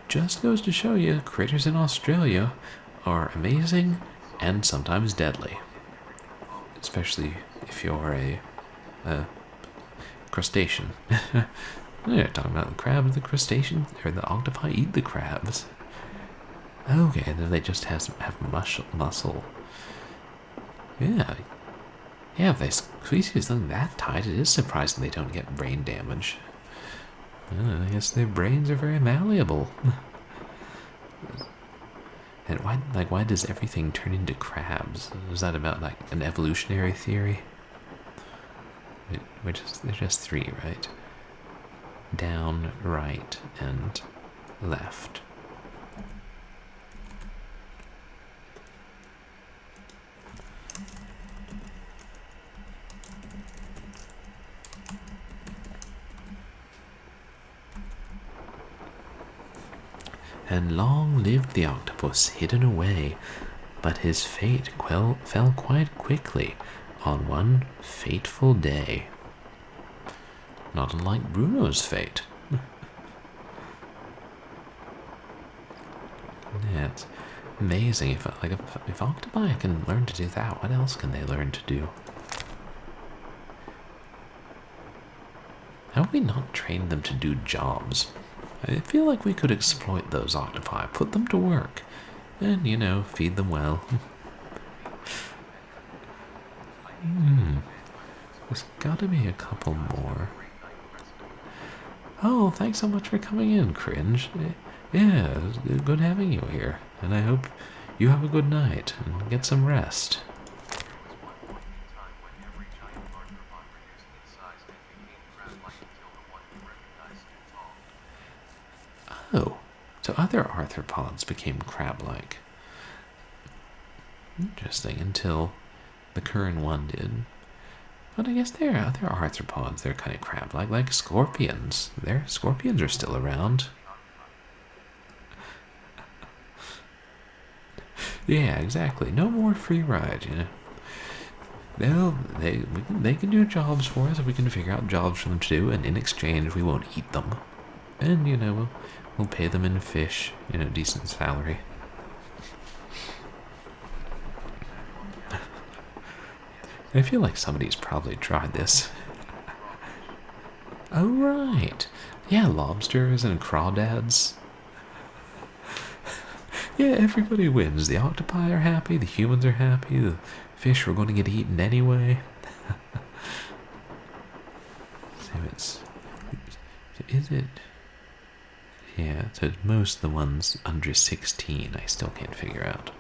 Just goes to show you, critters in Australia are amazing and sometimes deadly. Especially if you're a crustacean. You're talking about the crabs, the crustaceans, or the octopi eat the crabs. Okay, and then they just have muscle. Yeah. Yeah, if they squeeze something that tight, it is surprising they don't get brain damage. I guess their brains are very malleable. And why does everything turn into crabs? Is that about like an evolutionary theory? There's just 3, right? Down, right, and left. And long lived the octopus hidden away, but his fate fell quite quickly on one fateful day. Not unlike Bruno's fate. Yeah, it's amazing. If octopi can learn to do that, what else can they learn to do? How have we not trained them to do jobs? I feel like we could exploit those octopi, put them to work, and, you know, feed them well. There's gotta be a couple more. Oh, thanks so much for coming in, Cringe. Yeah, it was good having you here, and I hope you have a good night and get some rest. Oh, so other arthropods became crab-like. Interesting, until the current one did. But I guess there are other arthropods, they're kind of crab-like, like scorpions. Scorpions are still around. Yeah, exactly. No more free rides, you know. They can do jobs for us if we can figure out jobs for them to do, and in exchange we won't eat them. And, you know, we'll pay them in fish, you know, decent salary. I feel like somebody's probably tried this. Oh, right. Yeah, lobsters and crawdads. Yeah, everybody wins. The octopi are happy, the humans are happy, the fish are going to get eaten anyway. So is it? Yeah, so most of the ones under 16 I still can't figure out.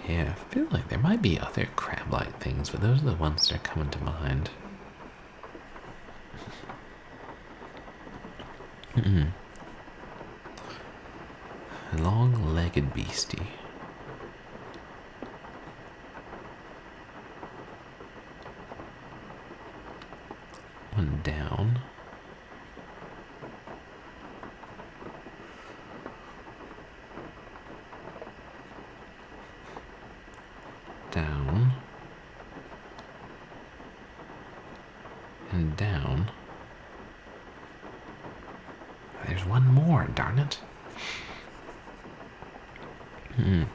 Yeah, I feel like there might be other crab-like things, but those are the ones that are coming to mind. A long-legged beastie. One down. Down. And down. There's one more, darn it. And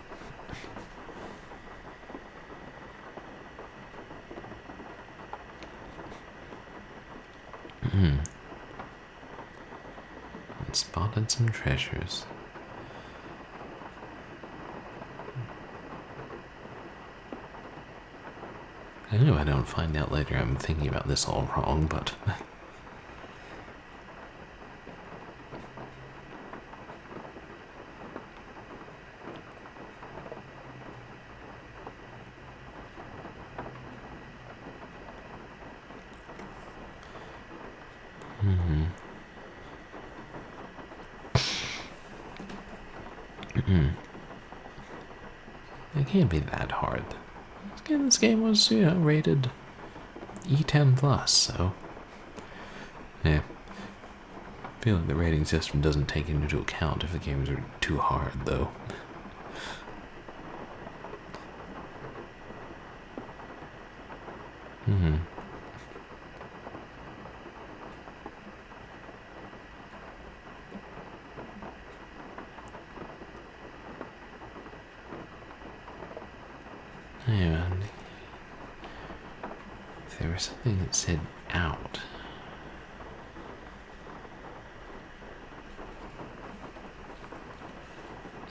spotted some treasures. I know I don't find out later I'm thinking about this all wrong, but... It can't be that hard. This game was, you know, rated E10 plus, so yeah. I feel like the rating system doesn't take into account if the games are too hard, though. Yeah, if there was something that said out.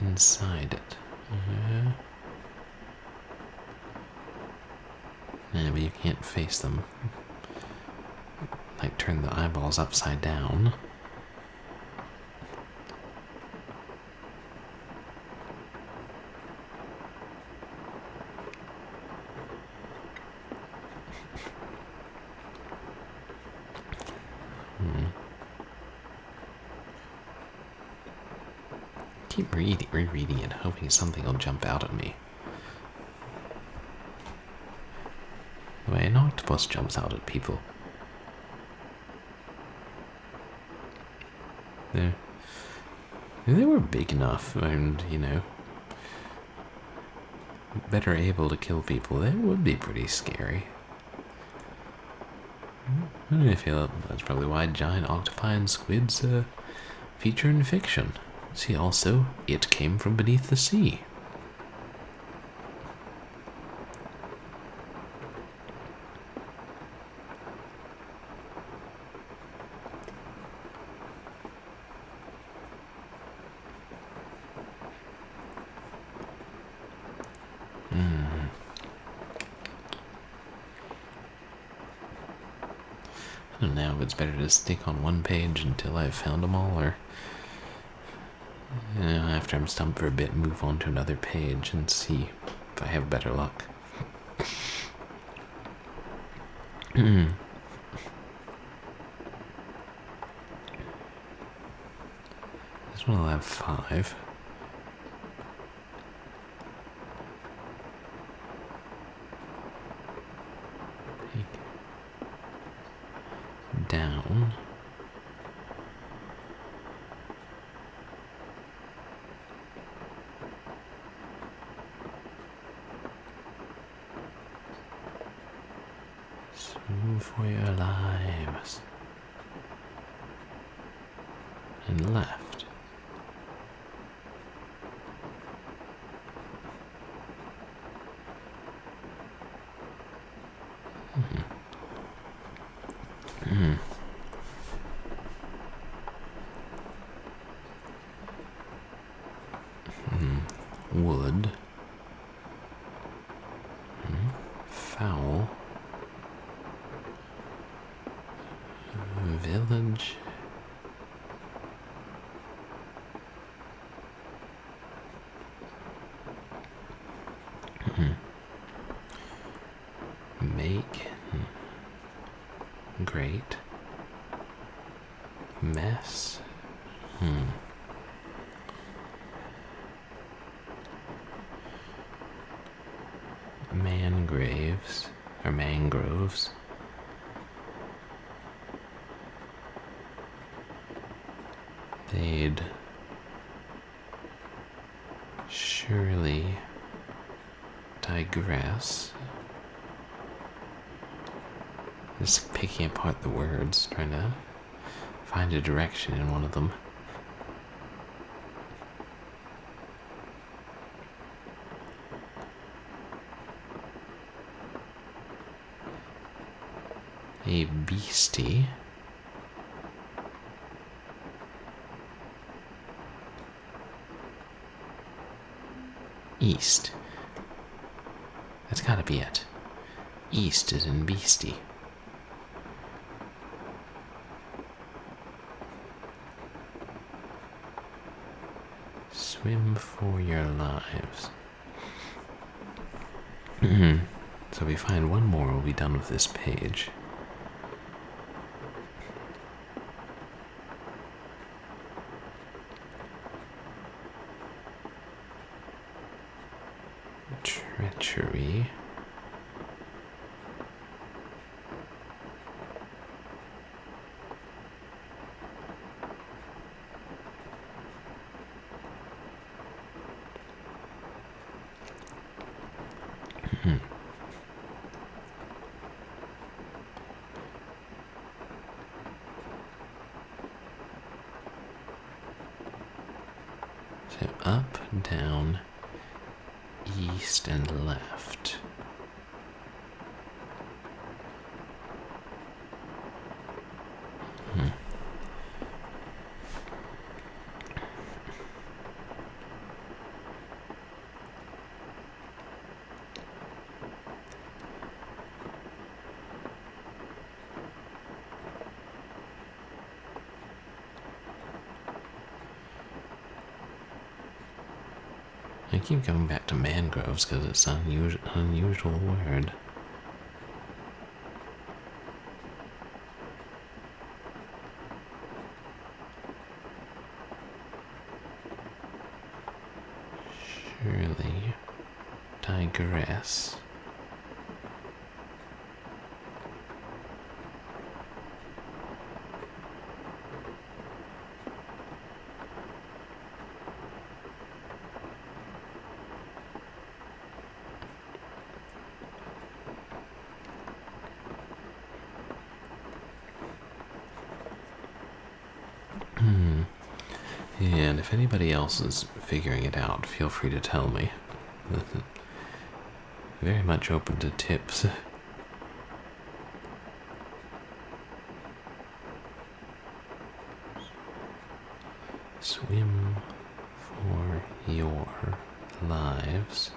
Inside it. Yeah, but you can't face them. Like turn the eyeballs upside down. Keep rereading it, hoping something will jump out at me. The way an octopus jumps out at people. If they were big enough and, you know, better able to kill people, they would be pretty scary. I feel that's probably why giant octopi and squids feature in fiction. See also, it came from beneath the sea. I don't know if it's better to stick on one page until I've found them all, or after I'm stumped for a bit, move on to another page and see if I have better luck. This one will have 5. Down. Swim for your lives. And left. Wood. Fowl. Village. Make. Great. Mess. Mangraves, or mangroves. They'd surely digress. Just picking apart the words, trying to find a direction in one of them. A beastie. East. That's gotta be it. East is in beastie. Swim for your lives. So if we find one more, we'll be done with this page. Treachery. So up, down, east, and left. I keep going back to mangroves because it's an unusual word. Surely digress. And if anybody else is figuring it out, feel free to tell me. Very much open to tips. Swim for your lives.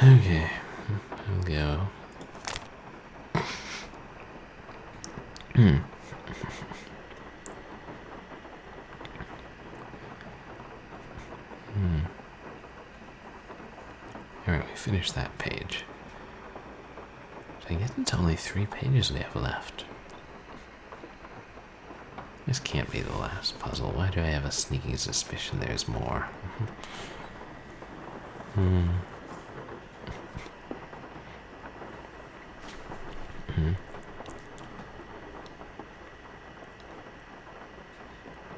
Okay, I'll go. Alright, we finished that page. So I guess it's only 3 pages we have left. This can't be the last puzzle. Why do I have a sneaking suspicion there's more?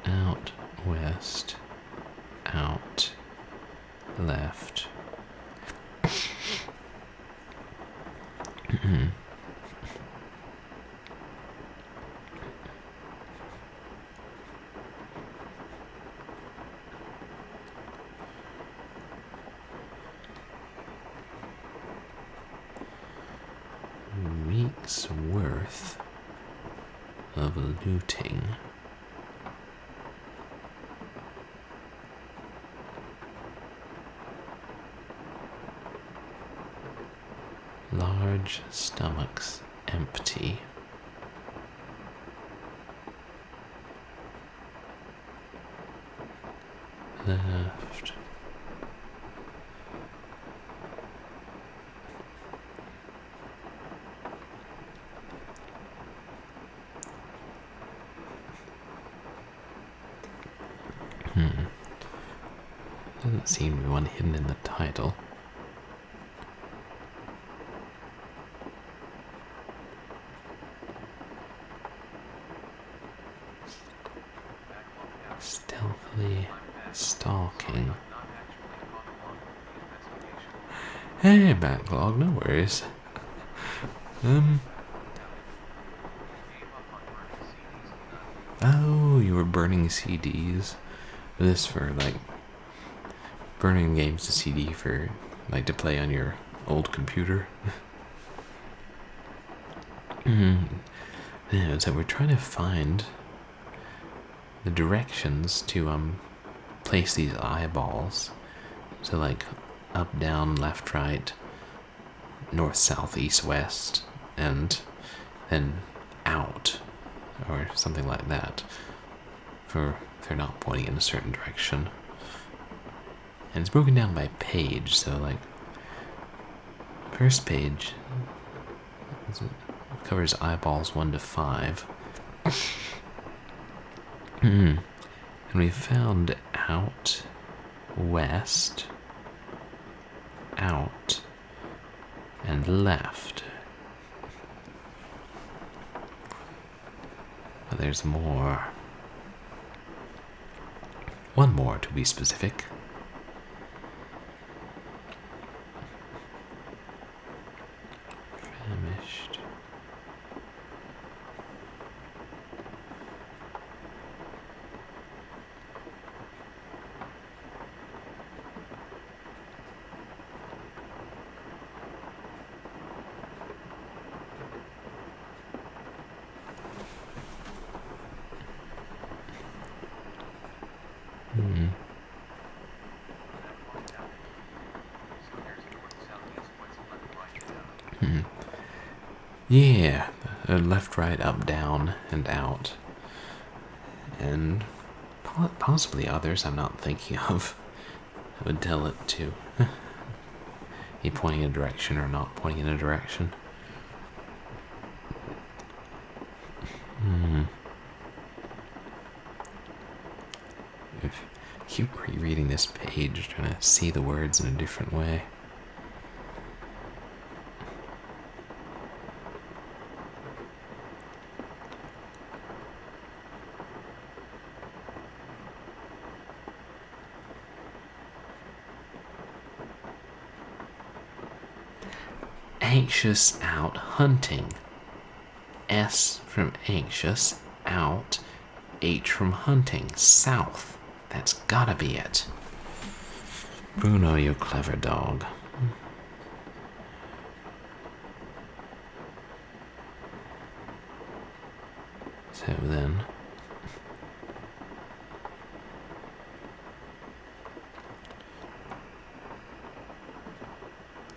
Out, west, out, left. Week's worth of looting. Large stomachs empty. Left. Doesn't seem to be one hidden in the title. Stealthily stalking. Hey, backlog, no worries. Oh, you were burning CDs. This for, like, burning games to CD for, like, to play on your old computer. Yeah, so we're trying to find the directions to, place these eyeballs. So, like, up, down, left, right, north, south, east, west, and then out, or something like that, for if they're not pointing in a certain direction. And it's broken down by page, so like, first page covers eyeballs 1 to 5. And we found out, west, out, and left. But there's more. One more to be specific. Famished. Yeah, left, right, up, down, and out. And possibly others I'm not thinking of. I would tell it to be pointing in a direction or not pointing in a direction. I keep rereading this page, trying to see the words in a different way. Anxious out hunting. S from anxious, out, H from hunting, south. That's gotta be it. Bruno, you clever dog. So then...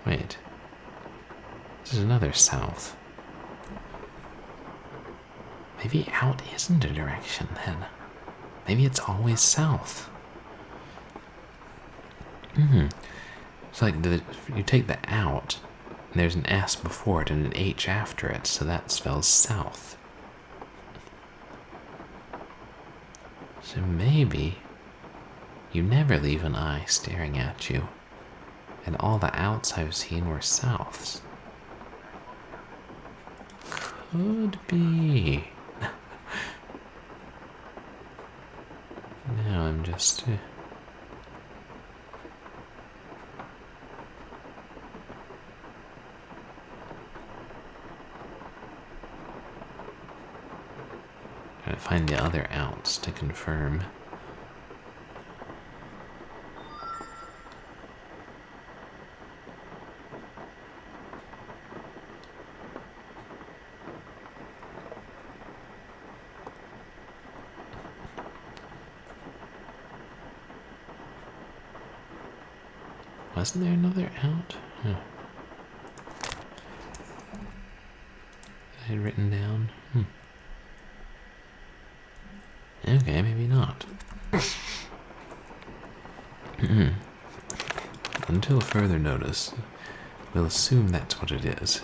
Wait. There's another south. Maybe out isn't a direction then. Maybe it's always south. It's like you take the out, and there's an S before it and an H after it, so that spells south. So maybe you never leave an eye staring at you, and all the outs I've seen were souths. Could be. Now I'm just... trying to find the other outs to confirm. Wasn't there another out? Huh. I had written down. Okay, maybe not. Until further notice, we'll assume that's what it is.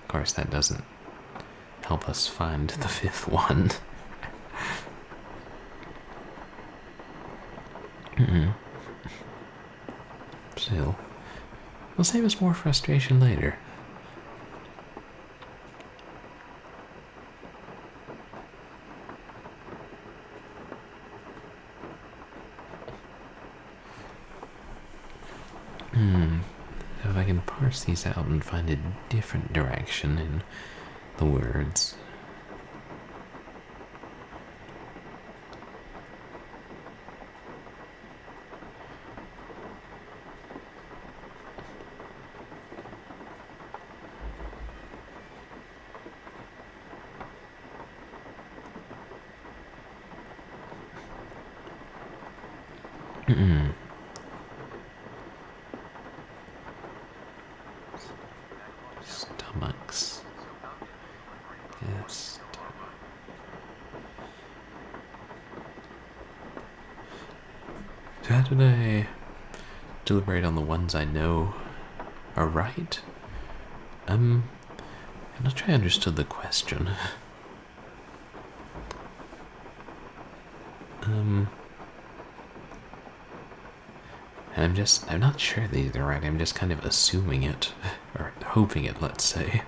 Of course, that doesn't help us find the fifth one. Still, we'll save us more frustration later. So if I can parse these out and find a different direction in the words. Stomachs. Yes. So how did I deliberate on the ones I know are right? I'm not sure I understood the question. And I'm not sure these are right, I'm just kind of assuming it, or hoping it, let's say.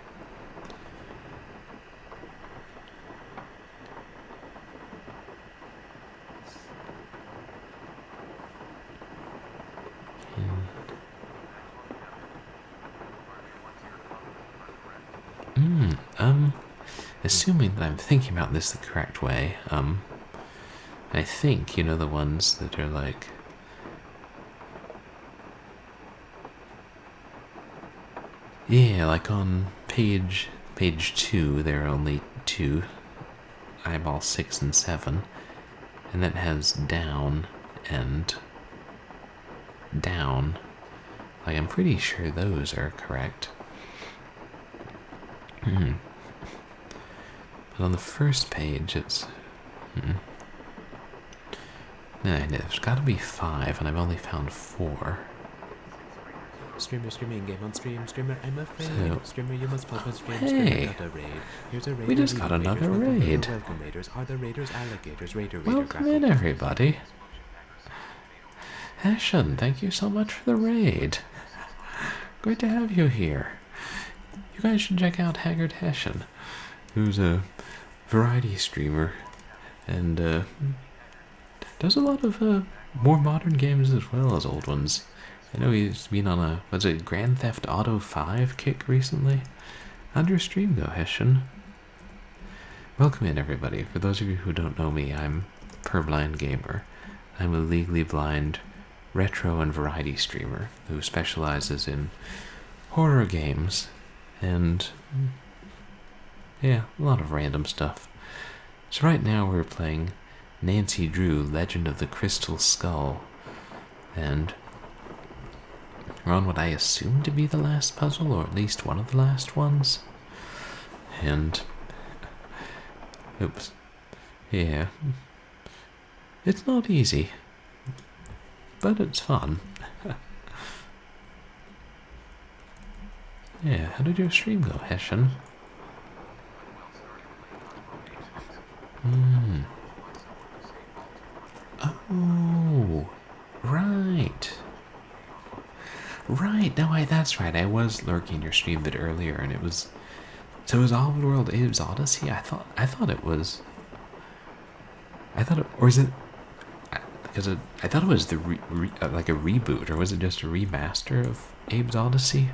Assuming that I'm thinking about this the correct way, I think, you know, the ones that are like... Yeah, like on page 2, there are only 2, eyeball 6 and 7, and that has down and down. Like, I'm pretty sure those are correct. But on the first page, it's... No, there's gotta be 5, and I've only found 4. Streamer streaming game on stream. Streamer, I'm afraid. So, Streamer, you must pop on stream. hey, Streamer, got a raid. Here's a raid. We just got another raid. Welcome raiders. Are the raiders alligators? Raider, Welcome in, everybody. Hessian, thank you so much for the raid. Great to have you here. You guys should check out Haggard Hessian, who's a variety streamer and does a lot of more modern games as well as old ones. I know he's been on a, was it Grand Theft Auto 5 kick recently? How'd your stream go, Hessian? Welcome in, everybody. For those of you who don't know me, I'm Purblind Gamer. I'm a legally blind retro and variety streamer who specializes in horror games and, yeah, a lot of random stuff. So right now we're playing Nancy Drew, Legend of the Crystal Skull, and We're on what I assume to be the last puzzle, or at least one of the last ones. And... oops. Yeah. It's not easy. But it's fun. Yeah, how did your stream go, Hessian? Oh, right. Right, no, that's right. I was lurking your stream a bit earlier, and it was... so it was Oddworld Abe's Odyssey? I thought it was... or is it... because I thought it was the like a reboot, or was it just a remaster of Abe's Odyssey?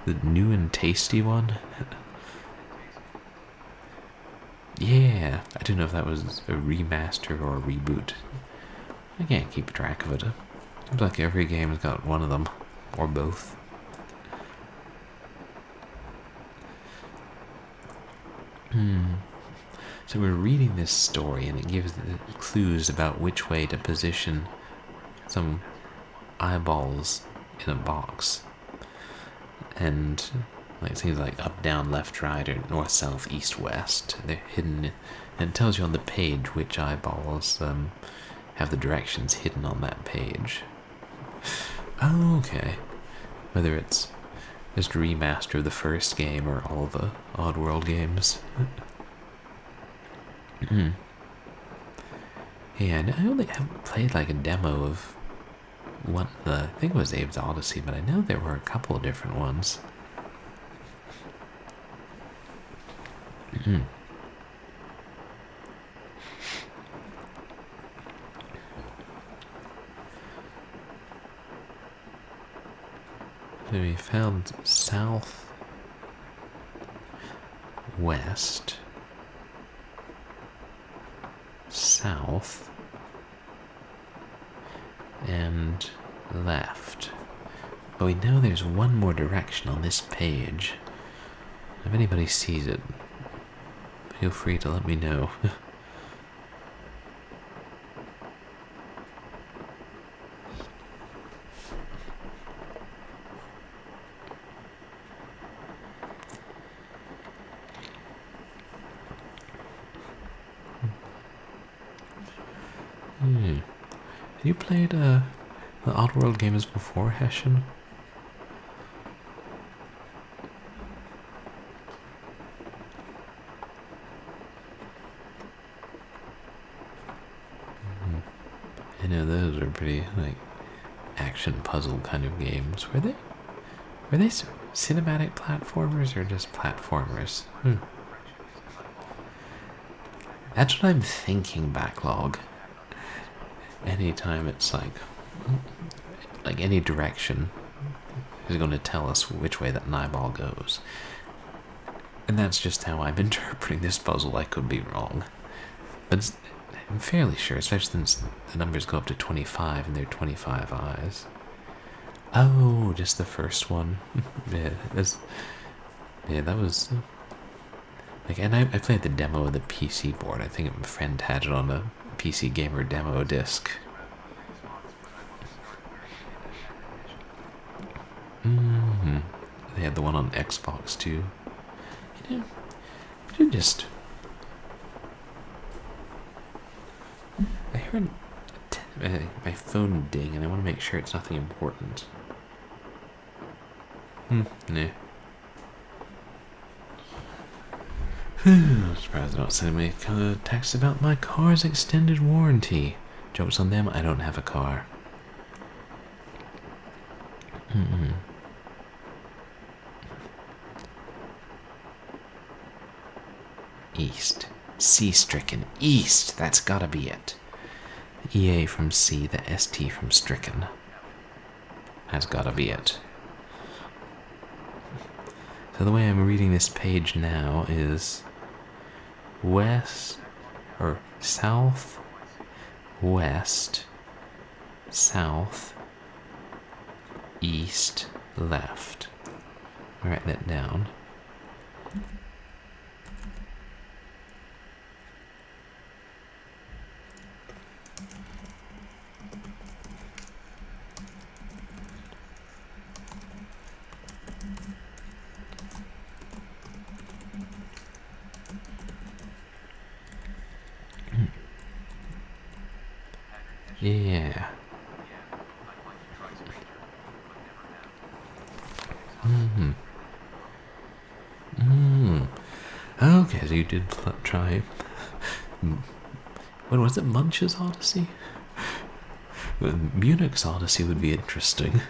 The new and tasty one? Yeah, I don't know if that was a remaster or a reboot. I can't keep track of it. Seems like every game's got one of them, or both. So we're reading this story, and it gives clues about which way to position some eyeballs in a box. And like, it seems like up, down, left, right, or north, south, east, west. They're hidden, and it tells you on the page which eyeballs have the directions hidden on that page. Oh, okay. Whether it's just a remaster of the first game or all the Oddworld games. Yeah, I only haven't played like a demo of one. I think it was Abe's Odyssey, but I know there were a couple of different ones. So we found south, west, south, and left. But we know there's one more direction on this page. If anybody sees it, feel free to let me know. Have you played the Oddworld games before, Hessian? I know those are pretty, like, action puzzle kind of games. Were they cinematic platformers or just platformers? That's what I'm thinking, Backlog. Anytime it's like any direction is going to tell us which way that eyeball goes. And that's just how I'm interpreting this puzzle. I could be wrong. But I'm fairly sure, especially since the numbers go up to 25 and there are 25 eyes. Oh, just the first one. Yeah, that was... like, and I played the demo of the PC board. I think a friend had it on a PC Gamer demo disc. They had the one on Xbox too. You should just... I heard my phone ding, and I want to make sure it's nothing important. Nah. Surprised I don't send me texts about my car's extended warranty. Jokes on them, I don't have a car. East. Sea-stricken. East! That's gotta be it. The EA from sea, the ST from stricken. That's gotta be it. So the way I'm reading this page now is west, or south, west, south, east, left. I'll write that down. Yeah. Okay, so you did try. What was it? Munch's Odyssey? Munich's Odyssey would be interesting.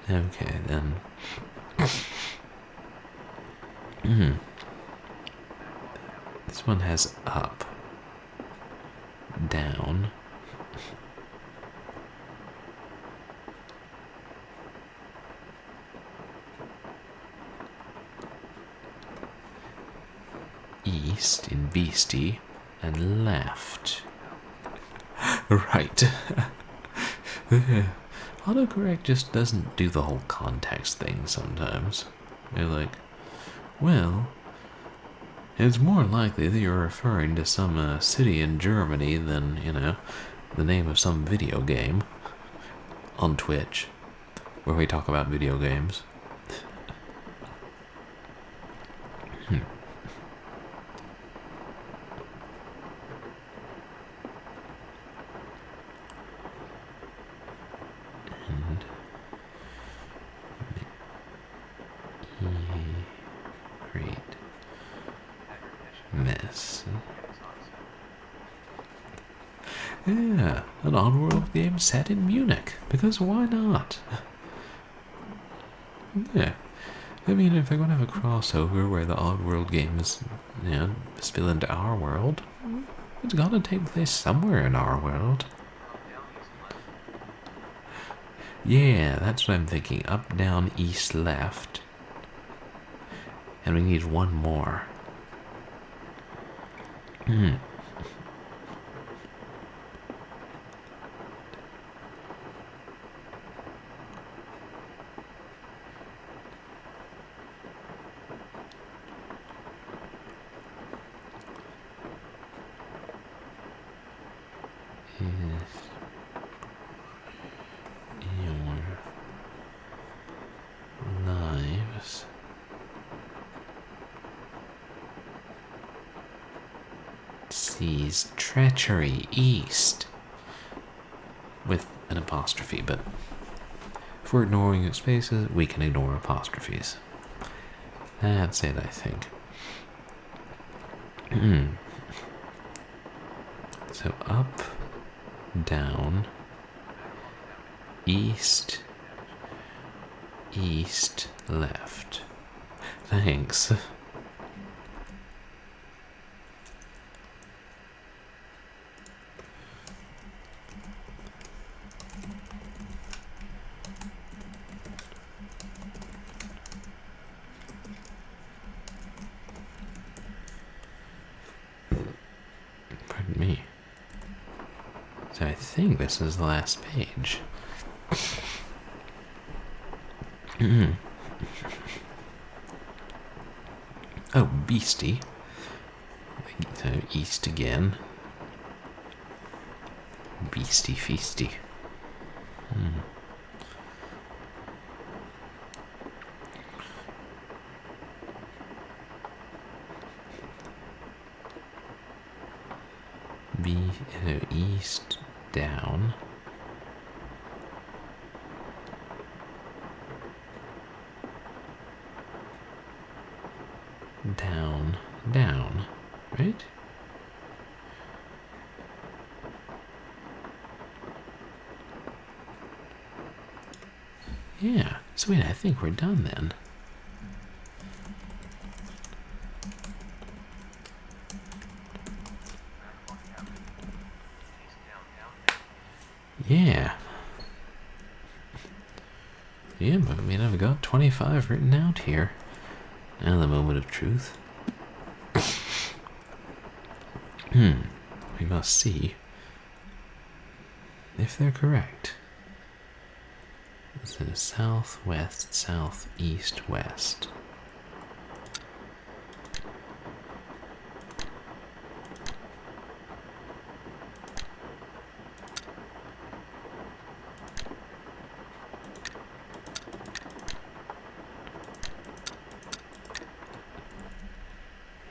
Okay, then. This one has up, down, east in beastie, and left. Right. Autocorrect just doesn't do the whole context thing sometimes. They're like, well, it's more likely that you're referring to some city in Germany than, you know, the name of some video game on Twitch, where we talk about video games. Great mess. Yeah, an on-world game set in Munich, because why not? Yeah, I mean, if they're going to have a crossover where the Oddworld game is, you know, spill into our world, it's got to take place somewhere in our world. Yeah, that's what I'm thinking. Up, down, east, left. And we need one more. Lives. Sees treachery east. With an apostrophe, but if we're ignoring spaces, we can ignore apostrophes. That's it, I think. So up, down, east, east, left. Thanks. Pardon me. So I think this is the last page. Oh, beastie. So east again. Beastie feastie. East, down. Down, down, right? Yeah, so wait, I think we're done then. Yeah. Yeah, but I mean, I've got 25 written out here. Now the moment of truth. We must see if they're correct. This is southwest, southeast, west.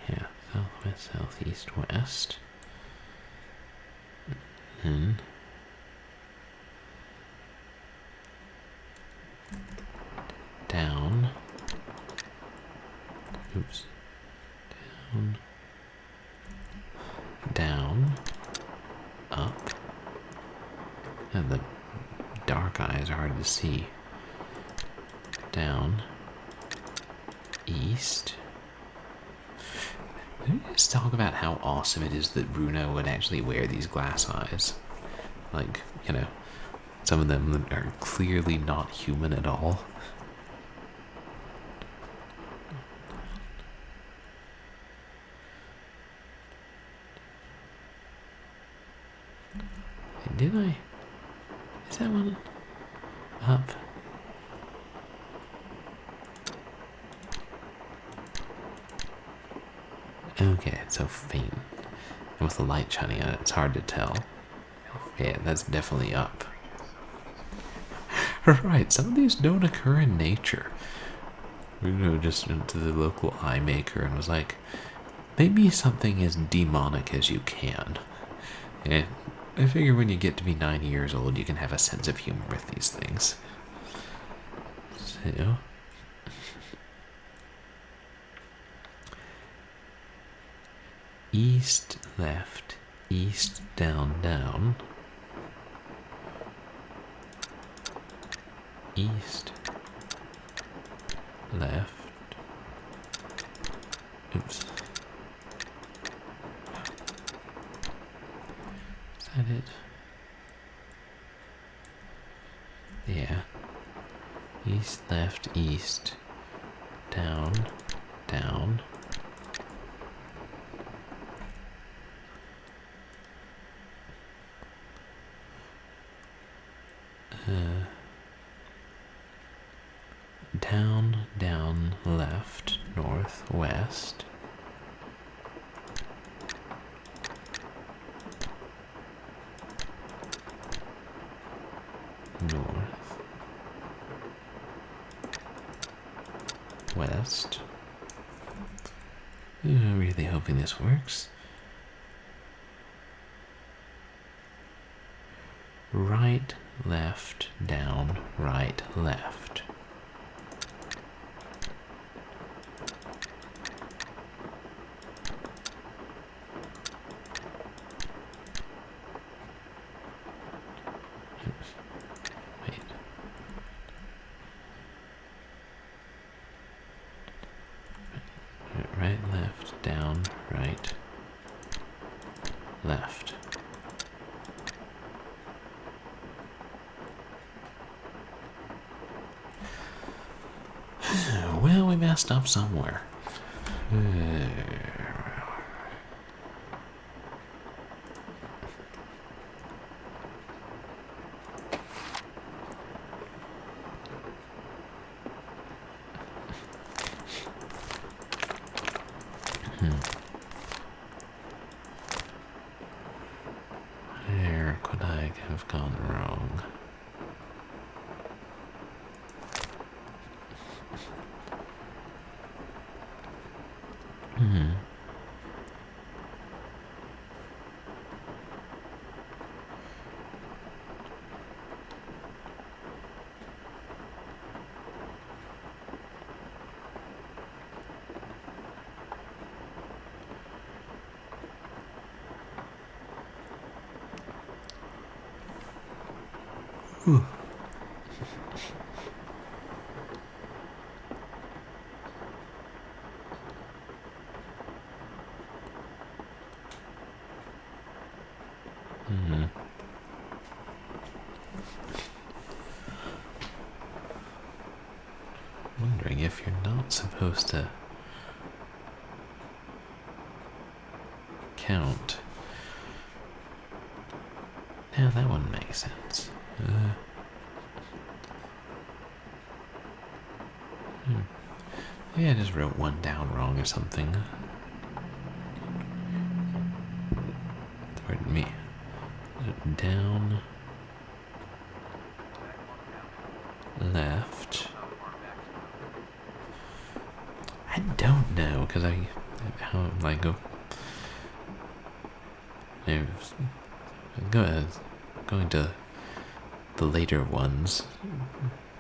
Yeah, southwest. southeast, west. And down. Oops. Down. Down. Up. And the dark eyes are hard to see. Down. East. Let's talk about how awesome it is that Bruno would actually wear these glass eyes. Like, you know, some of them are clearly not human at all. Did I? Is that one up? Okay, it's so faint. And with the light shining on it, it's hard to tell. Yeah, that's definitely up. Right, some of these don't occur in nature. Bruno just went to the local eye maker and was like, make me something as demonic as you can. And I figure when you get to be 9 years old, you can have a sense of humor with these things. So... east, left, east, down, down. East, left. Oops. Is that it? Yeah. East, left, east, down, down. Down, down, left, north, west. North, west. I'm really hoping this works. Right, left, down, right, left. Wait. Right, left, down, right, left. Well, we messed up somewhere. Where could I have gone wrong? Wondering if you're not supposed to count. Yeah, that one makes sense. Maybe I just wrote one down wrong or something. Pardon me. Down, left. I don't know, because I go Going to the later ones.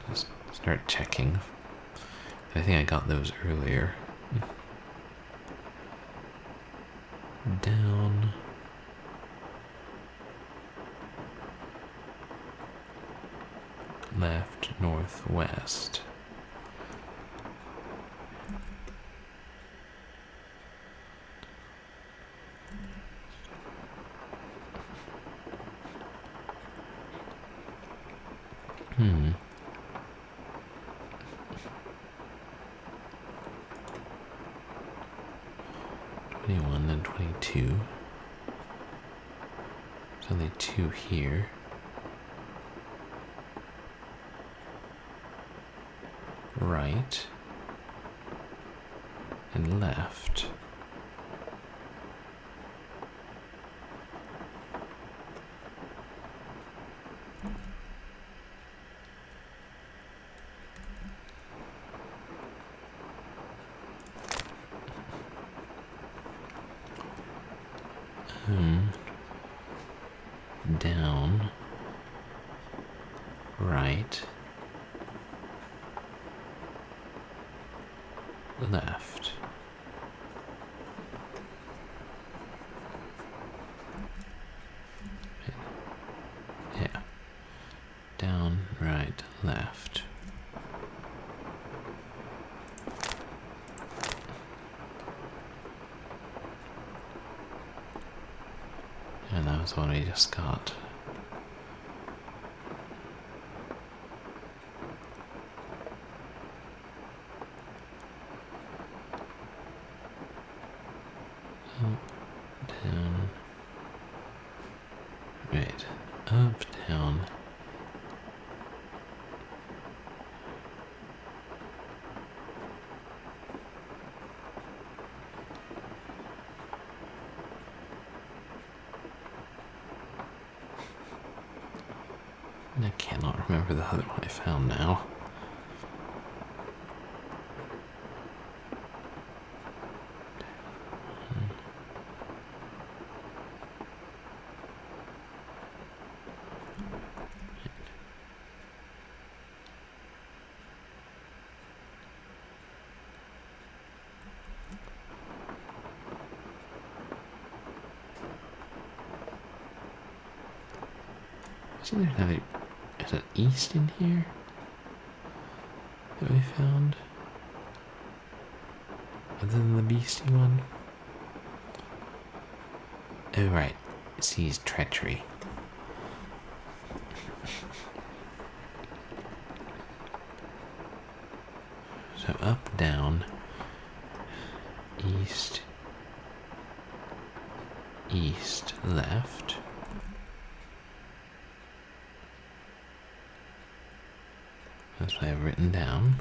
Just start checking. I think I got those earlier. Down. Left, northwest. Hmm. 21 and 22. There's only 2 here. Right and left. Down, right, left. Yeah. Down, right, left. And that was the one we just got. Up, down, right, up, down. I cannot remember the other one I found now. Isn't there another... Is it east in here that we found? Other than the beastie one? Oh right, sees treachery. So up, down, east, east, left. That's what I've written down.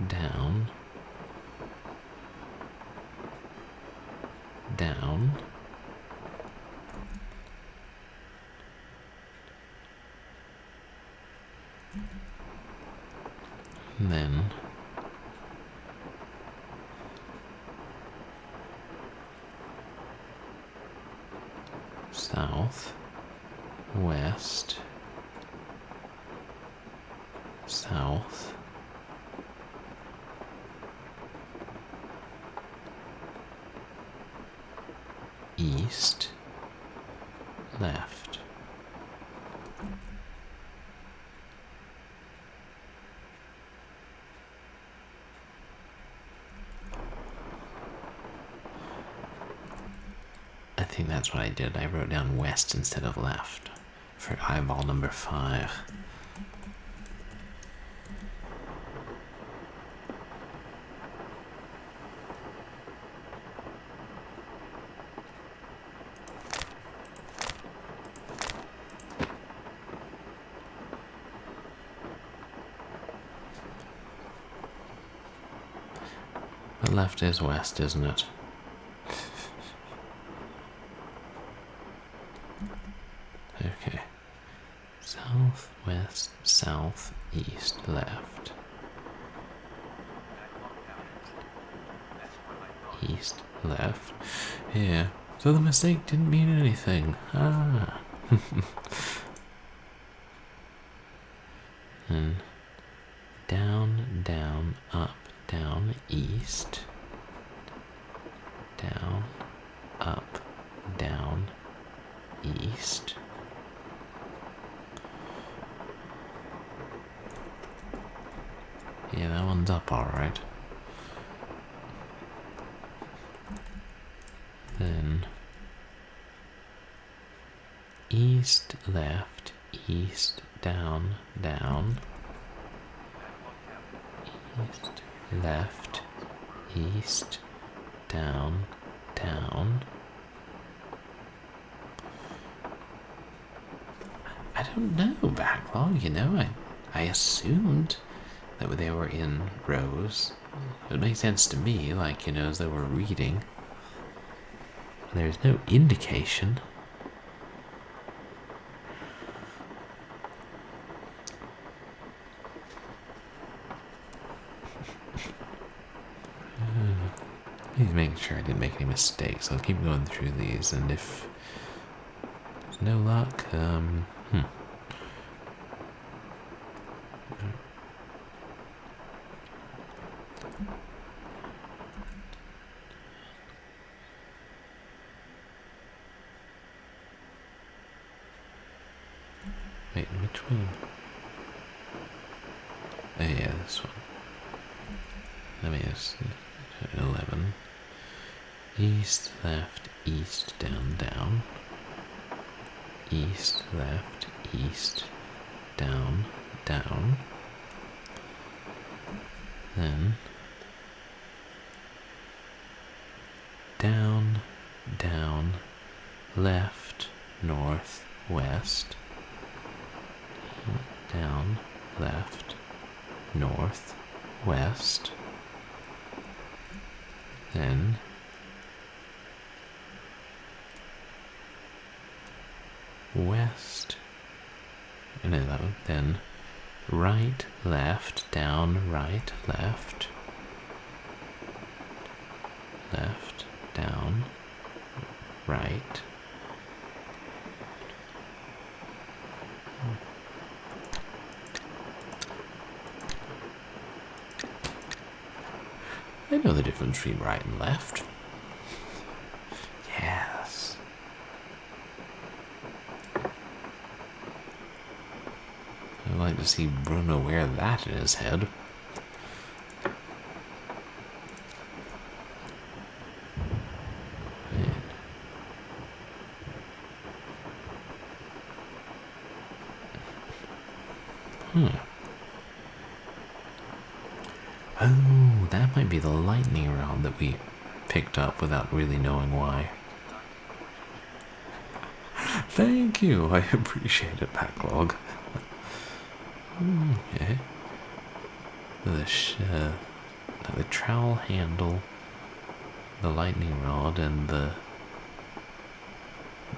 Down. Down. And then south, west, south, east, left. I think that's what I did. I wrote down west instead of left for eyeball number 5. But left is west, isn't it? Okay. South, west, south, east, left. east, left. Yeah, so the mistake didn't mean anything. Ah. And down, down, up, down, east. Down, up, down, east. Yeah, that one's up alright. Then east, left, east, down, down. East, left, east, down, down. I don't know, backlog, you know, I assumed that they were in rows. It makes sense to me, like, you know, as they were reading. There's no indication. He's making sure I didn't make any mistakes. I'll keep going through these, and if there's no luck, Wait, which one? Oh yeah, this one. Let me just 11. East, left, east, down, down. East, left, east, down, down. Then down, down, left, north, west. Down, left, north, west. Then west, no, that one. Then right, left, down, right, left, left, down, right. I know the difference between right and left. Yes. I'd like to see Bruno wear that in his head. Oh, that might be the lightning rod that we picked up without really knowing why. Thank you, I appreciate it, backlog. Okay. The trowel handle, the lightning rod, and the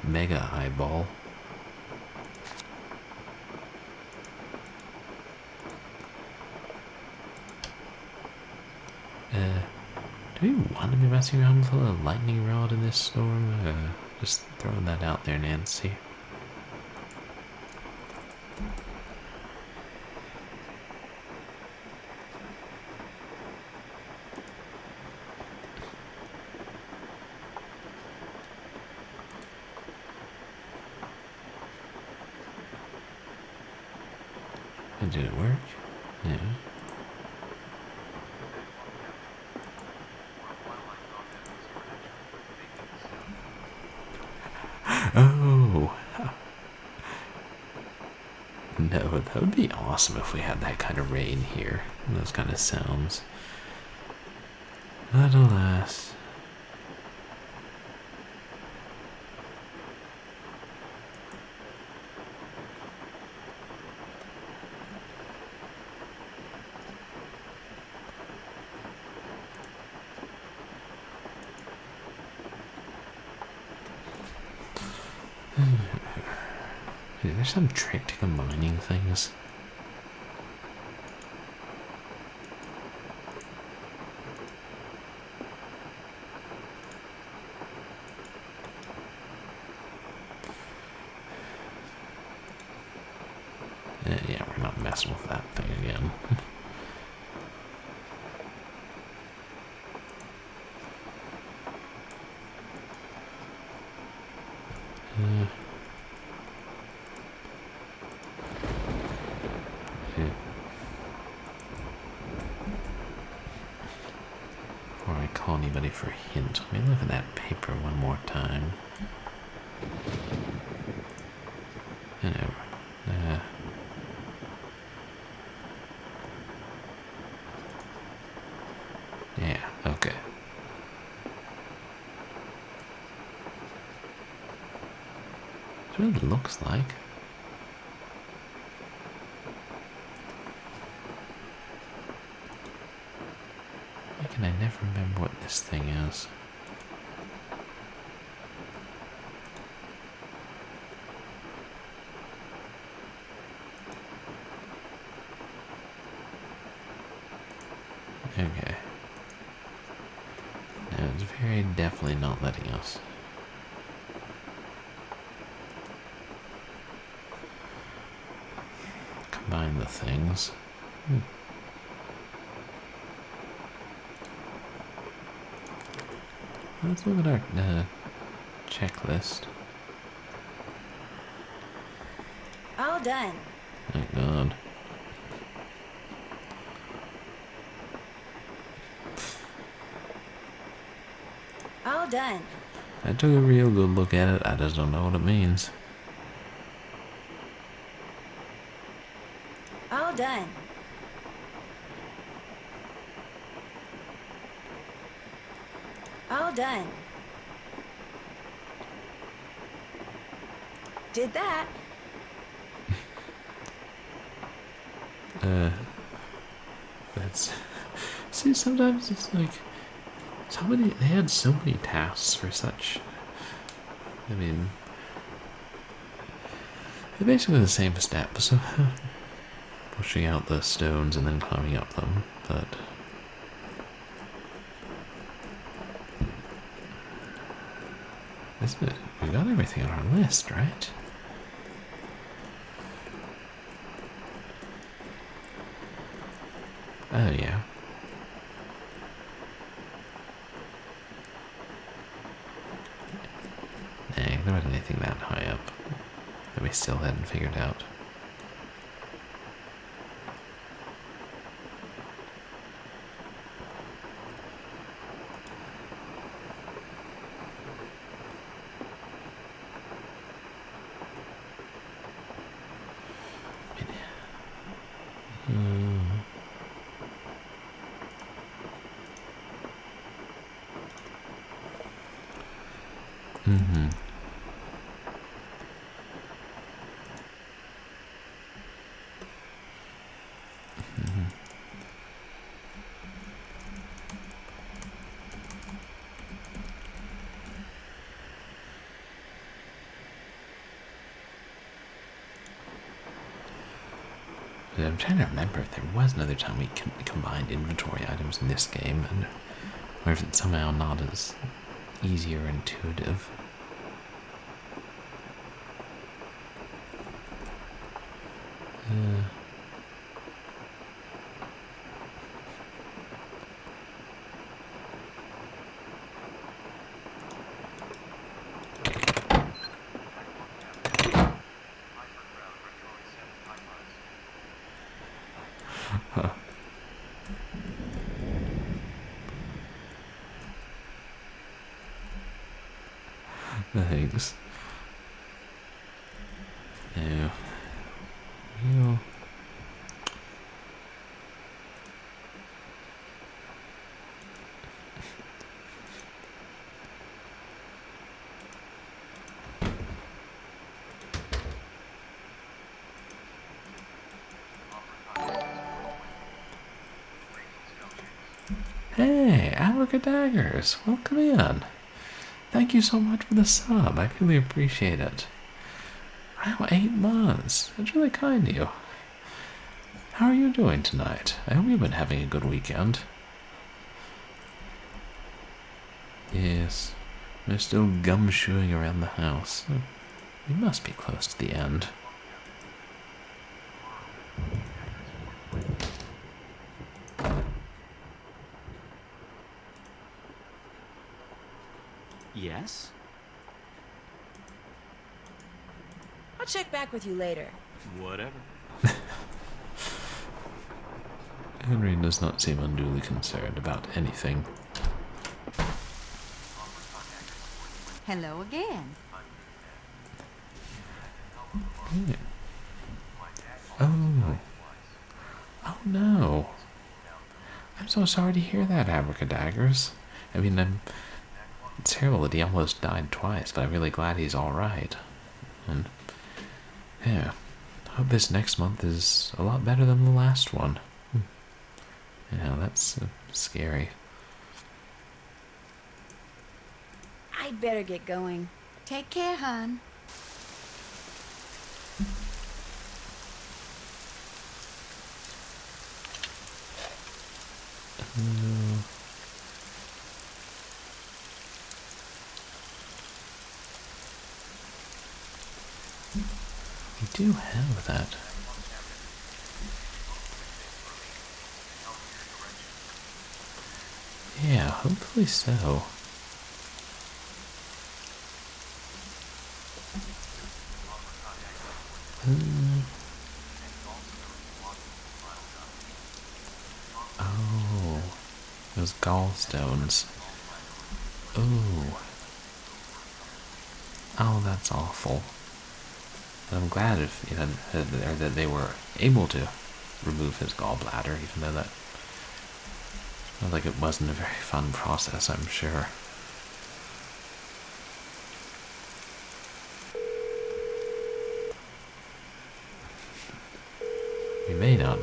mega eyeball. Do we want to be messing around with a lightning rod in this storm? Just throwing that out there, Nancy. Did it work? No. Oh! No, that would be awesome if we had that kind of rain here. Those kind of sounds. But alas. Is there some trick to combining things? with that thing again. Before I call anybody for a hint, let me look at that paper one more time. Yeah, okay. That's what it looks like. Why can I never remember what this thing is? Okay. No, it's very definitely not letting us. Combine the things. Let's look at our checklist. All done. Thank God. All done. I took a real good look at it. I just don't know what it means. All done. All done. Did that. That's... See, sometimes it's like... They had so many tasks for such... I mean... They're basically the same steps. Pushing out the stones and then climbing up them, but... Isn't it? We got everything on our list, right? Oh, yeah. Nah, there wasn't anything that high up that we still hadn't figured out. I'm trying to remember if there was another time we combined inventory items in this game, or if it's somehow not as easy or intuitive. Thanks. No. You. Hey, Daggers, welcome in. Thank you so much for the sub. I really appreciate it. Wow, 8 months. That's really kind of you. How are you doing tonight? I hope you've been having a good weekend. Yes, we're still gumshoeing around the house. We must be close to the end. Yes? I'll check back with you later. Whatever. Henry does not seem unduly concerned about anything. Hello again. Yeah. Oh. Oh no. I'm so sorry to hear that, Abracadaggers. I mean, it's terrible that he almost died twice, but I'm really glad he's alright. And, yeah, I hope this next month is a lot better than the last one. Yeah, that's scary. I'd better get going. Take care, hon. We do have that. Yeah, hopefully so. Oh, those gallstones. Oh. Oh, that's awful. But I'm glad that they were able to remove his gallbladder, even though that sounds like it wasn't a very fun process, I'm sure. We may not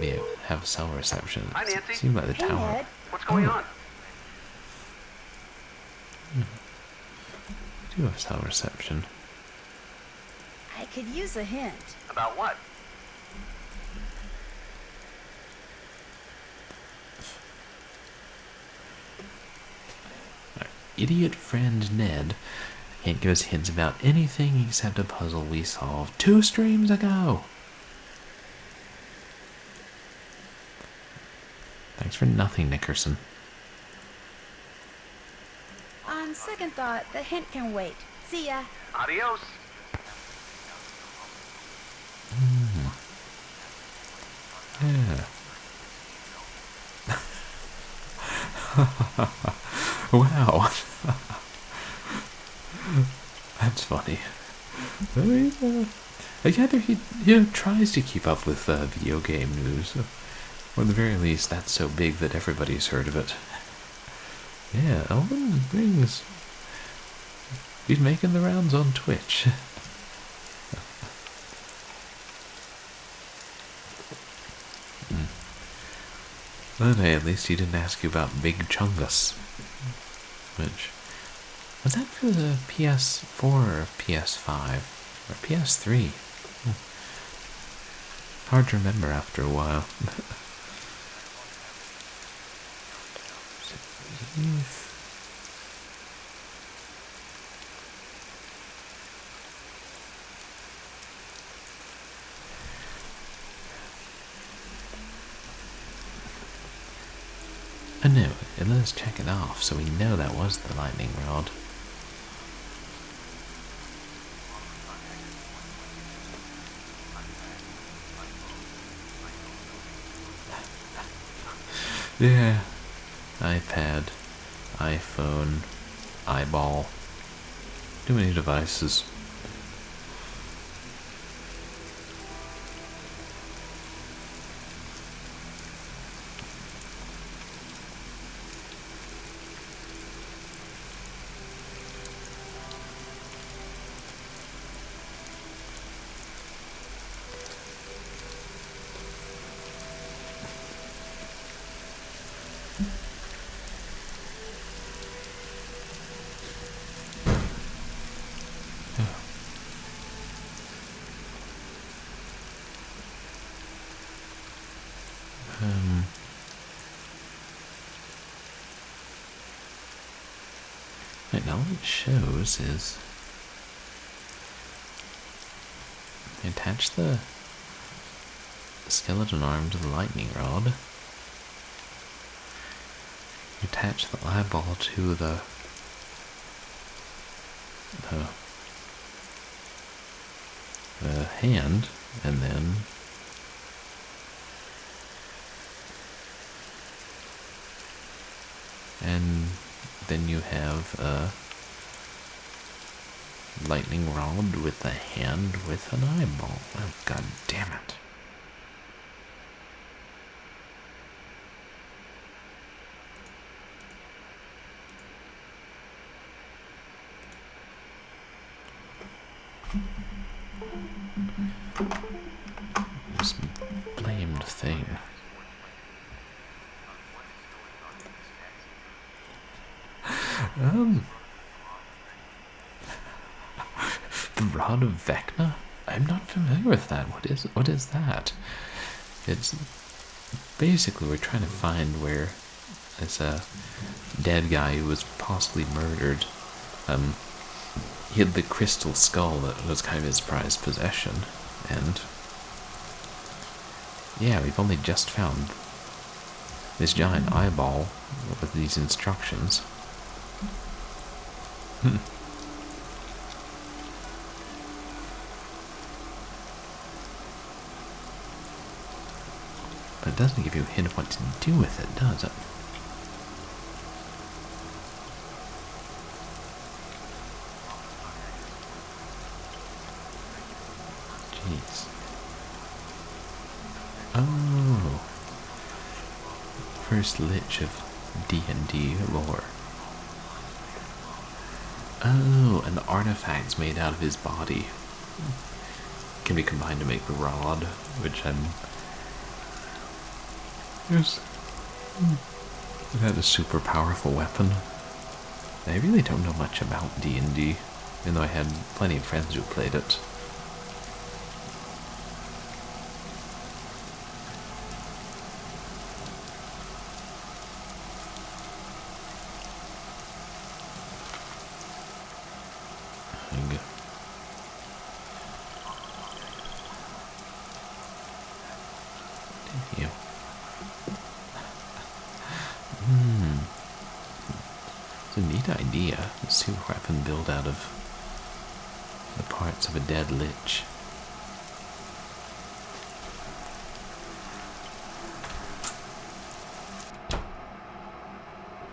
have cell reception. Hi, Nancy. It seems like the Hey, tower. Ned. What's going on? We do have cell reception. I could use a hint. About what? Our idiot friend Ned can't give us hints about anything except a puzzle we solved 2 streams ago. Thanks for nothing, Nickerson. On second thought, the hint can wait. See ya. Adios. Yeah. Wow. That's funny. I mean, either he tries to keep up with video game news, or at the very least, that's so big that everybody's heard of it. Yeah, Elden Rings. He's making the rounds on Twitch. Well, hey, at least he didn't ask you about Big Chungus. Which, was that for the PS4 or PS5? Or PS3? Hard to remember after a while. I know, and let's check it off so we know that was the lightning rod. Yeah, iPad, iPhone, eyeball, too many devices. Right now, all it shows is attach the skeleton arm to the lightning rod. Attach the eyeball to the the hand, and then you have a lightning rod with a hand with an eyeball. Oh, god damn it. This blamed thing. The Rod of Vecna? I'm not familiar with that. What is that? It's basically we're trying to find where this dead guy who was possibly murdered. He had the crystal skull that was kind of his prized possession, and yeah, we've only just found this giant eyeball with these instructions. But it doesn't give you a hint of what to do with it, does it? Jeez. Oh. First lich of D&D lore. Oh, and the artifacts made out of his body can be combined to make the rod, which it had a super powerful weapon. I really don't know much about D&D, even though I had plenty of friends who played it. It's a neat idea. A super weapon built out of the parts of a dead lich.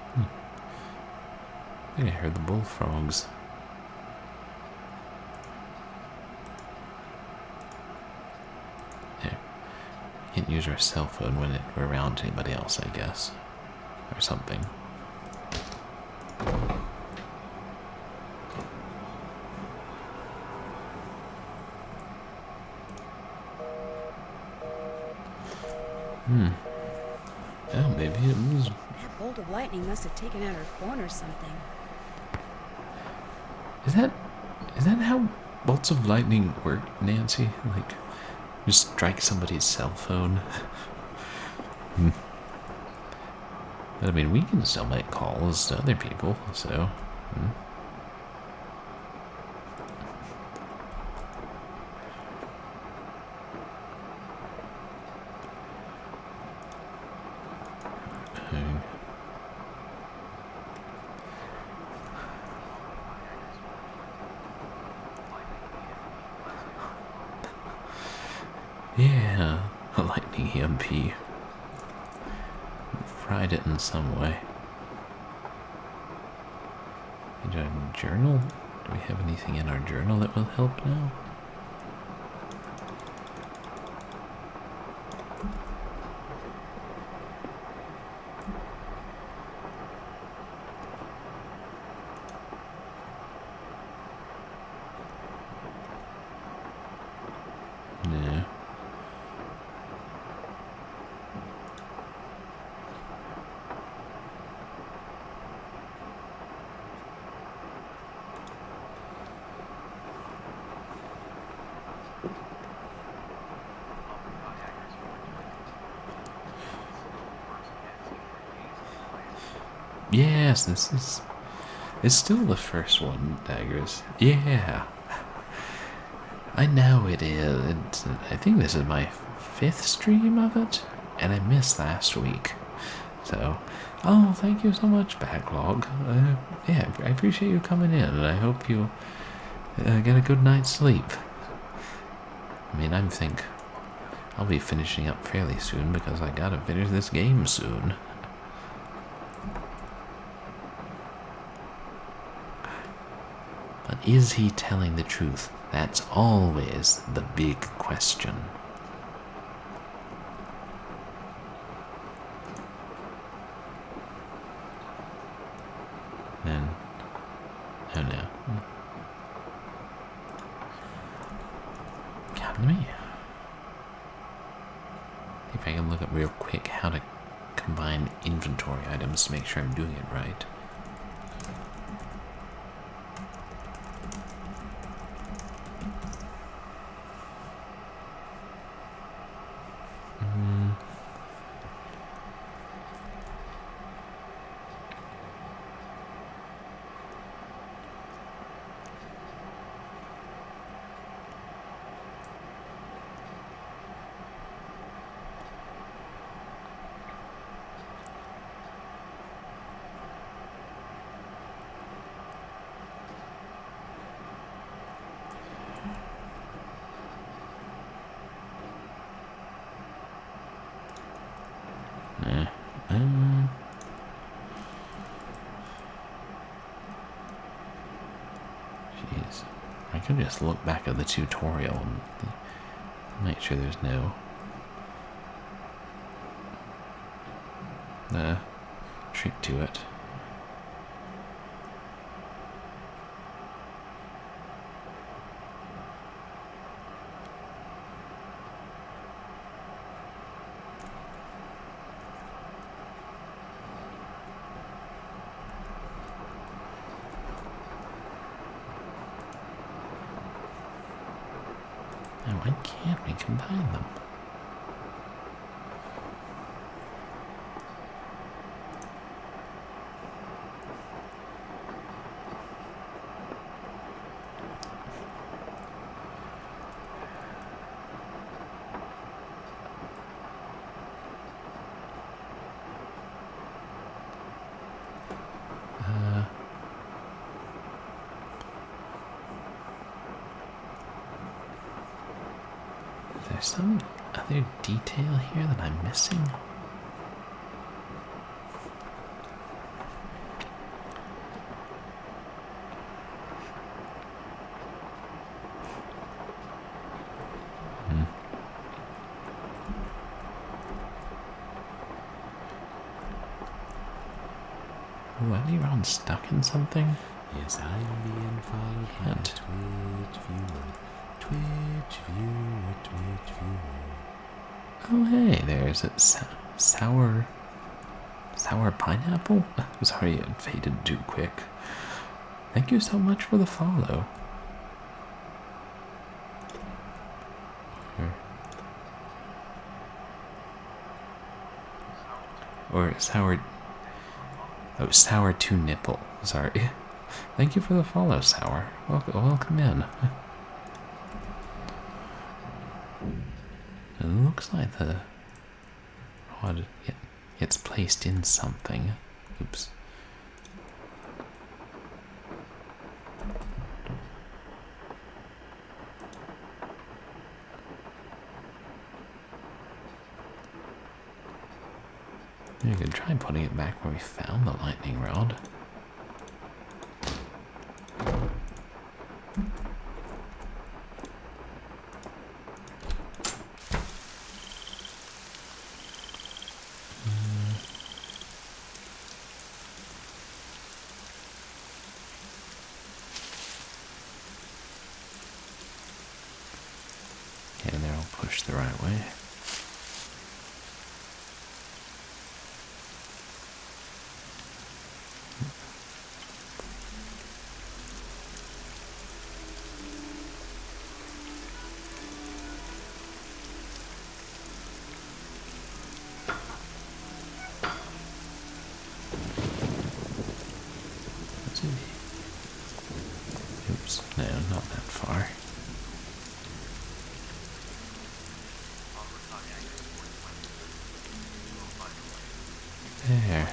I think I heard the bullfrogs. There. Can't use our cell phone when we're around anybody else, I guess. Or something. Oh, maybe it was. That bolt of lightning must have taken out her phone or something. Is that how bolts of lightning work, Nancy? Like, just strike somebody's cell phone? But I mean, we can still make calls to other people, so. Yeah, a lightning EMP. Fried it in some way. And a journal? Do we have anything in our journal that will help now? No. Yes, it's still the first one, Daggers. Yeah. I know it is. I think this is my 5th stream of it, and I missed last week. So, Oh, thank you so much, Backlog. Yeah, I appreciate you coming in, and I hope you get a good night's sleep. I mean, I think I'll be finishing up fairly soon because I gotta finish this game soon. But is he telling the truth? That's always the big question. Then, oh no. Pardon me. If I can look up real quick how to combine inventory items to make sure I'm doing it right. Jeez. I could just look back at the tutorial and make sure there's no trick to it. Now, why can't we combine them? Is there some other detail here that I'm missing? Are you on stuck in something? Yes, I'm being followed by Twitch viewer. Twitch viewer, Twitch viewer. Oh, hey, there's a sour pineapple? Sorry, it faded too quick. Thank you so much for the follow. Or sour... Oh, sour two nipple. Sorry. Thank you for the follow, Sour. Welcome in. It looks like the... it's placed in something. Oops. You could try putting it back where we found the lightning rod. Okay, there, I'll push the right way. Oops, no, not that far. There.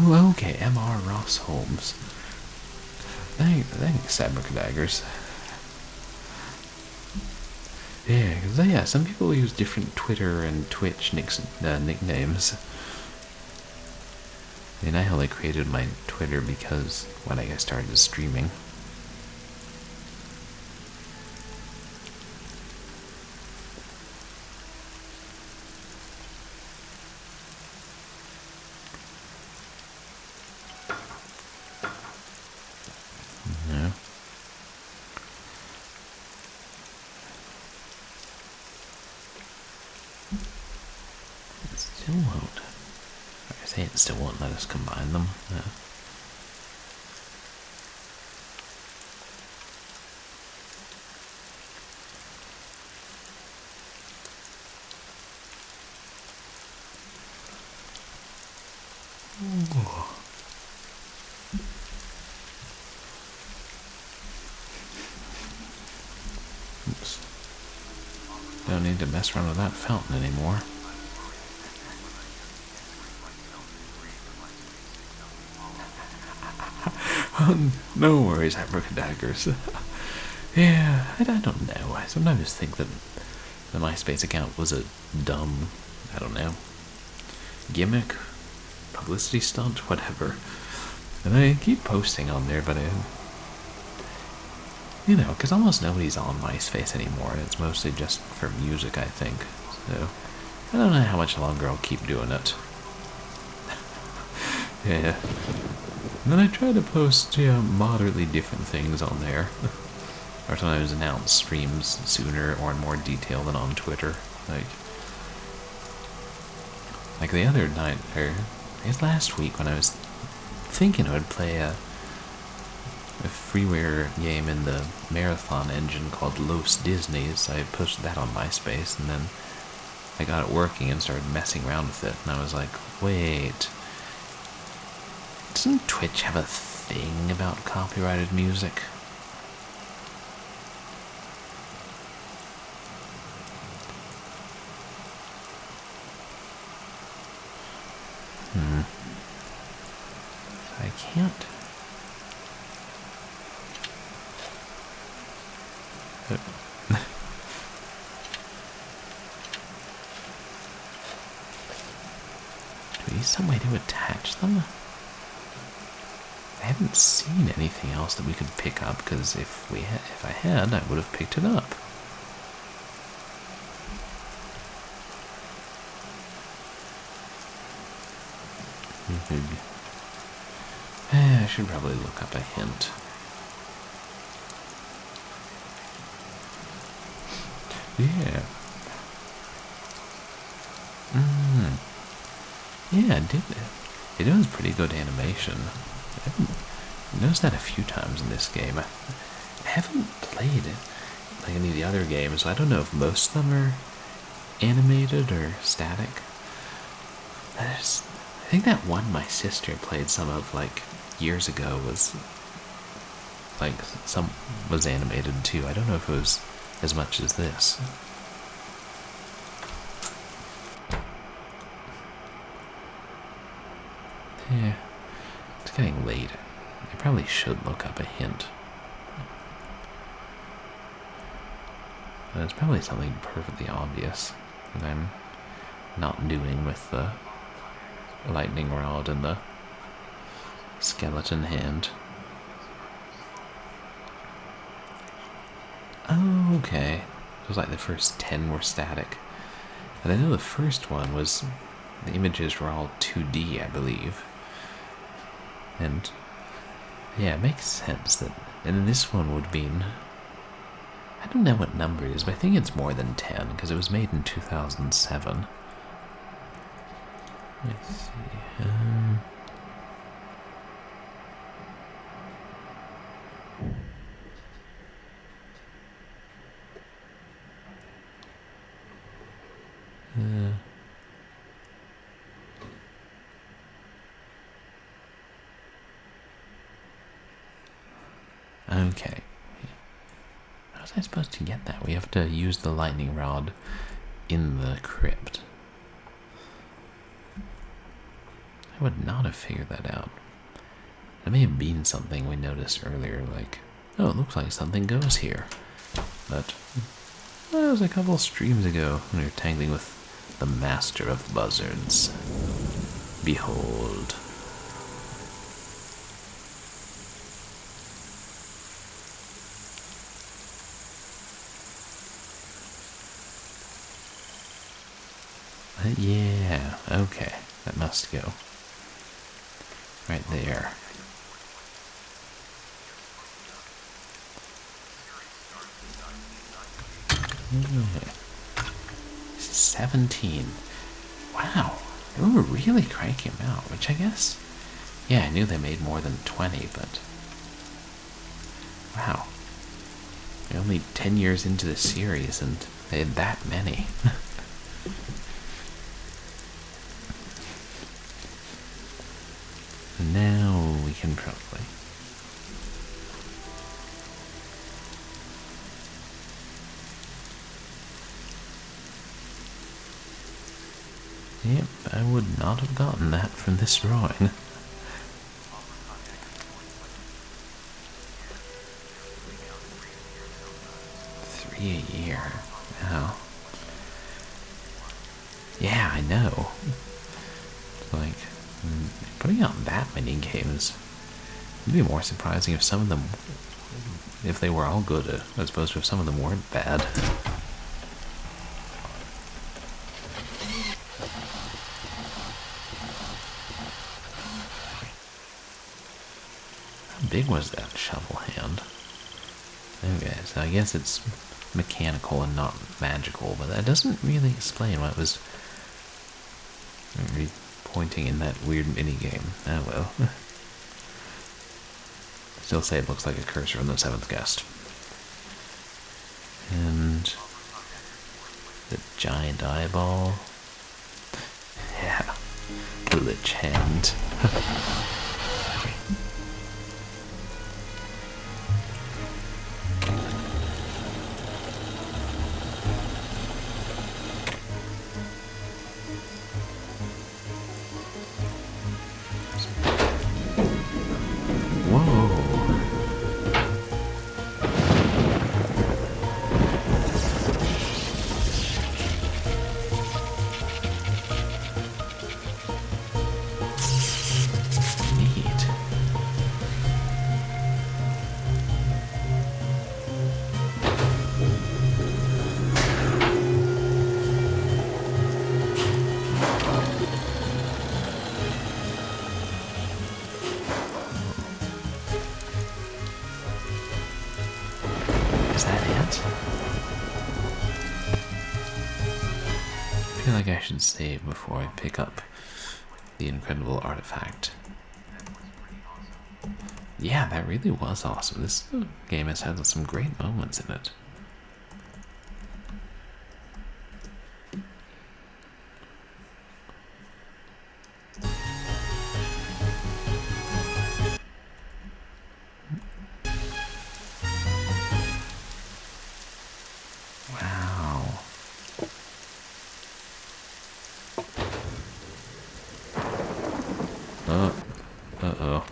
Oh, okay, M.R. Ross Holmes. Thanks, Abracadaggers. Yeah, because some people use different Twitter and Twitch nicknames. I mean, I only created my Twitter because when I started streaming. No. It still won't. I say it still won't let us combine them. Yeah. Oops. Don't need to mess around with that fountain anymore. No worries, Abracadaggers. Yeah, I don't know. I sometimes think that the MySpace account was a dumb, I don't know, gimmick, publicity stunt, whatever. And I keep posting on there, but because almost nobody's on MySpace anymore, and it's mostly just for music, I think. So, I don't know how much longer I'll keep doing it. Yeah. And then I try to post, moderately different things on there. Or sometimes announce streams sooner or in more detail than on Twitter. Like the other night, or I guess last week, when I was thinking I would play a freeware game in the marathon engine called Los Disneys. I posted that on MySpace, and then I got it working and started messing around with it, and I was like, wait, doesn't Twitch have a thing about copyrighted music? I can't. Do we need some way to attach them? I haven't seen anything else that we could pick up, because if I had, I would have picked it up. I should probably look up a hint. Yeah. Yeah, it did. It was pretty good animation. I've noticed that a few times in this game. I haven't played it like any of the other games, so I don't know if most of them are animated or static. I think that one my sister played some of years ago was was animated too. I don't know if it was as much as this. Yeah, it's getting late. I probably should look up a hint. But it's probably something perfectly obvious that I'm not doing with the lightning rod and the skeleton hand. Oh, okay. It was like the first 10 were static. And I know the first one was, the images were all 2D, I believe. And yeah, it makes sense that, and then this one would be, I don't know what number it is, but I think it's more than 10, because it was made in 2007. Let's see, okay. How was I supposed to get that? We have to use the lightning rod in the crypt. I would not have figured that out. It may have been something we noticed earlier, like, oh, it looks like something goes here. But that was a couple streams ago when we were tangling with the Master of Buzzards. Behold. Yeah, okay, that must go. Right there. Yeah. 17. Wow, they were really cranking them out, which I guess, yeah, I knew they made more than 20, but wow. They're only 10 years into the series and they had that many. Now we can probably. Yep, I would not have gotten that from this drawing. $3 a year. Wow. Yeah, I know. It's like, putting out that many games would be more surprising if some of them, if they were all good, as opposed to if some of them weren't bad. How big was that shovel hand? Okay, so I guess it's mechanical and not magical, but that doesn't really explain why it was pointing in that weird mini game. Oh well. Still say it looks like a cursor on the seventh guest. And the giant eyeball. Yeah. The lich hand. Is that it? I feel like I should save before I pick up the incredible artifact. Yeah, that really was awesome. This game has had some great moments in it. Uh-oh.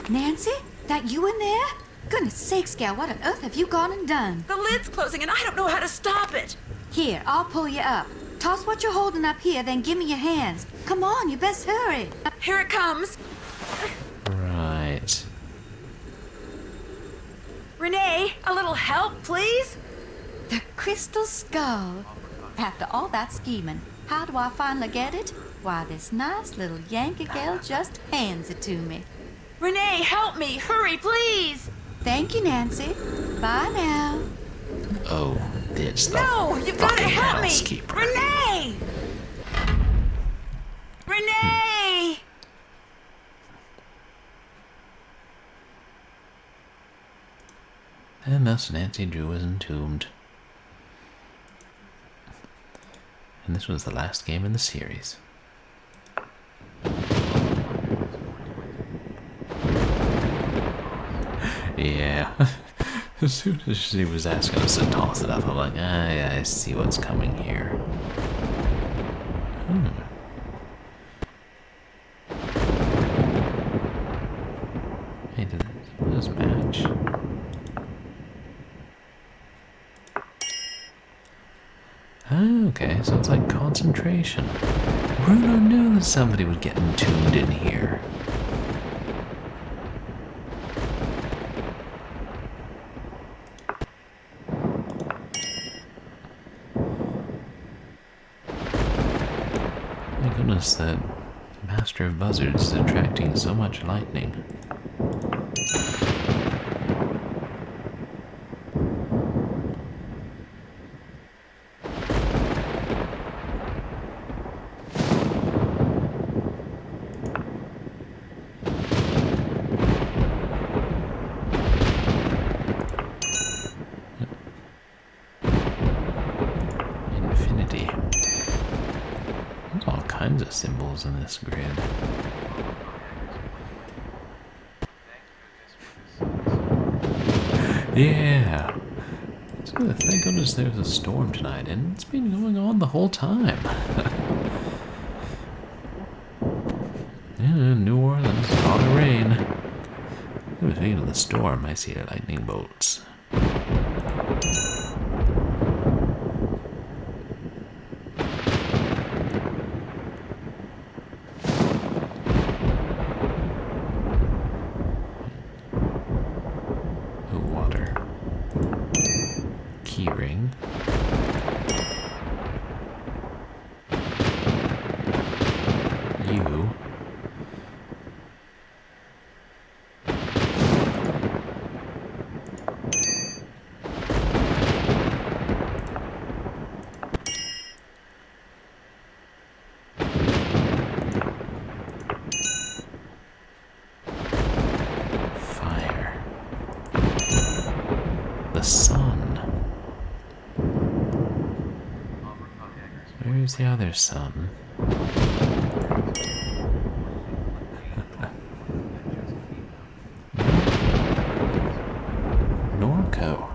Nancy? That you in there? Goodness sakes, gal, what on earth have you gone and done? The lid's closing and I don't know how to stop it. Here, I'll pull you up. Toss what you're holding up here, then give me your hands. Come on, you best hurry. Here it comes. Right. Renee, a little help, please? The crystal skull. After all that scheming, how do I finally get it? Why, this nice little Yankee gal just hands it to me. Renee, help me! Hurry, please! Thank you, Nancy. Bye now. Oh, it's the No, you've got to fucking help me! housekeeper. Renee! Renee! And thus Nancy Drew was entombed. And this was the last game in the series. Yeah. As soon as she was asking us to toss it up, I'm like, I see what's coming here. Okay, so it's like concentration. Bruno knew that somebody would get entombed in here. My goodness, that Master of Buzzards is attracting so much lightning. Infinity. There's all kinds of symbols in this grid. Yeah. Thank goodness there's a storm tonight, and it's been going on the whole time. Yeah, New Orleans, a lot of rain. Speaking of the storm, I see lightning bolts. Water. Keyring. You. Fire. The sun. Where's the other sun? Norco.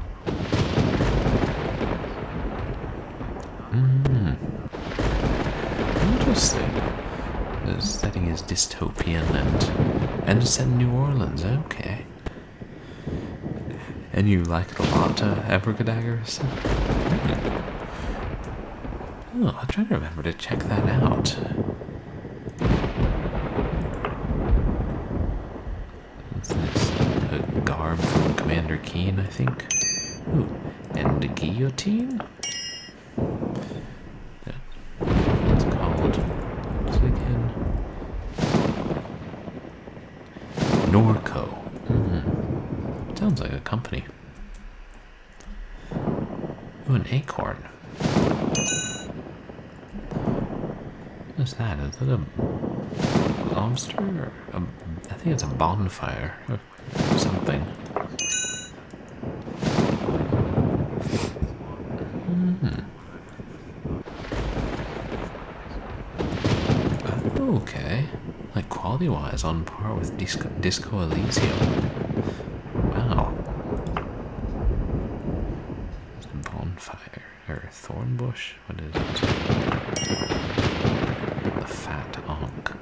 Interesting. The setting is dystopian and it's set in New Orleans. Okay. And you like it a lot, abracadaggers? Oh, I'm trying to remember to check that out. What's this? A garb from Commander Keen, I think. Ooh, and a guillotine? That's called... What's it again? Norco. Sounds like a company. Ooh, an acorn. What's that? Is that a lobster? Or I think it's a bonfire or something. Okay. Like quality-wise, on par with Disco Elysium. Wow. It's a bonfire. Or a thorn bush? What is it? The fat onk.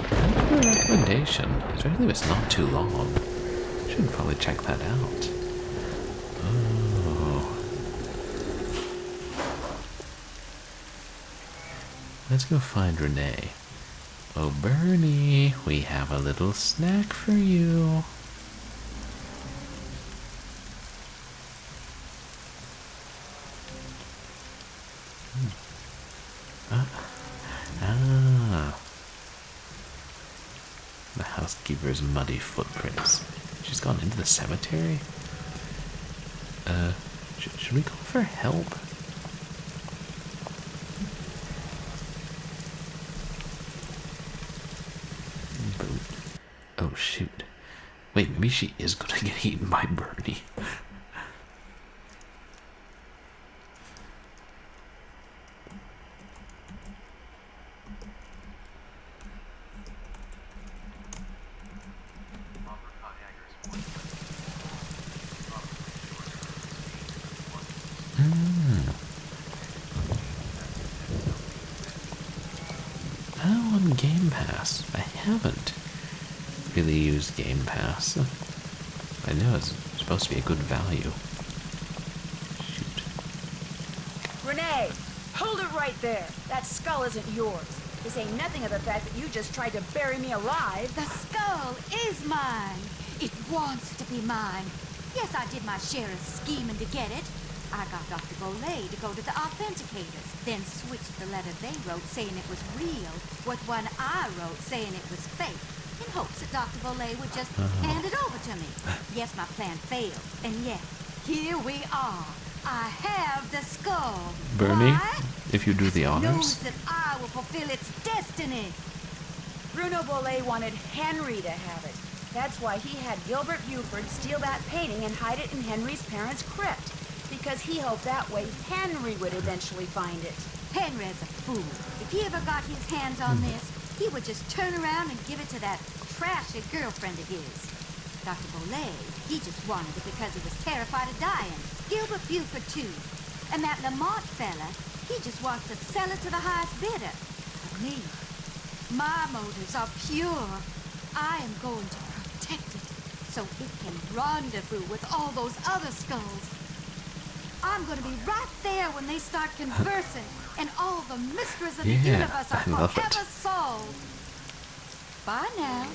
Thank you for the recommendation, especially if it's not too long. Should probably check that out. Oh. Let's go find Renee. Oh, Bernie, we have a little snack for you. The housekeeper's muddy footprints. She's gone into the cemetery? Should we call for help? Oh, shoot. Wait, maybe she is gonna get eaten by Bernie. Oh, on Game Pass. I haven't. really used Game Pass. I know it's supposed to be a good value. Shoot. Renee, hold it right there. That skull isn't yours. To say nothing of the fact that you just tried to bury me alive. The skull is mine. It wants to be mine. Yes, I did my share of scheming to get it. I got Dr. Bolay to go to the authenticators, then switched the letter they wrote saying it was real with one I wrote saying it was fake, in hopes that Dr. Bolay would just hand it over to me. Yes, my plan failed, and yet, here we are. I have the skull. Bernie, Why? if you do the honors. It knows that I will fulfill its destiny. Bruno Bolay wanted Henry to have it. That's why he had Gilbert Buford steal that painting and hide it in Henry's parents' crypt. Because he hoped that way Henry would eventually find it. Henry's a fool. If he ever got his hands on this, he would just turn around and give it to that trashy girlfriend of his. Dr. Bolay, he just wanted it because he was terrified of dying. Gilbert Buford, too. And that Lamont fella, he just wants to sell it to the highest bidder. But me, my motives are pure. I am going to protect it so it can rendezvous with all those other skulls. I'm going to be right there when they start conversing, and all the mysteries of the universe are forever solved. Bye now.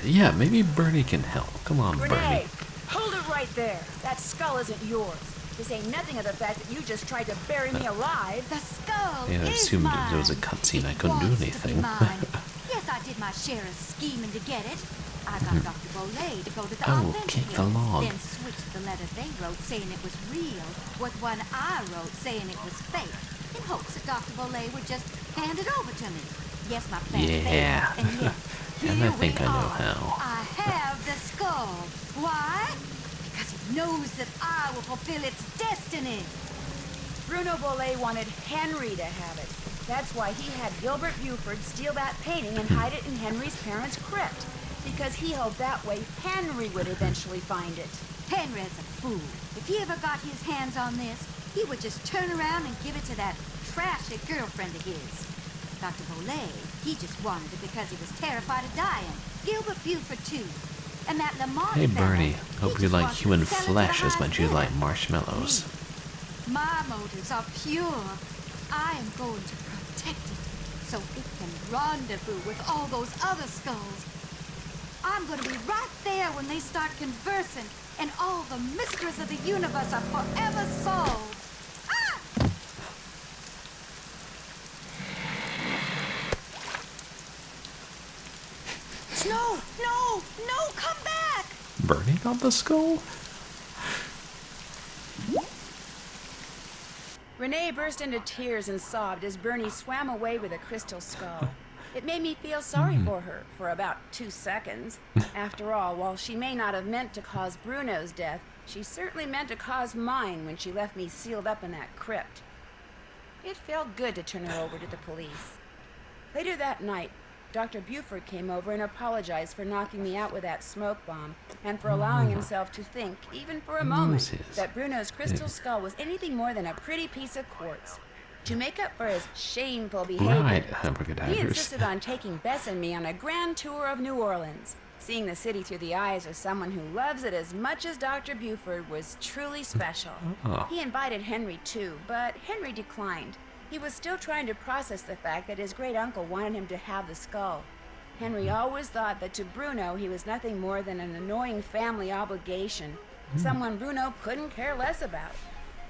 Yeah, maybe Bernie can help. Come on, Renee, Bernie. hold it right there. That skull isn't yours. To say nothing of the fact that you just tried to bury me alive. The skull Yeah, I is assumed mine. there was a cutscene. I It couldn't do wants to be anything. mine. Yes, I did my share of scheming to get it. I got Dr. Bolay to go to the kick the authenticators, log. then switched the letter they wrote saying it was real with one I wrote saying it was fake, in hopes that Dr. Bolay would just hand it over to me. Yes, my plan Yeah. failed, and yet, And here I think we I know are. how. I have the skull. Why? Because it knows that I will fulfill its destiny. Bruno Bolay wanted Henry to have it. That's why he had Gilbert Buford steal that painting and hide it in Henry's parents' crypt. Because he hoped that way Henry would eventually find it. Henry's a fool. If he ever got his hands on this, he would just turn around and give it to that trashy girlfriend of his. Dr. Bolay, he just wanted it because he was terrified of dying. Gilbert Buford, too. And that Lamont Hey, fella, Bernie. he Hope you just like wants to human sell it to the flesh as highest much as you bidder. like marshmallows. My motives are pure. I am going to protect it so it can rendezvous with all those other skulls. I'm going to be right there when they start conversing, and all the mysteries of the universe are forever solved. Ah! No, no, no, come back! Bernie got the skull? Renee burst into tears and sobbed as Bernie swam away with a crystal skull. It made me feel sorry for her for about 2 seconds. After all, while she may not have meant to cause Bruno's death, she certainly meant to cause mine when she left me sealed up in that crypt. It felt good to turn her over to the police. Later that night, Dr. Buford came over and apologized for knocking me out with that smoke bomb and for allowing himself to think, even for a moment, that Bruno's crystal skull was anything more than a pretty piece of quartz. To make up for his shameful behavior, Right, he abracadabras. insisted on taking Bess and me on a grand tour of New Orleans. Seeing the city through the eyes of someone who loves it as much as Dr. Buford was truly special. Oh. He invited Henry too, but Henry declined. He was still trying to process the fact that his great-uncle wanted him to have the skull. Henry always thought that to Bruno he was nothing more than an annoying family obligation, someone Bruno couldn't care less about.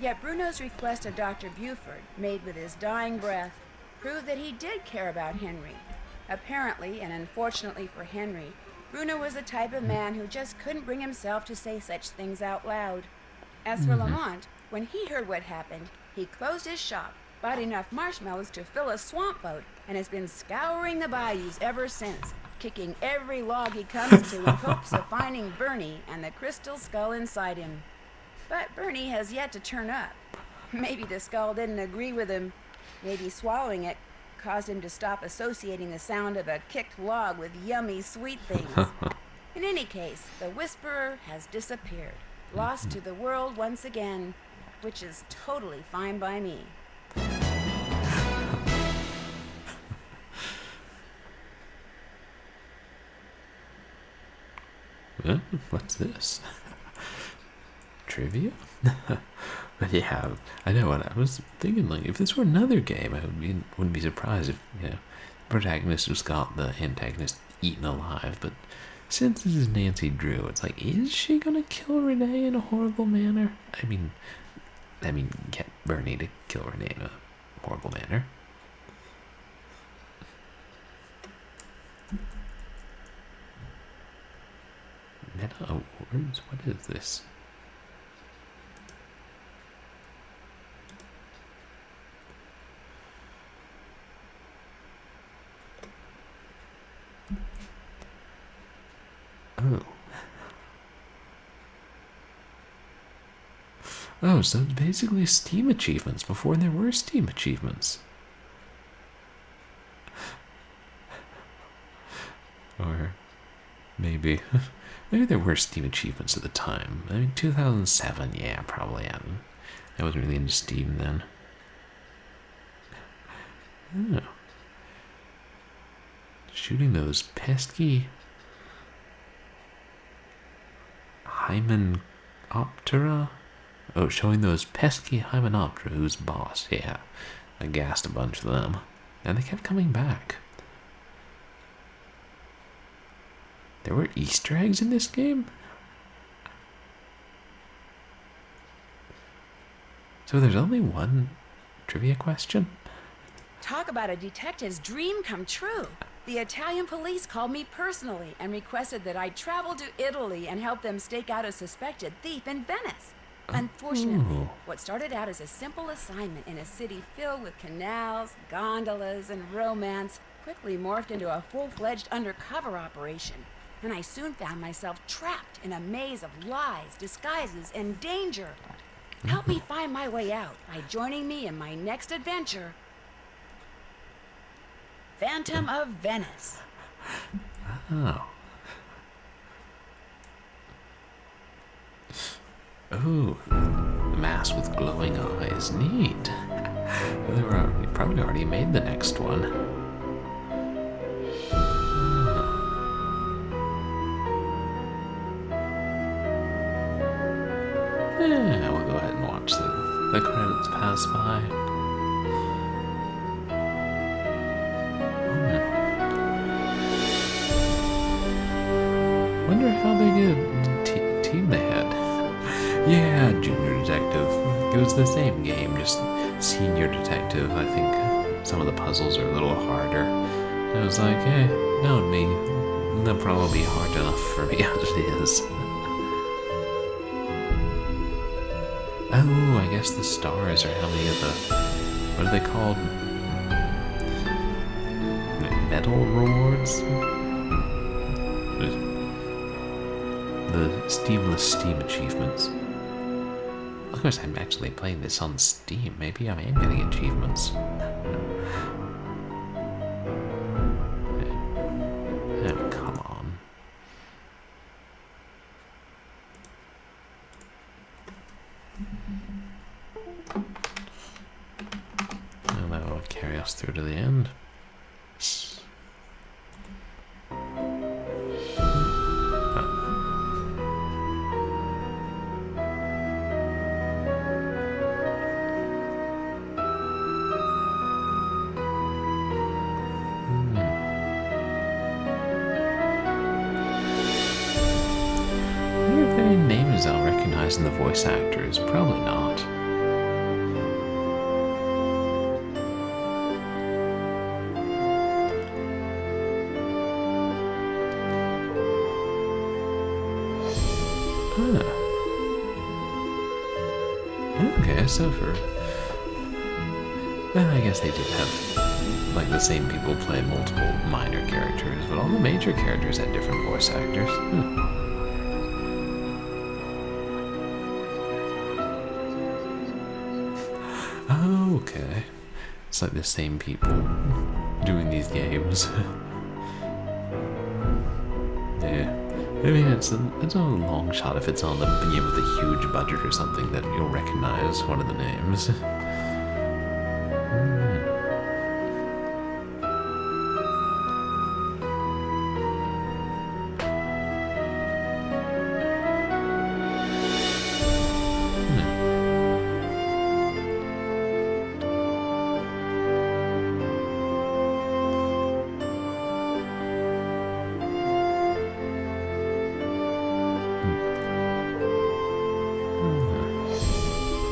Yet Bruno's request of Dr. Buford, made with his dying breath, proved that he did care about Henry. Apparently, and unfortunately for Henry, Bruno was the type of man who just couldn't bring himself to say such things out loud. As for Lamont, when he heard what happened, he closed his shop, bought enough marshmallows to fill a swamp boat, and has been scouring the bayous ever since, kicking every log he comes to in hopes of finding Bernie and the crystal skull inside him. But Bernie has yet to turn up. Maybe the skull didn't agree with him. Maybe swallowing it caused him to stop associating the sound of a kicked log with yummy sweet things. In any case, the Whisperer has disappeared, lost to the world once again. which is totally fine by me. What's this? Trivia? But yeah, I know what I was thinking. Like, if this were another game, wouldn't be surprised if the protagonist just got the antagonist eaten alive. But since this is Nancy Drew, it's like, is she gonna kill Renee in a horrible manner? I mean, get Bernie to kill Renee in a horrible manner. Meta words? What is this? Oh. Oh, so it's basically Steam achievements before there were Steam achievements. Or maybe there were Steam achievements at the time. I mean, 2007, yeah, probably. I wasn't really into Steam then. Oh. Shooting those pesky Hymenoptera? Oh, showing those pesky Hymenoptera who's boss. Yeah, I gassed a bunch of them. And they kept coming back. There were Easter eggs in this game? So there's only one trivia question? Talk about a detective's dream come true. The Italian police called me personally and requested that I travel to Italy and help them stake out a suspected thief in Venice. Unfortunately, what started out as a simple assignment in a city filled with canals, gondolas, and romance quickly morphed into a full-fledged undercover operation. And I soon found myself trapped in a maze of lies, disguises, and danger. Help me find my way out by joining me in my next adventure, Phantom of Venice. Oh. Oh, the mask with glowing eyes. Neat. You probably already made the next one. Yeah, we'll go ahead and watch the credits pass by. Wonder how big a team they had. Yeah, Junior Detective. It was the same game, just Senior Detective. I think some of the puzzles are a little harder. I was like, knowing me, they'll probably be hard enough for me as it is. Oh, I guess the stars are how many of the... What are they called? Medal rewards? The Steamless Steam achievements. Of course, I'm actually playing this on Steam. Maybe I am getting achievements. Oh, come on. Well, that will carry us through to the end. I'll recognize in the voice actors. Probably not. Okay, so well, I guess they did have, like, the same people play multiple minor characters, but all the major characters had different voice actors. Oh, okay. It's like the same people doing these games. Yeah. I mean, it's a long shot if it's on the game with a huge budget or something that you'll recognize one of the names.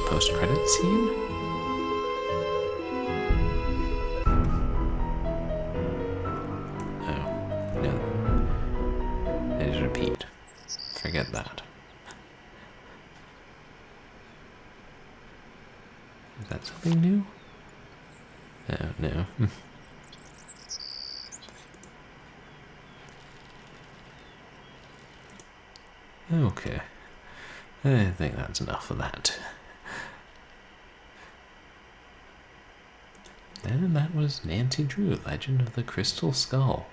Post-credit scene? Oh, no. I just repeat. Forget that. Is that something new? Oh, no. Okay. I think that's enough of that. And that was Nancy Drew, Legend of the Crystal Skull.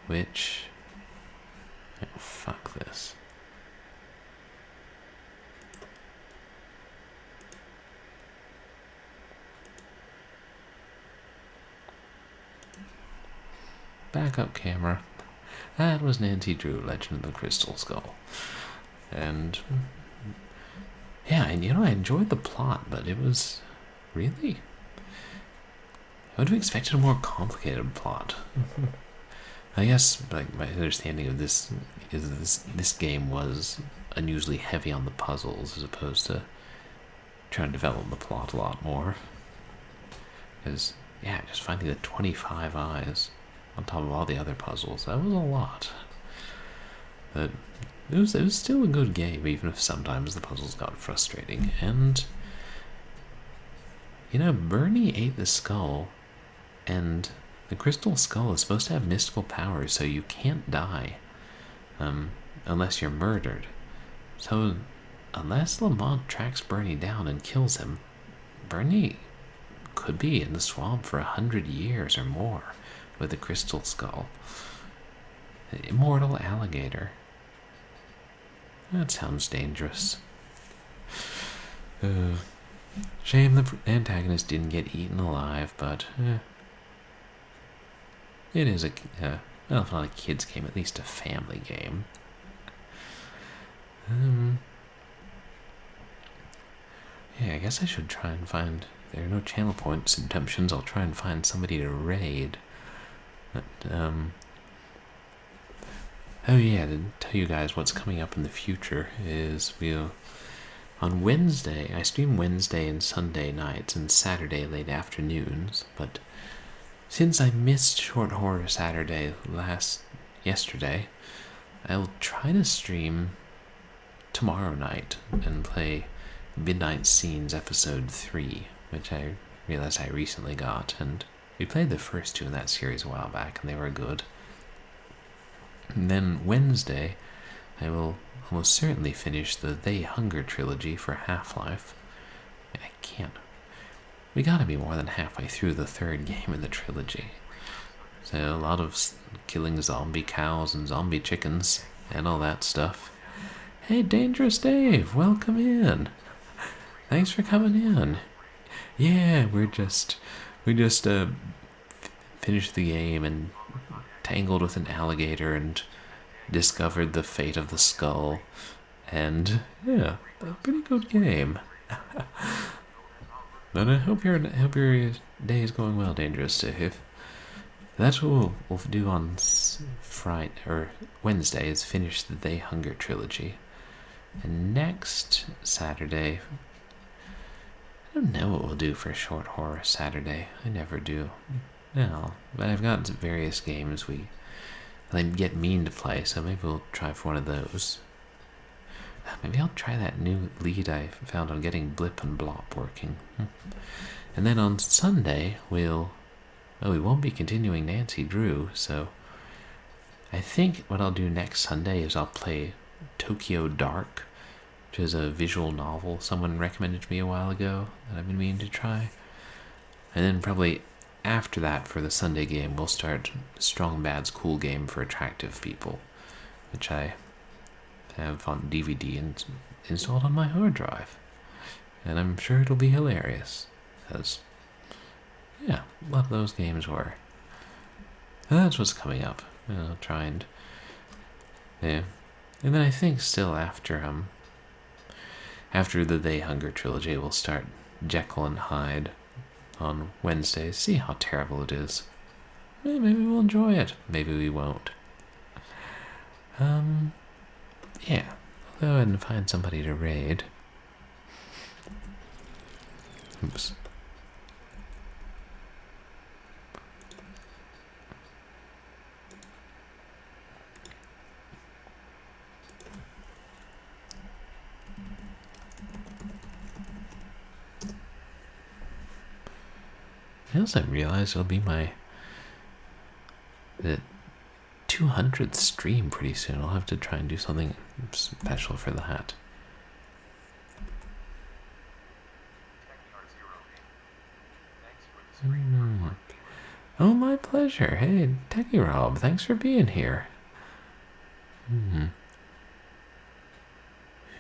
Which... oh, fuck this. Backup camera. That was Nancy Drew, Legend of the Crystal Skull. And... yeah, and you know, I enjoyed the plot, but it was... really? I would have expected a more complicated plot. I guess, like, my understanding of this is this game was unusually heavy on the puzzles as opposed to trying to develop the plot a lot more. Because, yeah, just finding the 25 eyes on top of all the other puzzles, that was a lot. But it was still a good game, even if sometimes the puzzles got frustrating. And, you know, Bernie ate the skull, and the crystal skull is supposed to have mystical powers, so you can't die unless you're murdered. So unless Lamont tracks Bernie down and kills him, Bernie could be in the swamp for 100 years or more with the crystal skull. An immortal alligator. That sounds dangerous. Shame the antagonist didn't get eaten alive, but it is a, well, if not a kid's game, at least a family game. Yeah, I guess I should try and find, if there are no channel points redemptions, I'll try and find somebody to raid. But, oh yeah, to tell you guys what's coming up in the future is on Wednesday, I stream Wednesday and Sunday nights and Saturday late afternoons, but since I missed Short Horror Saturday yesterday, I'll try to stream tomorrow night and play Midnight Scenes Episode 3, which I realized I recently got, and we played the first two in that series a while back, and they were good. And then Wednesday, I will almost certainly finish the They Hunger trilogy for Half-Life. I can't. We gotta be more than halfway through the third game in the trilogy. So a lot of killing zombie cows and zombie chickens and all that stuff. Hey, Dangerous Dave, welcome in. Thanks for coming in. Yeah, we just finished the game and tangled with an alligator and discovered the fate of the skull. And yeah, a pretty good game. But I hope your day is going well, Dangerous Dave. That's what we'll do on Friday or Wednesday, is finish the They Hunger trilogy. And next Saturday, I don't know what we'll do for Short Horror Saturday. I never do. No, but I've got various games I get mean to play, so maybe we'll try for one of those. Maybe I'll try that new lead I found on getting Blip and Blop working. And then on Sunday, we won't be continuing Nancy Drew, so I think what I'll do next Sunday is I'll play Tokyo Dark, which is a visual novel someone recommended to me a while ago that I've been meaning to try. And then probably after that, for the Sunday game, we'll start Strong Bad's Cool Game for Attractive People, which I have on DVD and installed on my hard drive. And I'm sure it'll be hilarious. Because, yeah, a lot of those games were. That's what's coming up. I'll try and... yeah. And then I think still after the They Hunger trilogy, we'll start Jekyll and Hyde on Wednesdays. See how terrible it is. Maybe we'll enjoy it. Maybe we won't. Yeah. I'll go ahead and find somebody to raid. Oops. I also realized it'll be the 200th stream pretty soon. I'll have to try and do something special for that. Oh, my pleasure. Hey, Techie Rob, thanks for being here. Who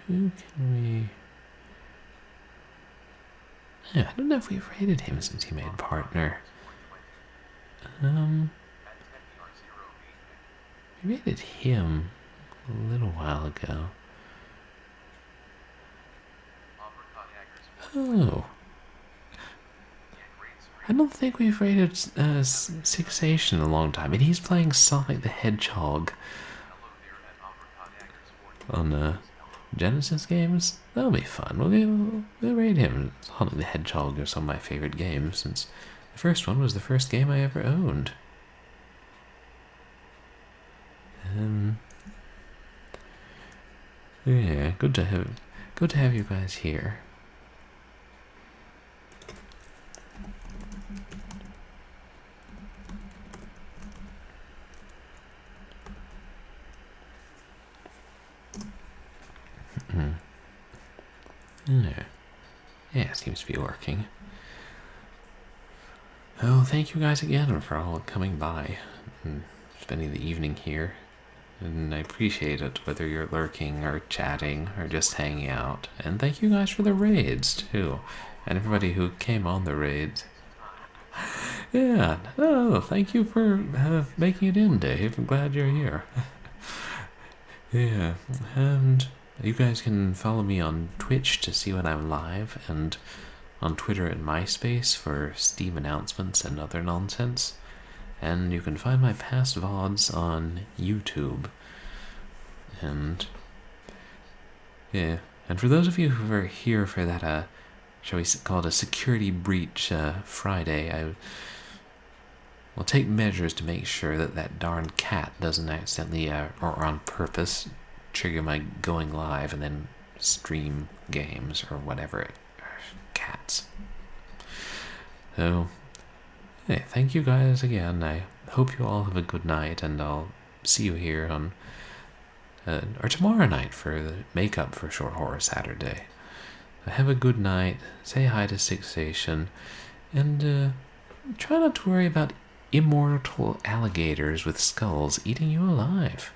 can we... yeah, I don't know if we've rated him since he made partner. We rated him a little while ago. Oh. I don't think we've rated Sixation in a long time, and he's playing Sonic the Hedgehog on Genesis games. That'll be fun. We'll rate him. Sonic the Hedgehog are some of my favorite games, since the first one was the first game I ever owned. Yeah, good to have you guys here. Yeah, it seems to be working. Oh, thank you guys again for all coming by and spending the evening here. And I appreciate it, whether you're lurking or chatting or just hanging out. And thank you guys for the raids, too. And everybody who came on the raids. Yeah, oh, thank you for making it in, Dave. I'm glad you're here. Yeah, and you guys can follow me on Twitch to see when I'm live, and on Twitter and MySpace for Steam announcements and other nonsense. And you can find my past VODs on YouTube. And yeah, and for those of you who are here for that, shall we call it a security breach Friday, I will take measures to make sure that that darn cat doesn't accidentally, or on purpose, trigger my going live and then stream games or whatever. Cats. So, hey, thank you guys again. I hope you all have a good night, and I'll see you here on, or tomorrow night for the makeup for Short Horror Saturday. Have a good night, say hi to Sixation, and try not to worry about immortal alligators with skulls eating you alive.